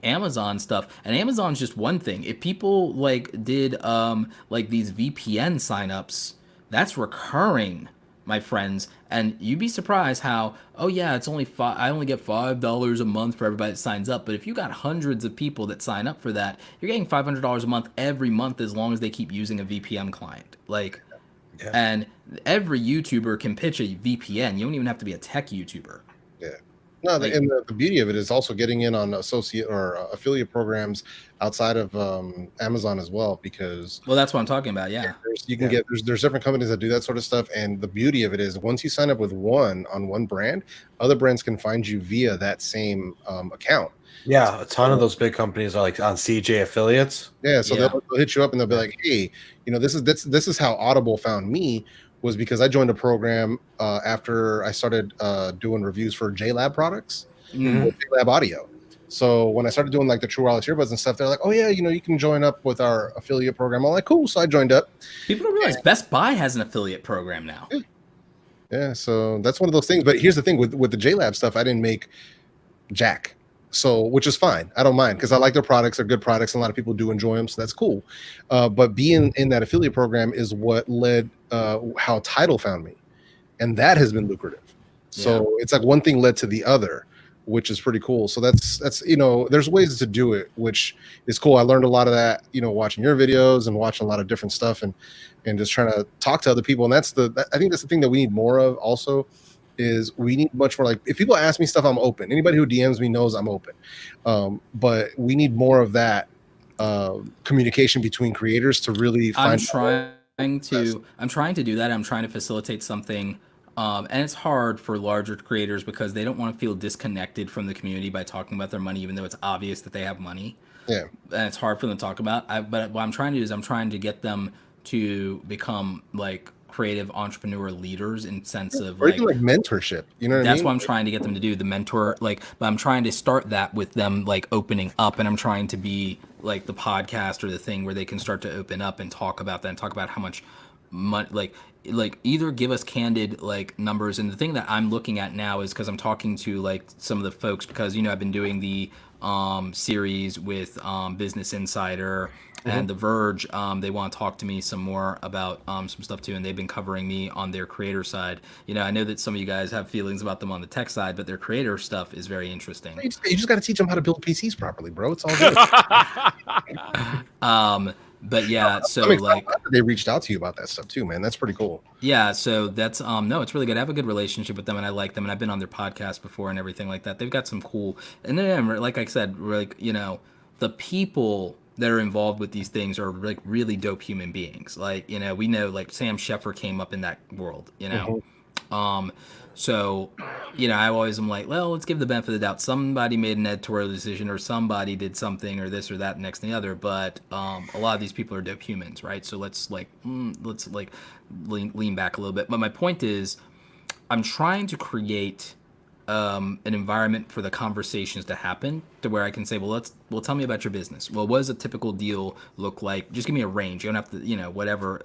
Speaker 2: Amazon stuff, and Amazon's just one thing. If people did these VPN signups, that's recurring, my friends. And you'd be surprised how, it's only I only get $5 a month for everybody that signs up. But if you got hundreds of people that sign up for that, you're getting $500 a month every month as long as they keep using a VPN client. And every YouTuber can pitch a VPN. You don't even have to be a tech YouTuber.
Speaker 4: Yeah. No,
Speaker 2: Like,
Speaker 4: and the beauty of it is also getting in on associate or affiliate programs outside of Amazon as well, because
Speaker 2: well, that's what I'm talking about. Yeah.
Speaker 4: you can get there's different companies that do that sort of stuff, and the beauty of it is once you sign up with one brand, other brands can find you via that same account.
Speaker 3: Yeah, a ton of those big companies are like on CJ affiliates.
Speaker 4: Yeah, so
Speaker 2: Yeah.
Speaker 4: they'll hit you up and they'll be like, "Hey, this is how Audible found me, was because I joined a program after I started doing reviews for JLab products,
Speaker 2: Mm.
Speaker 4: JLab Audio. So when I started doing like the True Wireless earbuds and stuff, they're like, "Oh yeah, you can join up with our affiliate program." I'm like, "Cool." So I joined up.
Speaker 2: People don't realize Best Buy has an affiliate program now.
Speaker 4: Yeah, so that's one of those things. But here's the thing with the JLab stuff, I didn't make jack. So, which is fine. I don't mind because I like their products. They're good products. And a lot of people do enjoy them. So that's cool. But being in that affiliate program is what led how Tidal found me. And that has been lucrative. So it's like one thing led to the other, which is pretty cool. So that's there's ways to do it, which is cool. I learned a lot of that, watching your videos and watching a lot of different stuff and just trying to talk to other people. And I think that's the thing that we need more of also, is we need much more, like, if people ask me stuff, I'm open. Anybody who DMs me knows I'm open. But we need more of that communication between creators to really find.
Speaker 2: I'm trying to do that. I'm trying to facilitate something. And it's hard for larger creators because they don't want to feel disconnected from the community by talking about their money, even though it's obvious that they have money.
Speaker 4: Yeah.
Speaker 2: And it's hard for them to talk about. But what I'm trying to do is I'm trying to get them to become like creative entrepreneur leaders in sense of
Speaker 4: or even like mentorship. You know what I mean?
Speaker 2: That's what I'm trying to get them to do, the mentor, but I'm trying to start that with them like opening up, and I'm trying to be like the podcast or the thing where they can start to open up and talk about that and talk about how much money, like either give us candid like numbers. And the thing that I'm looking at now is because I'm talking to like some of the folks, because I've been doing the series with Business Insider and The Verge. They want to talk to me some more about some stuff too, and they've been covering me on their creator side. I know that some of you guys have feelings about them on the tech side, but their creator stuff is very interesting.
Speaker 4: You just got to teach them how to build PCs properly, bro. It's all good.
Speaker 2: But yeah, so like
Speaker 4: they reached out to you about that stuff too, man. That's pretty cool.
Speaker 2: Yeah, so that's no, it's really good. I have a good relationship with them, and I like them, and I've been on their podcast before and everything like that. They've got some cool, and then like I said, like the people that are involved with these things are like really dope human beings. Like we know like Sam Sheffer came up in that world, So, I always am like, well, let's give the benefit of the doubt. Somebody made an editorial decision, or somebody did something, or this or that, next and the other. But a lot of these people are dope humans, right? So let's lean back a little bit. But my point is, I'm trying to create an environment for the conversations to happen, to where I can say, well, tell me about your business. Well, what does a typical deal look like? Just give me a range. You don't have to, whatever.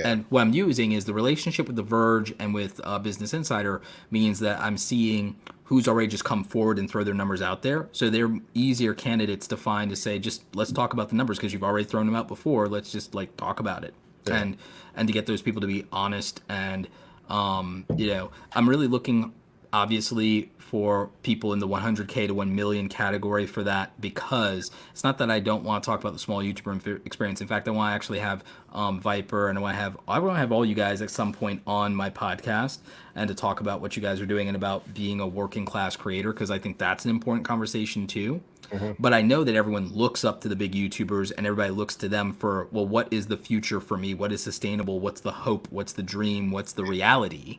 Speaker 2: And what I'm using is the relationship with The Verge and with Business Insider means that I'm seeing who's already just come forward and throw their numbers out there. So they're easier candidates to find to say, just let's talk about the numbers because you've already thrown them out before. Let's just talk about it. Yeah. And to get those people to be honest. And, I'm really looking obviously for people in the 100K to 1 million category for that, because it's not that I don't want to talk about the small YouTuber experience. In fact, I want to actually have Viper, and I want to have all you guys at some point on my podcast and to talk about what you guys are doing and about being a working class creator, because I think that's an important conversation too. But I know that everyone looks up to the big YouTubers and everybody looks to them for, well, what is the future for me? What is sustainable? What's the hope? What's the dream? What's the reality?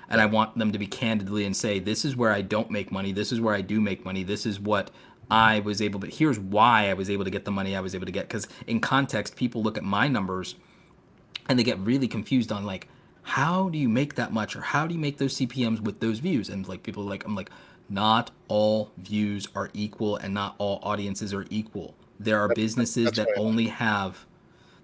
Speaker 2: And I want them to be candidly and say, this is where I don't make money. This is where I do make money. This is what I was able to, here's why I was able to get the money I was able to get. Because in context, people look at my numbers and they get really confused on like, how do you make that much? Or how do you make those CPMs with those views? And like people I'm like, not all views are equal and not all audiences are equal. There are businesses that only have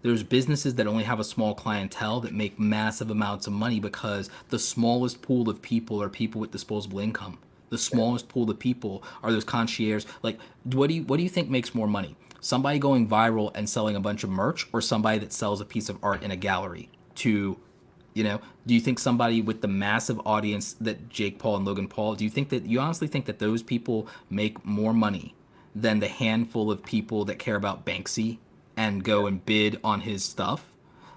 Speaker 2: There's businesses that only have a small clientele that make massive amounts of money because the smallest pool of people are people with disposable income. The smallest pool of people are those concierges. Like, what do you think makes more money? Somebody going viral and selling a bunch of merch, or somebody that sells a piece of art in a gallery? Do you think somebody with the massive audience that Jake Paul and Logan Paul, do you honestly think that those people make more money than the handful of people that care about Banksy and go and bid on his stuff?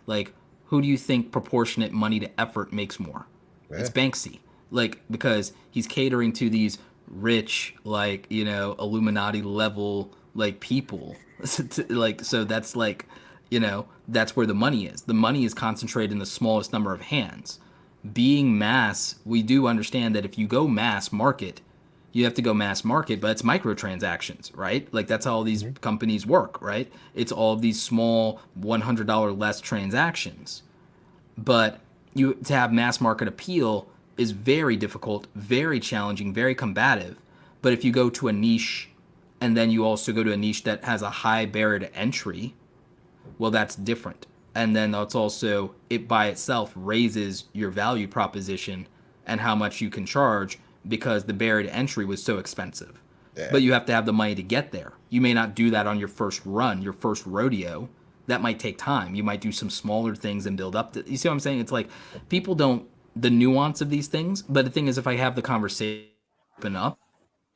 Speaker 2: Like, who do you think proportionate money to effort makes more? It's Banksy. Like, because he's catering to these rich, like, you know, Illuminati level like people. Like, so that's like, you know, that's where the money is. The money is concentrated in the smallest number of hands. Being mass, we do understand that if you go mass market, you have to go mass market, but it's microtransactions, right? Like that's how all these companies work, right? It's all of these small $100 less transactions. But you to have mass market appeal is very difficult, very challenging, very combative. But if you go to a niche and then you also go to a niche that has a high barrier to entry, well, that's different. And then that's also, it by itself raises your value proposition and how much you can charge because the barrier to entry was so expensive.
Speaker 4: Yeah.
Speaker 2: But you have to have the money to get there. You may not do that on your first run, your first rodeo. That might take time. You might do some smaller things and build up to, you see what I'm saying? It's like people don't, the nuance of these things. But the thing is, if I have the conversation open up,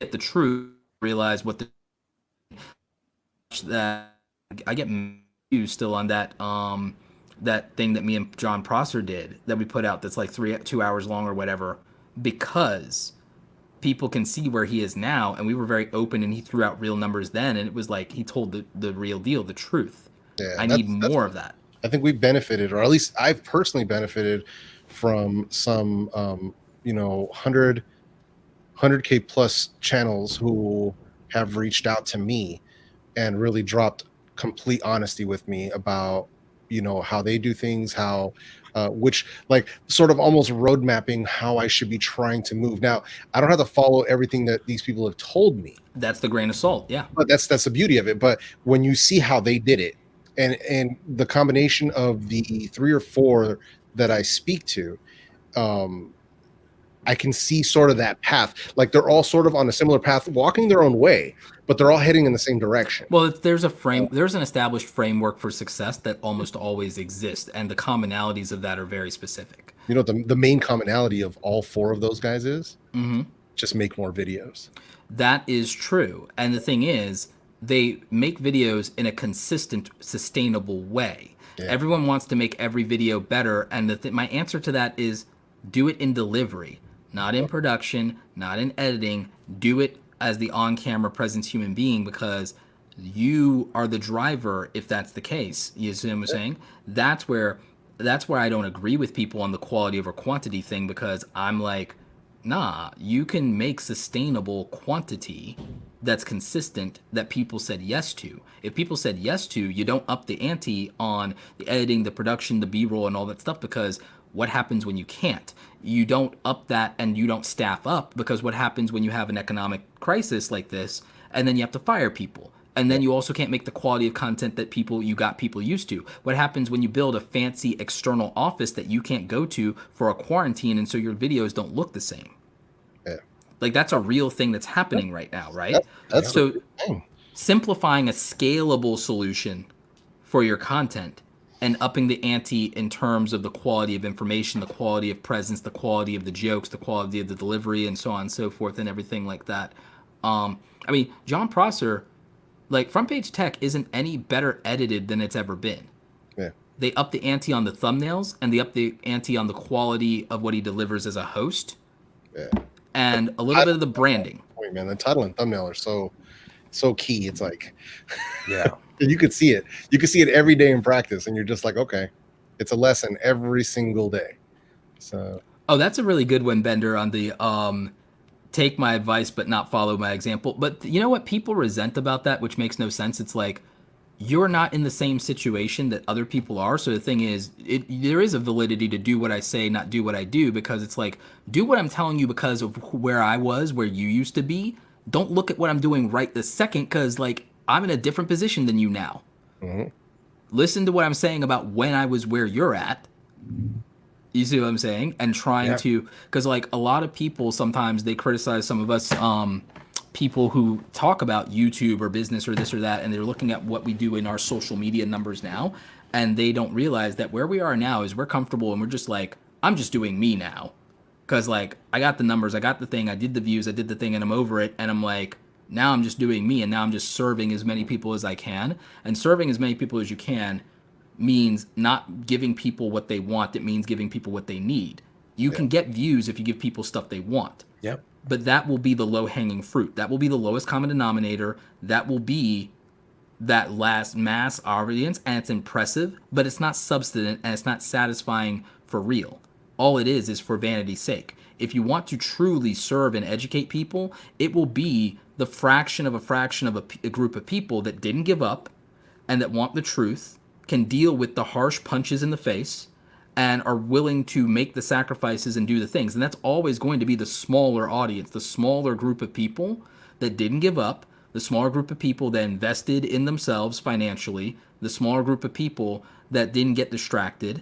Speaker 2: get the truth, realize what the, that I get used still on that that thing that me and John Prosser did that we put out that's like 2 hours long or whatever, because people can see where he is now, and we were very open and he threw out real numbers then, and it was like he told the real deal, the truth.
Speaker 4: Yeah,
Speaker 2: I need more of that.
Speaker 4: I think we benefited, or at least I've personally benefited from some you know, 100K plus channels who have reached out to me and really dropped complete honesty with me about, you know, how they do things, how which like sort of almost road mapping how I should be trying to move. Now, I don't have to follow everything that these people have told me.
Speaker 2: That's the grain of salt, yeah.
Speaker 4: But that's the beauty of it. But when you see how they did it, and the combination of the 3 or 4 that I speak to, I can see sort of that path. Like they're all sort of on a similar path, walking their own way, but they're all heading in the same direction.
Speaker 2: Well, if there's there's an established framework for success that almost always exists, and the commonalities of that are very specific.
Speaker 4: You know, the main commonality of all 4 of those guys is just make more videos.
Speaker 2: That is true. And the thing is, they make videos in a consistent, sustainable way. Yeah. Everyone wants to make every video better. And my answer to that is do it in delivery, not in production, not in editing. Do it as the on-camera presence human being, because you are the driver if that's the case. You see what I'm saying? That's where I don't agree with people on the quality over quantity thing, because I'm like, nah, you can make sustainable quantity that's consistent that people said yes to. If people said yes to, you don't up the ante on the editing, the production, the B-roll, and all that stuff, because what happens when you can't? You don't up that and you don't staff up, because what happens when you have an economic crisis like this and then you have to fire people? And then you also can't make the quality of content that you got people used to. What happens when you build a fancy external office that you can't go to for a quarantine, and so your videos don't look the same?
Speaker 4: Yeah.
Speaker 2: Like that's a real thing that's happening right now, right?
Speaker 4: That's
Speaker 2: so simplifying a scalable solution for your content and upping the ante in terms of the quality of information, the quality of presence, the quality of the jokes, the quality of the delivery, and so on and so forth, and everything like that. I mean, John Prosser, like Front Page Tech isn't any better edited than it's ever been.
Speaker 4: Yeah.
Speaker 2: They up the ante on the thumbnails, and they up the ante on the quality of what he delivers as a host.
Speaker 4: Yeah.
Speaker 2: And a little bit of the branding.
Speaker 4: Wait, man, the title and thumbnail are so key. It's like,
Speaker 3: Yeah.
Speaker 4: you could see it. You could see it every day in practice, and you're just like, okay, it's a lesson every single day. So.
Speaker 2: Oh, that's a really good one, Bender, on the take my advice but not follow my example. But you know what people resent about that, which makes no sense? It's like, you're not in the same situation that other people are. So the thing is, there is a validity to do what I say, not do what I do, because it's like, do what I'm telling you because of where I was, where you used to be. Don't look at what I'm doing right this second, because like I'm in a different position than you now.
Speaker 4: Mm-hmm.
Speaker 2: Listen to what I'm saying about when I was where you're at. You see what I'm saying? And trying to, because like a lot of people sometimes they criticize some of us people who talk about YouTube or business or this or that, and they're looking at what we do in our social media numbers now, and they don't realize that where we are now is we're comfortable and we're just like, I'm just doing me now. Because like I got the numbers, I got the thing, I did the views, I did the thing, and I'm over it, and I'm like, now I'm just doing me, and now I'm just serving as many people as I can. And serving as many people as you can means not giving people what they want. It means giving people what they need. You can get views if you give people stuff they want.
Speaker 3: Yep.
Speaker 2: but that will be the low-hanging fruit. That will be the lowest common denominator. That will be that last mass audience, and it's impressive, but it's not substantive and it's not satisfying for real. All it is for vanity's sake. If you want to truly serve and educate people, it will be the fraction of a group of people that didn't give up and that want the truth, can deal with the harsh punches in the face, and are willing to make the sacrifices and do the things. And that's always going to be the smaller audience, the smaller group of people that didn't give up, the smaller group of people that invested in themselves financially, the smaller group of people that didn't get distracted,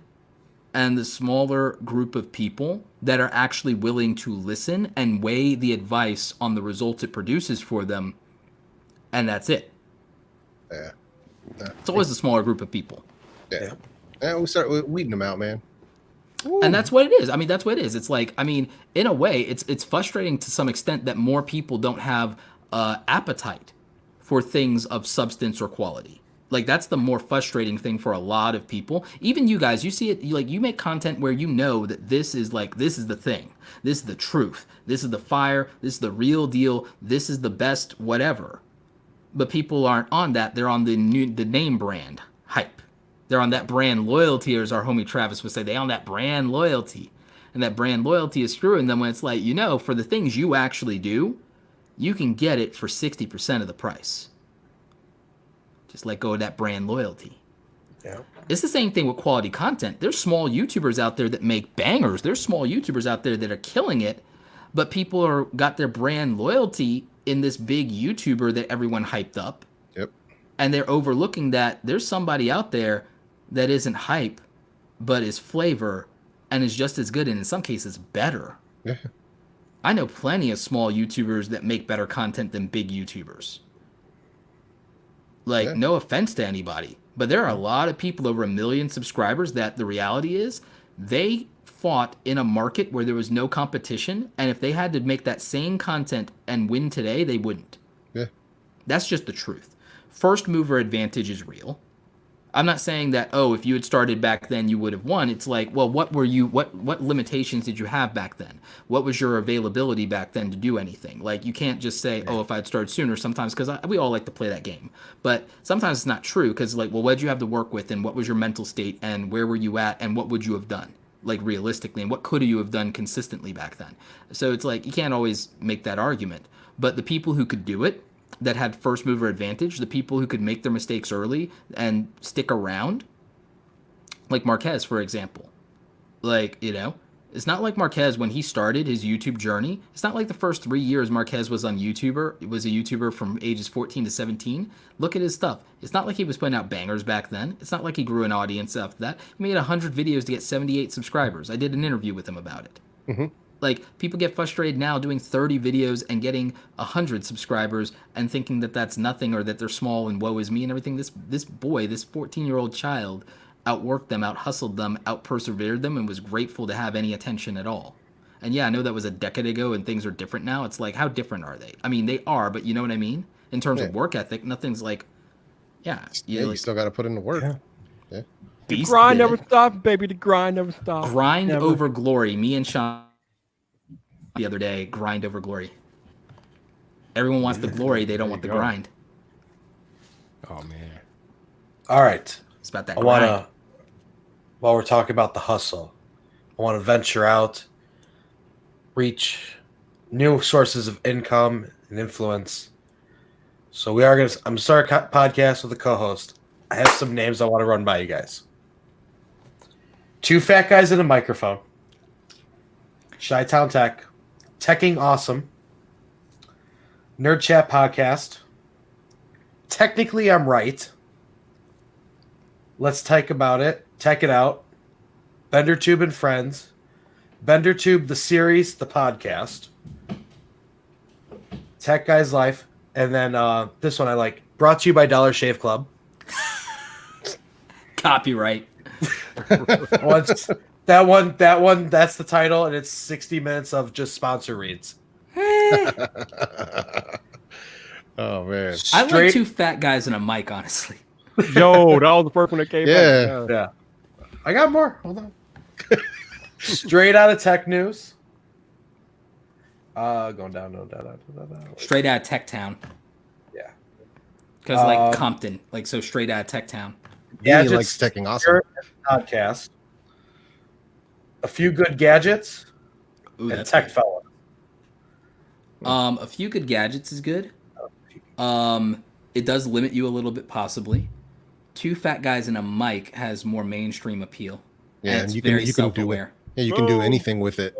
Speaker 2: and the smaller group of people that are actually willing to listen and weigh the advice on the results it produces for them. And that's it.
Speaker 4: Yeah.
Speaker 2: It's always a smaller group of people.
Speaker 4: Yeah. And we start weeding them out, man.
Speaker 2: Ooh. And that's what it is. I mean, that's what it is. It's like, I mean, in a way, it's frustrating to some extent that more people don't have appetite for things of substance or quality. Like, that's the more frustrating thing for a lot of people. Even you guys, you see it, like, you make content where you know that this is the thing. This is the truth. This is the fire. This is the real deal. This is the best whatever. But people aren't on that. They're on the name brand hype. They're on that brand loyalty, or as our homie Travis would say, they're on that brand loyalty. And that brand loyalty is screwing them when it's like, for the things you actually do, you can get it for 60% of the price. Just let go of that brand loyalty.
Speaker 3: Yeah.
Speaker 2: It's the same thing with quality content. There's small YouTubers out there that make bangers. There's small YouTubers out there that are killing it, but people got their brand loyalty in this big YouTuber that everyone hyped up.
Speaker 4: Yep.
Speaker 2: And they're overlooking that there's somebody out there that isn't hype, but is flavor and is just as good, and in some cases better.
Speaker 4: Yeah.
Speaker 2: I know plenty of small YouTubers that make better content than big YouTubers. Like, no offense to anybody, but there are a lot of people over 1 million subscribers that the reality is they fought in a market where there was no competition, and if they had to make that same content and win today, they wouldn't.
Speaker 4: Yeah.
Speaker 2: That's just the truth. First mover advantage is real. I'm not saying that, if you had started back then, you would have won. It's like, well, what limitations did you have back then? What was your availability back then to do anything? Like, you can't just say, if I had started sooner sometimes, because we all like to play that game. But sometimes it's not true, because, like, well, what did you have to work with, and what was your mental state, and where were you at, and what would you have done? Like, realistically, and what could you have done consistently back then? So it's like, you can't always make that argument. But the people who could do it, that had first mover advantage, the people who could make their mistakes early and stick around, like Marquez, for example. Like, it's not like Marquez, when he started his YouTube journey, it's not like the first 3 years Marquez was on YouTuber. It was a YouTuber from ages 14 to 17. Look at his stuff. It's not like he was putting out bangers back then. It's not like he grew an audience after that. He made 100 videos to get 78 subscribers. I did an interview with him about it.
Speaker 4: Mm-hmm.
Speaker 2: Like, people get frustrated now doing 30 videos and getting 100 subscribers and thinking that that's nothing, or that they're small and woe is me and everything. This boy, this 14-year-old child, outworked them, out-hustled them, out-persevered them, and was grateful to have any attention at all. And yeah, I know that was a decade ago and things are different now. It's like, how different are they? I mean, they are, but you know what I mean? In terms of work ethic, nothing's like,
Speaker 4: you still got to put in the work.
Speaker 3: Yeah.
Speaker 1: The grind never stops, baby. The grind never stops.
Speaker 2: Grind over glory. Me and Sean the other day, grind over glory. Everyone wants the glory, they don't want the grind.
Speaker 1: Oh man.
Speaker 3: All right.
Speaker 2: It's about that grind.
Speaker 3: While we're talking about the hustle, I want to venture out, reach new sources of income and influence. So I'm gonna start a podcast with a co-host. I have some names I want to run by you guys. 2 fat guys in a microphone. Chi-Town Tech. Teching Awesome. Nerd Chat Podcast. Technically, I'm right. Let's Tech About It. Tech It Out. BenderTube and Friends. BenderTube, the series, the podcast. Tech Guy's Life. And then this one I like. Brought to you by Dollar Shave Club.
Speaker 2: Copyright.
Speaker 3: That one, that's the title, and it's 60 minutes of just sponsor reads.
Speaker 4: Oh, man.
Speaker 2: I like 2 fat guys and a mic, honestly.
Speaker 1: Yo, that was the first one that came out.
Speaker 3: Yeah. I got more. Hold on. Straight out of tech news. Going down.
Speaker 2: Straight out of Tech Town.
Speaker 3: Yeah.
Speaker 2: Because like Compton, like so straight out of Tech Town.
Speaker 4: Yeah, he likes teching awesome.
Speaker 3: Podcast. A few good gadgets.
Speaker 2: Ooh,
Speaker 3: and
Speaker 2: that's
Speaker 3: tech
Speaker 2: good.
Speaker 3: fella.
Speaker 2: A few good gadgets is good. It does limit you a little bit, possibly. Two fat guys and a mic has more mainstream appeal.
Speaker 4: Yeah,
Speaker 2: and
Speaker 4: you
Speaker 2: very
Speaker 4: can do it.
Speaker 2: self-aware.
Speaker 4: Yeah, you can do anything with it.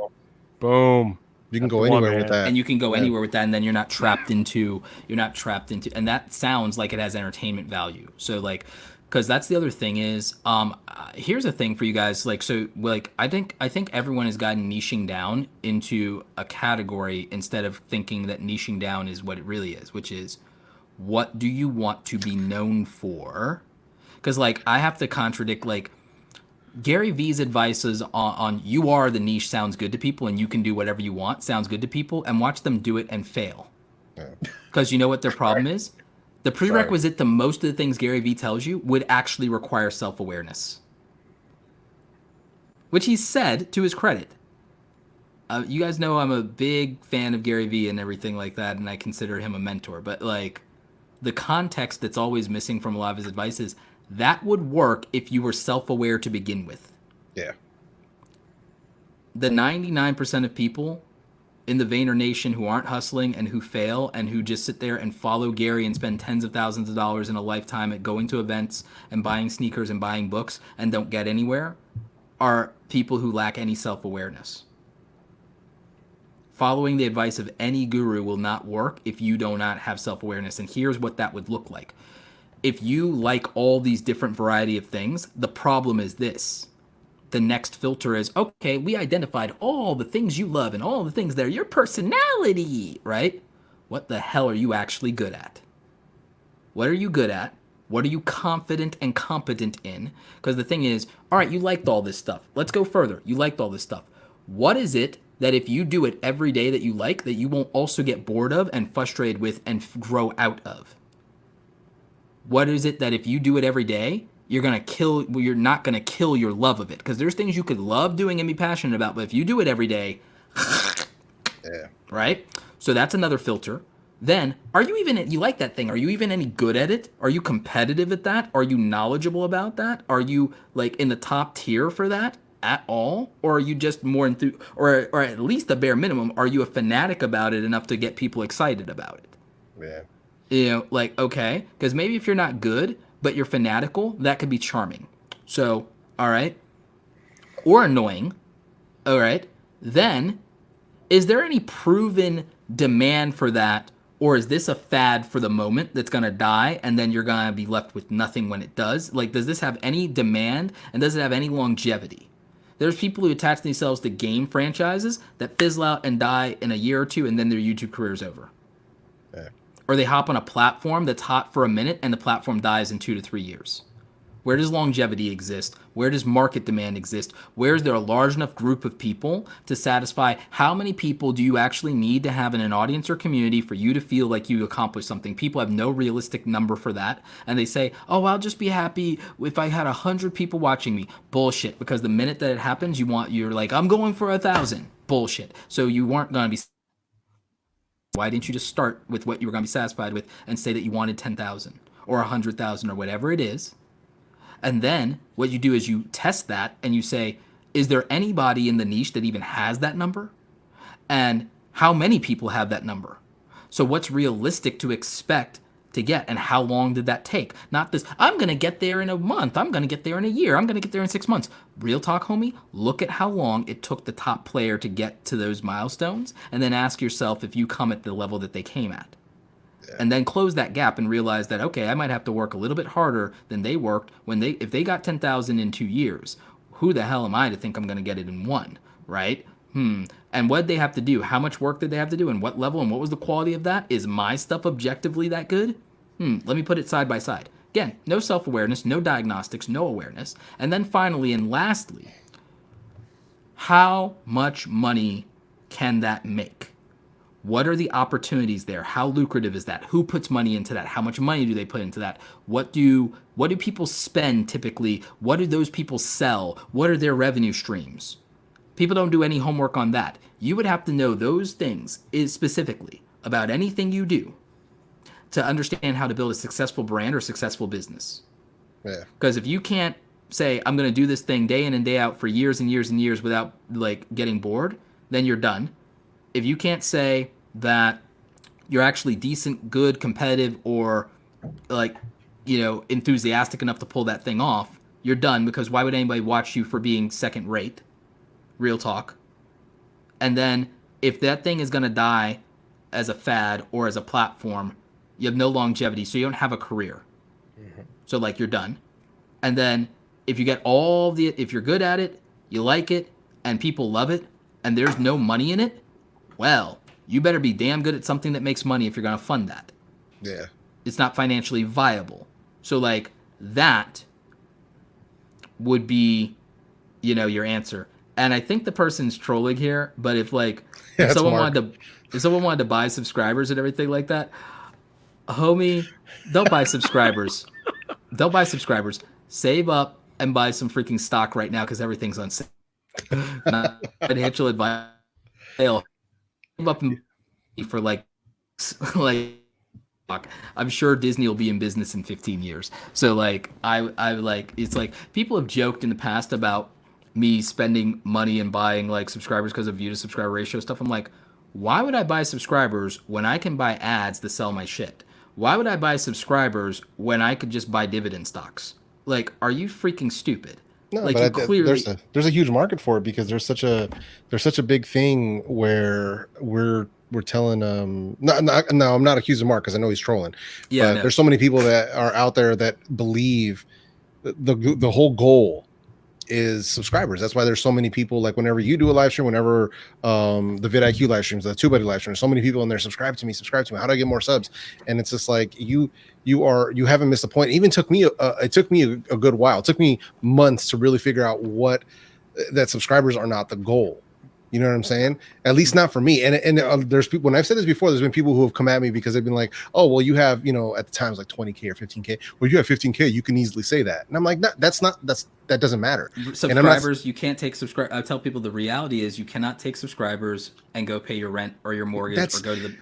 Speaker 1: Boom.
Speaker 4: You can
Speaker 1: That's
Speaker 4: go
Speaker 1: the one,
Speaker 4: anywhere with
Speaker 1: man.
Speaker 4: that.
Speaker 2: And you can go anywhere with that, and then you're not trapped into, and that sounds like it has entertainment value. So like, because that's the other thing is, here's a thing for you guys, like, so like, I think everyone has gotten niching down into a category instead of thinking that niching down is what it really is, which is, what do you want to be known for? Because like, I have to contradict, like, Gary V's advices on you are the niche sounds good to people and you can do whatever you want sounds good to people, and watch them do it and fail. Because you know what their problem is? The prerequisite to most of the things Gary V tells you would actually require self-awareness. Which he said to his credit. You guys know I'm a big fan of Gary V and everything like that, and I consider him a mentor. But like, the context that's always missing from a lot of his advice is, that would work if you were self-aware to begin with.
Speaker 4: Yeah.
Speaker 2: The 99% of people in the Vayner Nation who aren't hustling and who fail and who just sit there and follow Gary and spend tens of thousands of dollars in a lifetime at going to events and buying sneakers and buying books and don't get anywhere are people who lack any self-awareness. Following the advice of any guru will not work if you do not have self-awareness. And here's what that would look like. If you like all these different variety of things, the problem is this. The next filter is, okay, we identified all the things you love and all the things that are your personality, right? What the hell are you actually good at? What are you good at? What are you confident and competent in? Because the thing is, all right, you liked all this stuff. Let's go further. You liked all this stuff. What is it that if you do it every day that you like, that you won't also get bored of and frustrated with and grow out of? What is it that if you do it every day, you're not gonna kill your love of it? Because there's things you could love doing and be passionate about, but if you do it every day,
Speaker 4: Yeah.
Speaker 2: right? So that's another filter. Then, you like that thing? Are you even any good at it? Are you competitive at that? Are you knowledgeable about that? Are you like in the top tier for that at all? Or are you just more or at least the bare minimum, are you a fanatic about it enough to get people excited about it?
Speaker 4: Yeah.
Speaker 2: You know, like, okay, because maybe if you're not good, but you're fanatical, that could be charming. So, all right. Or annoying. All right. Then, is there any proven demand for that? Or is this a fad for the moment that's going to die and then you're going to be left with nothing when it does? Like, does this have any demand and does it have any longevity? There's people who attach themselves to game franchises that fizzle out and die in a year or two and then their YouTube career is over.
Speaker 4: Yeah.
Speaker 2: Or they hop on a platform that's hot for a minute and the platform dies in 2 to 3 years. Where does longevity exist? Where does market demand exist? Where is there a large enough group of people to satisfy how many people do you actually need to have in an audience or community for you to feel like you accomplished something? People have no realistic number for that. And they say, oh, I'll just be happy if I had 100 people watching me. Bullshit. Because the minute that it happens, you're like, I'm going for 1,000. Bullshit. So you weren't going to be. Why didn't you just start with what you were going to be satisfied with and say that you wanted 10,000 or 100,000 or whatever it is? And then what you do is you test that and you say, is there anybody in the niche that even has that number? And how many people have that number? So what's realistic to expect to get, and how long did that take? Not this, I'm going to get there in a month, I'm going to get there in a year, I'm going to get there in 6 months. Real talk, homie, look at how long it took the top player to get to those milestones, and then ask yourself if you come at the level that they came at. And then close that gap and realize that, okay, I might have to work a little bit harder than they worked if they got 10,000 in 2 years. Who the hell am I to think I'm going to get it in 1, right? And what did they have to do? How much work did they have to do? And what level? And what was the quality of that? Is my stuff objectively that good? Let me put it side by side. Again, no self-awareness, no diagnostics, no awareness. And then finally and lastly, how much money can that make? What are the opportunities there? How lucrative is that? Who puts money into that? How much money do they put into that? What do people spend typically? What do those people sell? What are their revenue streams? People don't do any homework on that. You would have to know those things is specifically about anything you do to understand how to build a successful brand or successful business.
Speaker 4: Yeah.
Speaker 2: Because if you can't say, I'm going to do this thing day in and day out for years and years and years without like getting bored, then you're done. If you can't say that you're actually decent, good, competitive, or like, you know, enthusiastic enough to pull that thing off, you're done, because why would anybody watch you for being second rate? Real talk. And then if that thing is going to die as a fad or as a platform, you have no longevity, so you don't have a career. So like you're done. And then if you get if you're good at it, you like it, and people love it, and there's no money in it, well, you better be damn good at something that makes money if you're going to fund that.
Speaker 4: Yeah.
Speaker 2: It's not financially viable. So like that would be, you know, your answer. And I think the person's trolling here, but if like if someone wanted to buy subscribers and everything like that, homie, don't buy subscribers. Don't buy subscribers. Save up and buy some freaking stock right now, because everything's on sale. Not financial advice. Save up for like I'm sure Disney will be in business in 15 years. So like I like, it's like people have joked in the past about me spending money and buying like subscribers because of view to subscriber ratio stuff. I'm like, why would I buy subscribers when I can buy ads to sell my shit? Why would I buy subscribers when I could just buy dividend stocks? Like, are you freaking stupid?
Speaker 4: No,
Speaker 2: like,
Speaker 4: but
Speaker 2: clearly
Speaker 4: there's a huge market for it, because there's such a big thing where we're telling no, I'm not accusing Mark, because I know he's trolling.
Speaker 2: Yeah,
Speaker 4: but there's so many people that are out there that believe the whole goal is subscribers. That's why there's so many people, like whenever you do a live stream, whenever the vidIQ live streams, the TubeBuddy live streams, so many people in there, subscribe to me, how do I get more subs? And it's just like you haven't missed the point. It even took me a good while. It took me months to really figure out that subscribers are not the goal. You know what I'm saying? At least not for me. And there's people, when I've said this before, there's been people who have come at me because they've been like, oh, well, you have, you know, at the time it was like 20K or 15K. Well, you have 15K, you can easily say that. And I'm like, that doesn't matter.
Speaker 2: Subscribers, you can't take subscribers. I tell people the reality is you cannot take subscribers and go pay your rent or your mortgage or go to the...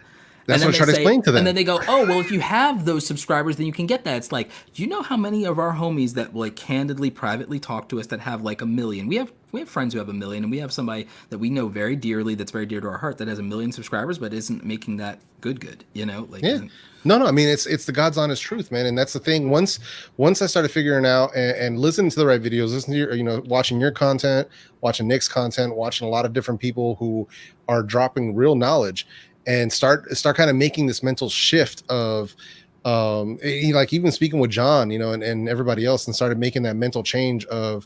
Speaker 4: That's what I try to explain to them.
Speaker 2: And then they go, oh, well, if you have those subscribers, then you can get that. It's like, do you know how many of our homies that like candidly, privately talk to us that have like 1 million? We have friends who have 1 million, and we have somebody that we know very dearly, that's very dear to our heart, that has 1 million subscribers, but isn't making that good, you know? Like,
Speaker 4: yeah. No, I mean, it's the God's honest truth, man. And that's the thing. Once I started figuring out and listening to the right videos, listening to your, you know, watching your content, watching Nick's content, watching a lot of different people who are dropping real knowledge, and start kind of making this mental shift of like even speaking with John, you know, and everybody else, and started making that mental change of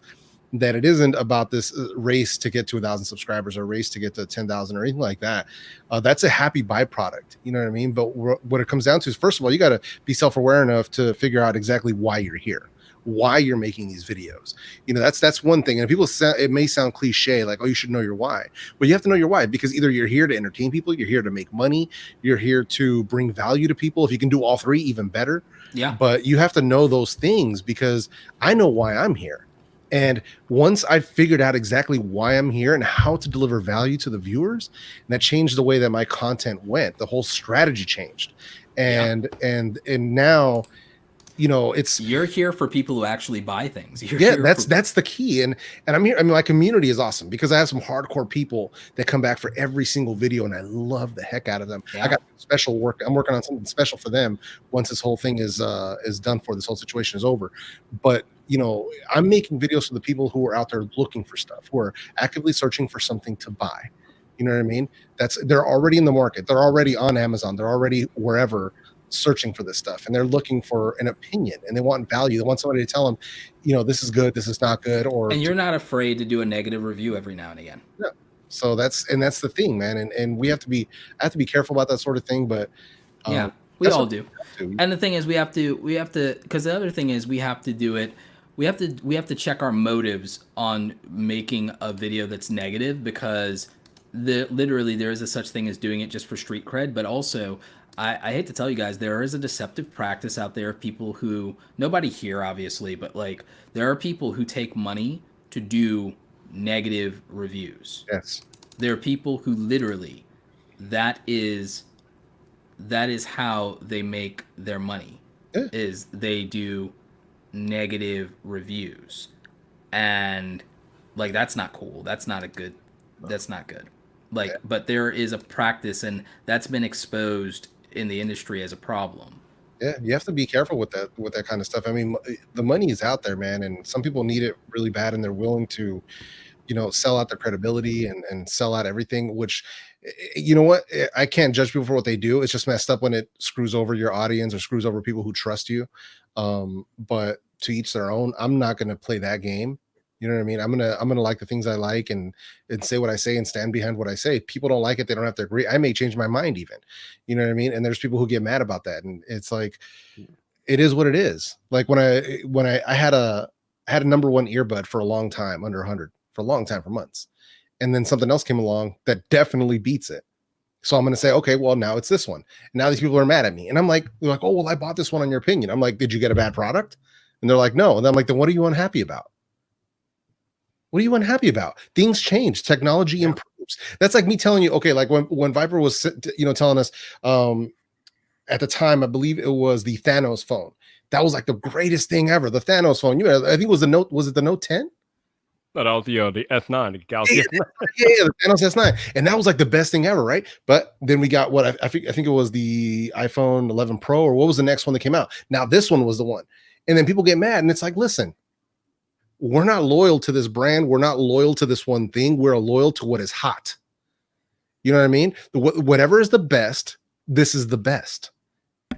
Speaker 4: that it isn't about this race to get to 1,000 subscribers or race to get to 10,000 or anything like that. That's a happy byproduct, you know what I mean? But what it comes down to is, first of all, you got to be self-aware enough to figure out exactly why you're here, why you're making these videos. You know, that's one thing. And people it may sound cliche, like, oh, you should know your why. But you have to know your why, because either you're here to entertain people, you're here to make money, you're here to bring value to people. If you can do all three, even better.
Speaker 2: Yeah.
Speaker 4: But you have to know those things, because I know why I'm here. And once I figured out exactly why I'm here and how to deliver value to the viewers, and that changed the way that my content went. The whole strategy changed. And now, you know,
Speaker 2: you're here for people who actually buy things.
Speaker 4: That's the key. And I'm here. I mean, my community is awesome, because I have some hardcore people that come back for every single video, and I love the heck out of them. Yeah. I got special work. I'm working on something special for them once this whole thing is done, for this whole situation is over. But you know, I'm making videos for the people who are out there looking for stuff, who are actively searching for something to buy. You know what I mean? They're already in the market. They're already on Amazon. They're already wherever, searching for this stuff, and they're looking for an opinion, and they want value. They want somebody to tell them, you know, this is good, this is not good. And
Speaker 2: you're not afraid to do a negative review every now and again.
Speaker 4: Yeah. So that's the thing, man. And I have to be careful about that sort of thing. But
Speaker 2: yeah, we all do. And the thing is, we have to, because the other thing is, we have to do it. We have to check our motives on making a video that's negative, because literally there is a such thing as doing it just for street cred. But also, I hate to tell you guys, there is a deceptive practice out there of people who, nobody here obviously, but like there are people who take money to do negative reviews.
Speaker 4: Yes.
Speaker 2: There are people who literally, that is how they make their money.
Speaker 4: Yeah.
Speaker 2: Is they do negative reviews, and like that's not cool. That's not good. Like, but there is a practice, and that's been exposed in the industry as a problem.
Speaker 4: Yeah, you have to be careful with that kind of stuff. I mean, the money is out there, man, and some people need it really bad, and they're willing to, sell out their credibility and sell out everything. Which, you know what, I can't judge people for what they do. It's just messed up when it screws over your audience or screws over people who trust you. But to each their own. I'm not going to play that game. You know what I mean? I'm gonna like the things I like and say what I say and stand behind what I say. People don't like it, they don't have to agree. I may change my mind even. You know what I mean? And there's people who get mad about that. And it's like, it is what it is. Like when I had a number one earbud for a long time, under 100, for a long time, for months. And then something else came along that definitely beats it. So I'm going to say, okay, well, now it's this one. And now these people are mad at me. And I'm like, they're like, oh, well, I bought this one on your opinion. I'm like, did you get a bad product? And they're like, no. And I'm like, then what are you unhappy about? What are you unhappy about? Things change. Technology improves. That's like me telling you, okay, like when Viper was, telling us at the time, I believe it was the Thanos phone. That was like the greatest thing ever. The Thanos phone. I think it was the Note 10?
Speaker 1: That was the S9, the Galaxy
Speaker 4: Yeah,
Speaker 1: S9.
Speaker 4: yeah, the Thanos S9. And that was like the best thing ever, right? But then we got what I think it was the iPhone 11 Pro, or what was the next one that came out? Now this one was the one. And then people get mad, and it's like, listen, we're not loyal to this brand. We're not loyal to this one thing. We're loyal to what is hot. You know what I mean? Whatever is the best, this is the best.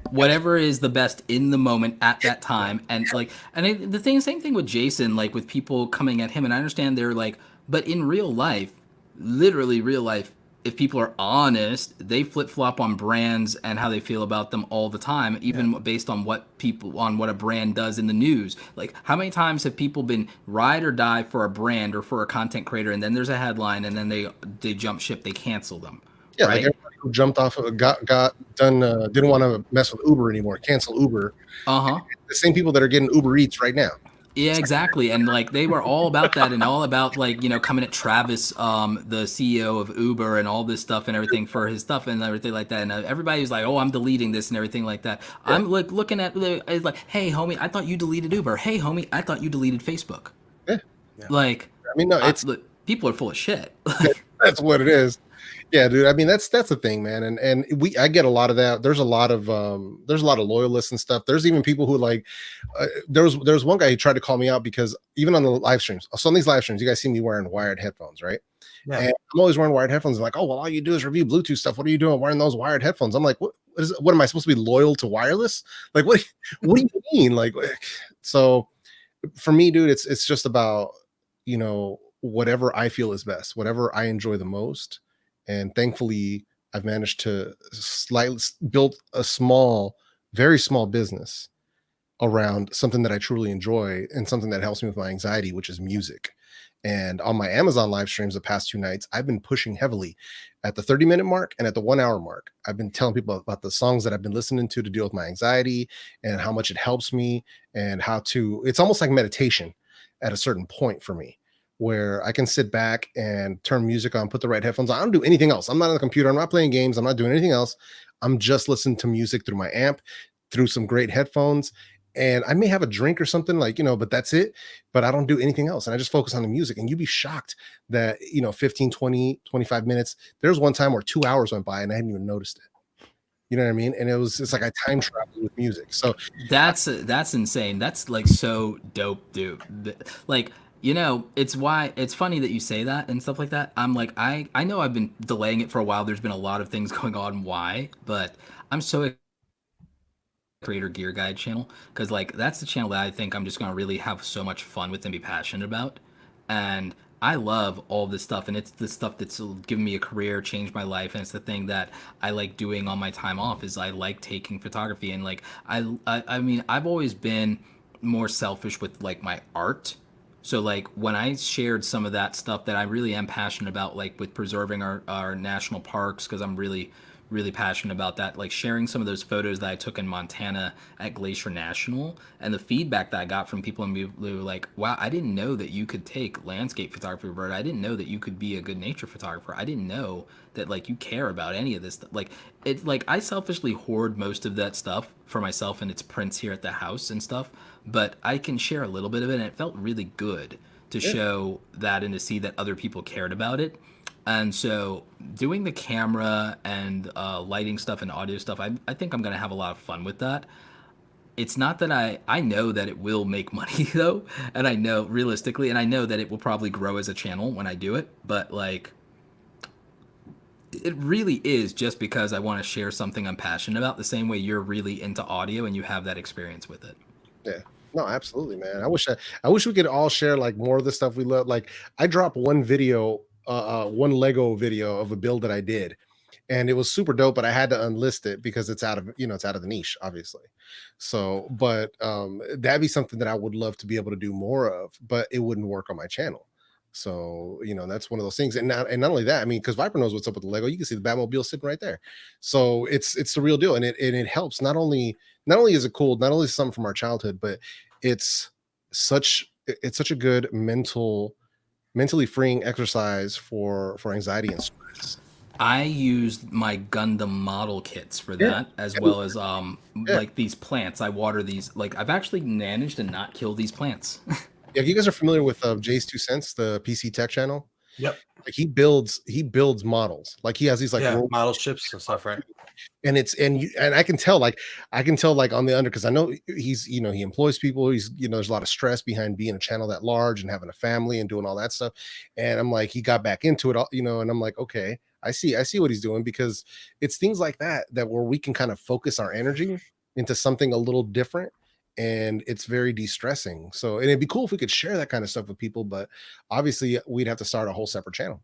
Speaker 2: Whatever is the best in the moment at that time. And same thing with Jason, like with people coming at him. And I understand they're like, but in real life, literally real life, if people are honest, they flip flop on brands and how they feel about them all the time, even based on what a brand does in the news. Like, how many times have people been ride or die for a brand or for a content creator, and then there's a headline, and then they jump ship, they cancel them.
Speaker 4: Yeah,
Speaker 2: right?
Speaker 4: like everybody who jumped off, got done, didn't want to mess with Uber anymore, cancel Uber. The same people that are getting Uber Eats right now.
Speaker 2: Yeah, exactly. And like they were all about that, and all about like, coming at Travis, the CEO of Uber, and all this stuff and everything for his stuff and everything like that. And everybody was like, oh, I'm deleting this and everything like that. Yeah. I'm like looking at it's like, hey, homie, I thought you deleted Uber. Hey, homie, I thought you deleted Facebook.
Speaker 4: Yeah.
Speaker 2: Like,
Speaker 4: I mean, no, it's
Speaker 2: look, people are full of shit.
Speaker 4: That's what it is. Yeah, dude. I mean, that's the thing, man. And I get a lot of that. There's a lot of loyalists and stuff. There's even people who like, there was one guy who tried to call me out because even on the live streams, so on these live streams, you guys see me wearing wired headphones, right? Yeah. And I'm always wearing wired headphones. Like, oh, well, all you do is review Bluetooth stuff. What are you doing wearing those wired headphones? I'm like, what am I supposed to be loyal to wireless? Like, what do you mean? Like, so for me, dude, it's just about, whatever I feel is best, whatever I enjoy the most. And thankfully, I've managed to build a very small business around something that I truly enjoy and something that helps me with my anxiety, which is music. And on my Amazon live streams the past 2 nights, I've been pushing heavily at the 30-minute mark and at the 1 hour mark. I've been telling people about the songs that I've been listening to deal with my anxiety and how much it helps me, and it's almost like meditation at a certain point for me, where I can sit back and turn music on, put the right headphones on. I don't do anything else. I'm not on the computer. I'm not playing games. I'm not doing anything else. I'm just listening to music through my amp, through some great headphones. And I may have a drink or something, like, but that's it. But I don't do anything else. And I just focus on the music. And you'd be shocked that, 15, 20, 25 minutes. There was one time where 2 hours went by and I hadn't even noticed it. You know what I mean? And it's like I time travel with music. So
Speaker 2: that's insane. That's like so dope, dude. Like, it's funny that you say that and stuff like that. I'm like, I know I've been delaying it for a while. There's been a lot of things going on. Why? But I'm so Creator Gear Guide channel, because like that's the channel that I think I'm just gonna really have so much fun with and be passionate about. And I love all this stuff, and it's the stuff that's given me a career, changed my life, and it's the thing that I like doing on my time off. Is I like taking photography, and like I mean, I've always been more selfish with like my art. So like when I shared some of that stuff that I really am passionate about, like with preserving our national parks, because I'm really really passionate about that. Like sharing some of those photos that I took in Montana at Glacier National, and the feedback that I got from people, and they were like, wow, I didn't know that you could take landscape photography, Roberta. I didn't know that you could be a good nature photographer. I didn't know that like you care about any of this stuff. Like it, like I selfishly hoard most of that stuff for myself, and it's prints here at the house and stuff, but I can share a little bit of it, and it felt really good to show that and to see that other people cared about it. And so doing the camera and lighting stuff and audio stuff, I think I'm going to have a lot of fun with that. It's not that I know that it will make money though. And I know realistically, and I know that it will probably grow as a channel when I do it. But like, it really is just because I want to share something I'm passionate about, the same way you're really into audio and you have that experience with it.
Speaker 4: Yeah. No, absolutely, man. I wish we could all share like more of the stuff we love. Like I dropped one video, one Lego video of a build that I did, and it was super dope, but I had to unlist it because it's out of, it's out of the niche, obviously. So, but that'd be something that I would love to be able to do more of, but it wouldn't work on my channel. So, that's one of those things. And not only that, I mean, because Viper knows what's up with the Lego, you can see the Batmobile sitting right there. So it's the real deal. And it helps. Not only is it cool, not only is it something from our childhood, but it's such a good mentally freeing exercise for anxiety and stress.
Speaker 2: I used my Gundam model kits for that, as well as like these plants. I water these. Like I've actually managed to not kill these plants.
Speaker 4: Yeah, you guys are familiar with Jay's 2 Cents, the PC tech channel.
Speaker 3: Yep.
Speaker 4: Like he builds models. Like he has these like
Speaker 3: model ships and stuff, right?
Speaker 4: And I can tell like on the under, because I know he's he employs people. He's there's a lot of stress behind being a channel that large and having a family and doing all that stuff. And I'm like, he got back into it all, and I'm like, okay, I see what he's doing, because it's things like that where we can kind of focus our energy into something a little different, and it's very de-stressing. So, and it'd be cool if we could share that kind of stuff with people, but obviously we'd have to start a whole separate channel.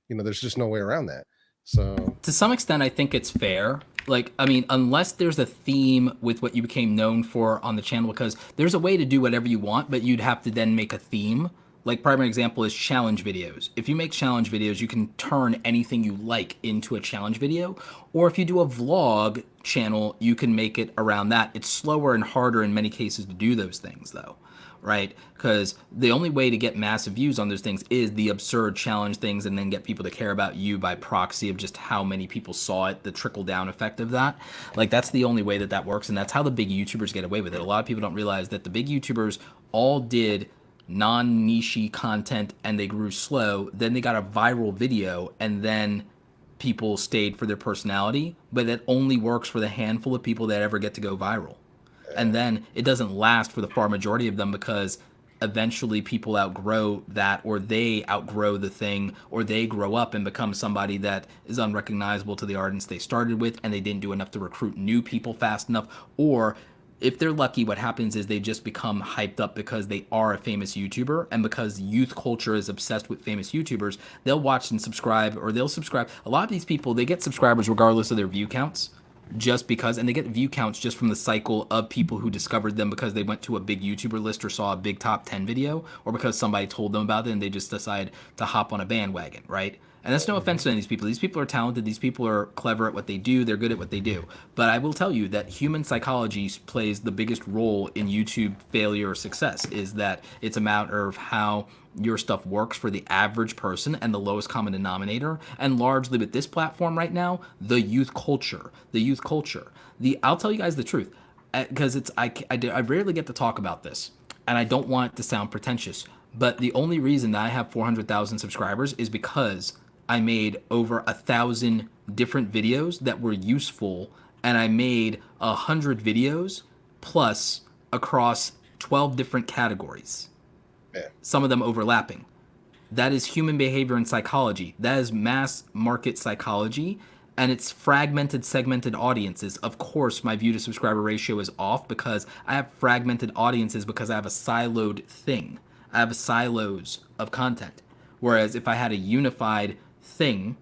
Speaker 4: There's just no way around that. So
Speaker 2: to some extent, I think it's fair. Like, I mean, unless there's a theme with what you became known for on the channel, because there's a way to do whatever you want, but you'd have to then make a theme. Like, primary example is challenge videos. If you make challenge videos, you can turn anything you like into a challenge video. Or if you do a vlog channel, you can make it around that. It's slower and harder in many cases to do those things, though, right? Because the only way to get massive views on those things is the absurd challenge things, and then get people to care about you by proxy of just how many people saw it, the trickle-down effect of that. Like, that's the only way that works, and that's how the big YouTubers get away with it. A lot of people don't realize that the big YouTubers all did non-niche content, and they grew slow, then they got a viral video, and then people stayed for their personality, but it only works for the handful of people that ever get to go viral. And then it doesn't last for the far majority of them, because eventually people outgrow that, or they outgrow the thing, or they grow up and become somebody that is unrecognizable to the audience they started with, and they didn't do enough to recruit new people fast enough. Or if they're lucky, what happens is they just become hyped up because they are a famous YouTuber, and because youth culture is obsessed with famous YouTubers, they'll watch and subscribe, or they'll subscribe. A lot of these people, they get subscribers regardless of their view counts, just because, and they get view counts just from the cycle of people who discovered them because they went to a big YouTuber list or saw a big top 10 video, or because somebody told them about it and they just decide to hop on a bandwagon, right? And that's no offense to any of these people. These people are talented. These people are clever at what they do. They're good at what they do. But I will tell you that human psychology plays the biggest role in YouTube failure or success, is that it's a matter of how your stuff works for the average person and the lowest common denominator. And largely with this platform right now, the youth culture. I'll tell you guys the truth, because I rarely get to talk about this, and I don't want it to sound pretentious, but the only reason that I have 400,000 subscribers is because I made over 1,000 different videos that were useful, and I made 100 videos plus across 12 different categories. Yeah. Some of them overlapping. That is human behavior and psychology. That is mass market psychology, and it's fragmented, segmented audiences. Of course, my view to subscriber ratio is off because I have fragmented audiences, because I have a siloed thing. I have silos of content. Whereas if I had a unified thing,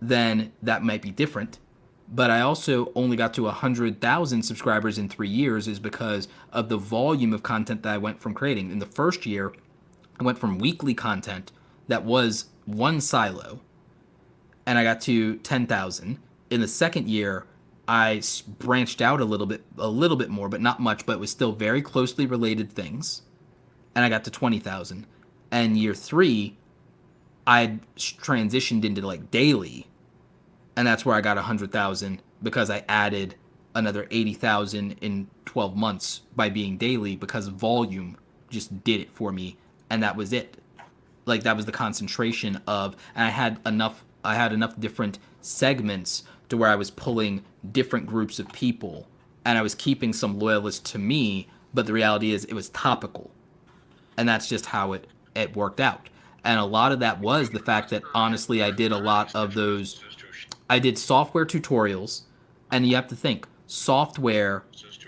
Speaker 2: then that might be different. But I also only got to 100,000 subscribers in 3 years is because of the volume of content that I went from creating. In the first year, I went from weekly content that was one silo, and I got to 10,000. In the second year, I branched out a little bit more, but not much, but it was still very closely related things. And I got to 20,000. And year 3, I transitioned into like daily, and that's where I got 100,000 because I added another 80,000 in 12 months by being daily because volume just did it for me, and that was it. Like that was the concentration of, and I had enough different segments to where I was pulling different groups of people, and I was keeping some loyalists to me, but the reality is it was topical. And that's just how it worked out. And a lot of that was the fact that honestly I did a lot of those. I did software tutorials, and you have to think software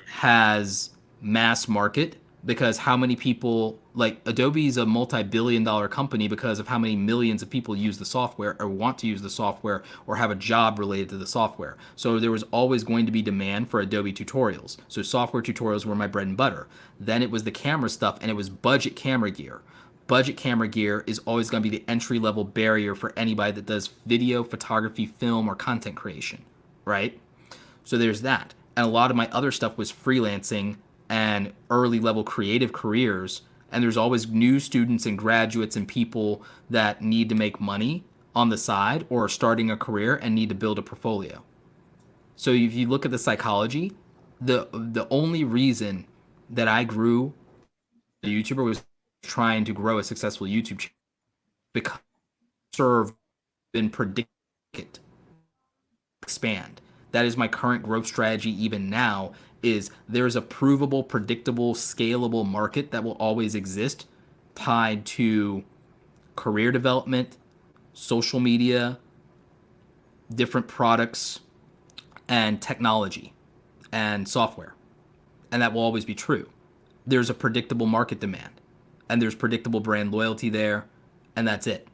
Speaker 2: has mass market because how many people, like Adobe is a multi-billion-dollar company because of how many millions of people use the software or want to use the software or have a job related to the software. So there was always going to be demand for Adobe tutorials. So software tutorials were my bread and butter. Then it was the camera stuff, and it was budget camera gear. Budget camera gear is always going to be the entry-level barrier for anybody that does video, photography, film, or content creation, right? So there's that. And a lot of my other stuff was freelancing and early-level creative careers, and there's always new students and graduates and people that need to make money on the side or are starting a career and need to build a portfolio. So if you look at the psychology, the only reason that I grew a YouTuber was trying to grow a successful YouTube channel because serve and predict it, expand. That is my current growth strategy even now, is there's a provable, predictable, scalable market that will always exist tied to career development, social media, different products, and technology and software. And that will always be true. There's a predictable market demand, and there's predictable brand loyalty there, and that's it.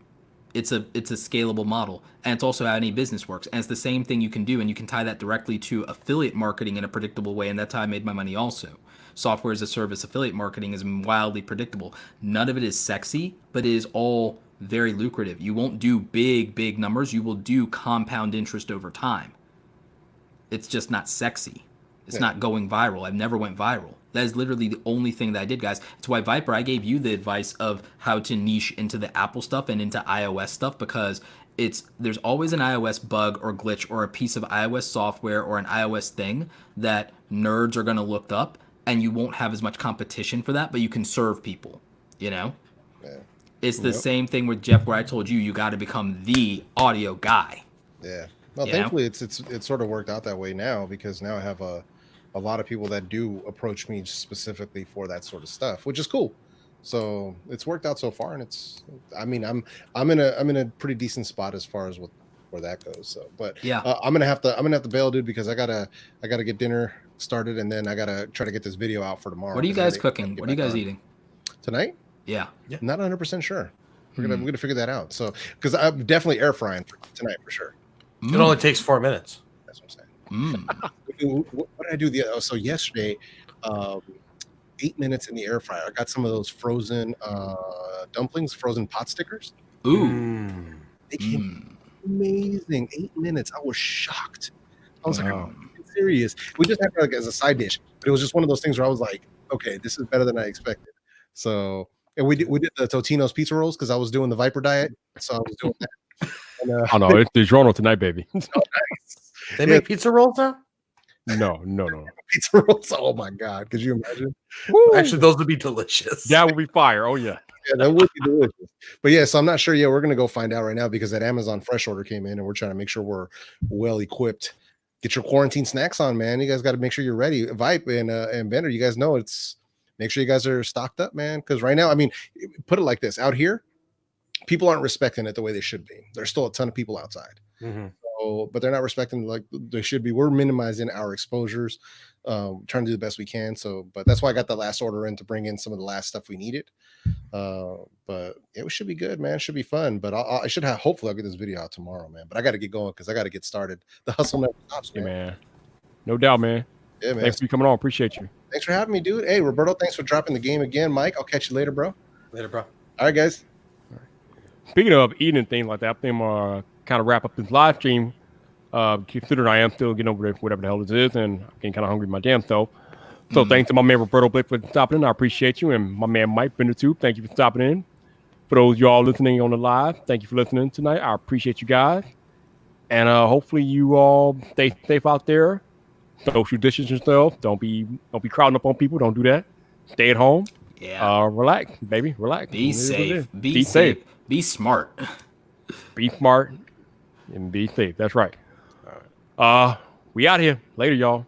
Speaker 2: It's a scalable model, and it's also how any business works. And it's the same thing you can do, and you can tie that directly to affiliate marketing in a predictable way, and that's how I made my money also. Software as a service affiliate marketing is wildly predictable. None of it is sexy, but it is all very lucrative. You won't do big numbers. You will do compound interest over time. It's just not sexy. It's not going viral. I've never went viral. That is literally the only thing that I did, guys. It's why, Viper, I gave you the advice of how to niche into the Apple stuff and into iOS stuff, because there's always an iOS bug or glitch or a piece of iOS software or an iOS thing that nerds are going to look up, and you won't have as much competition for that, but you can serve people, you know?
Speaker 4: Yeah.
Speaker 2: It's the same thing with Jeff, where I told you got to become the audio guy.
Speaker 4: Yeah. Well, thankfully, it's sort of worked out that way now, because now I have a lot of people that do approach me specifically for that sort of stuff, which is cool. So it's worked out so far, and I'm in a pretty decent spot as far as where that goes. So, but yeah, I'm gonna have to bail, dude, because I gotta get dinner started, and then I gotta try to get this video out for tomorrow.
Speaker 2: What are you guys cooking? What are you guys eating
Speaker 4: tonight?
Speaker 2: Yeah.
Speaker 4: Not 100% sure. We're gonna figure that out. So, because I'm definitely air frying tonight for sure.
Speaker 3: It only takes 4 minutes.
Speaker 4: That's what I'm saying. What did I do? So yesterday, 8 minutes in the air fryer. I got some of those frozen dumplings, frozen pot stickers.
Speaker 2: Ooh.
Speaker 4: They came amazing. 8 minutes. I was shocked. I was like, I'm serious. We just had it like as a side dish, but it was just one of those things where I was like, okay, this is better than I expected. So, and we did the Totino's pizza rolls because I was doing the Viper diet, so I was doing that. And,
Speaker 1: oh no, it's DiGiorno tonight, baby.
Speaker 4: Nice.
Speaker 3: They make pizza rolls now?
Speaker 1: No.
Speaker 4: Pizza rolls. Oh my god, could you imagine?
Speaker 3: Woo. Actually, those would be delicious.
Speaker 1: That would be fire. Oh yeah.
Speaker 4: Yeah, that would be delicious. But yeah, so I'm not sure. Yeah, we're gonna go find out right now, because that Amazon Fresh order came in, and we're trying to make sure we're well equipped. Get your quarantine snacks on, man. You guys got to make sure you're ready. Vipe and Bender, you guys know make sure you guys are stocked up, man. Because right now, I mean, put it like this: out here, people aren't respecting it the way they should be. There's still a ton of people outside. Mm-hmm. So, but they're not respecting like they should be. We're minimizing our exposures, trying to do the best we can. So, but that's why I got the last order in to bring in some of the last stuff we needed. But it should be good, man. It should be fun. But I should have. Hopefully, I'll get this video out tomorrow, man. But I got to get going because I got to get started. The hustle never stops, man.
Speaker 1: Yeah, man. No doubt, man.
Speaker 4: Yeah, man.
Speaker 1: Thanks for coming on. Appreciate you.
Speaker 4: Thanks for having me, dude. Hey, Roberto, thanks for dropping the game again. Mike, I'll catch you later, bro.
Speaker 3: Later, bro.
Speaker 4: All right, guys.
Speaker 1: Speaking of eating and things like that, I think I'm kind of wrap up this live stream. Considering I am still getting over whatever the hell this is, and I'm getting kind of hungry my damn self. So thanks to my man Roberto Blick for stopping in. I appreciate you. And my man Mike Benetube, thank you for stopping in. For those y'all listening on the live, thank you for listening tonight. I appreciate you guys. And hopefully you all stay safe out there. Social distance yourself. Don't be crowding up on people. Don't do that. Stay at home.
Speaker 2: Yeah.
Speaker 1: Relax, baby. Relax.
Speaker 2: Be safe. Be
Speaker 1: safe.
Speaker 2: Be smart.
Speaker 1: Be smart and be safe. That's right. We out here. Later, y'all.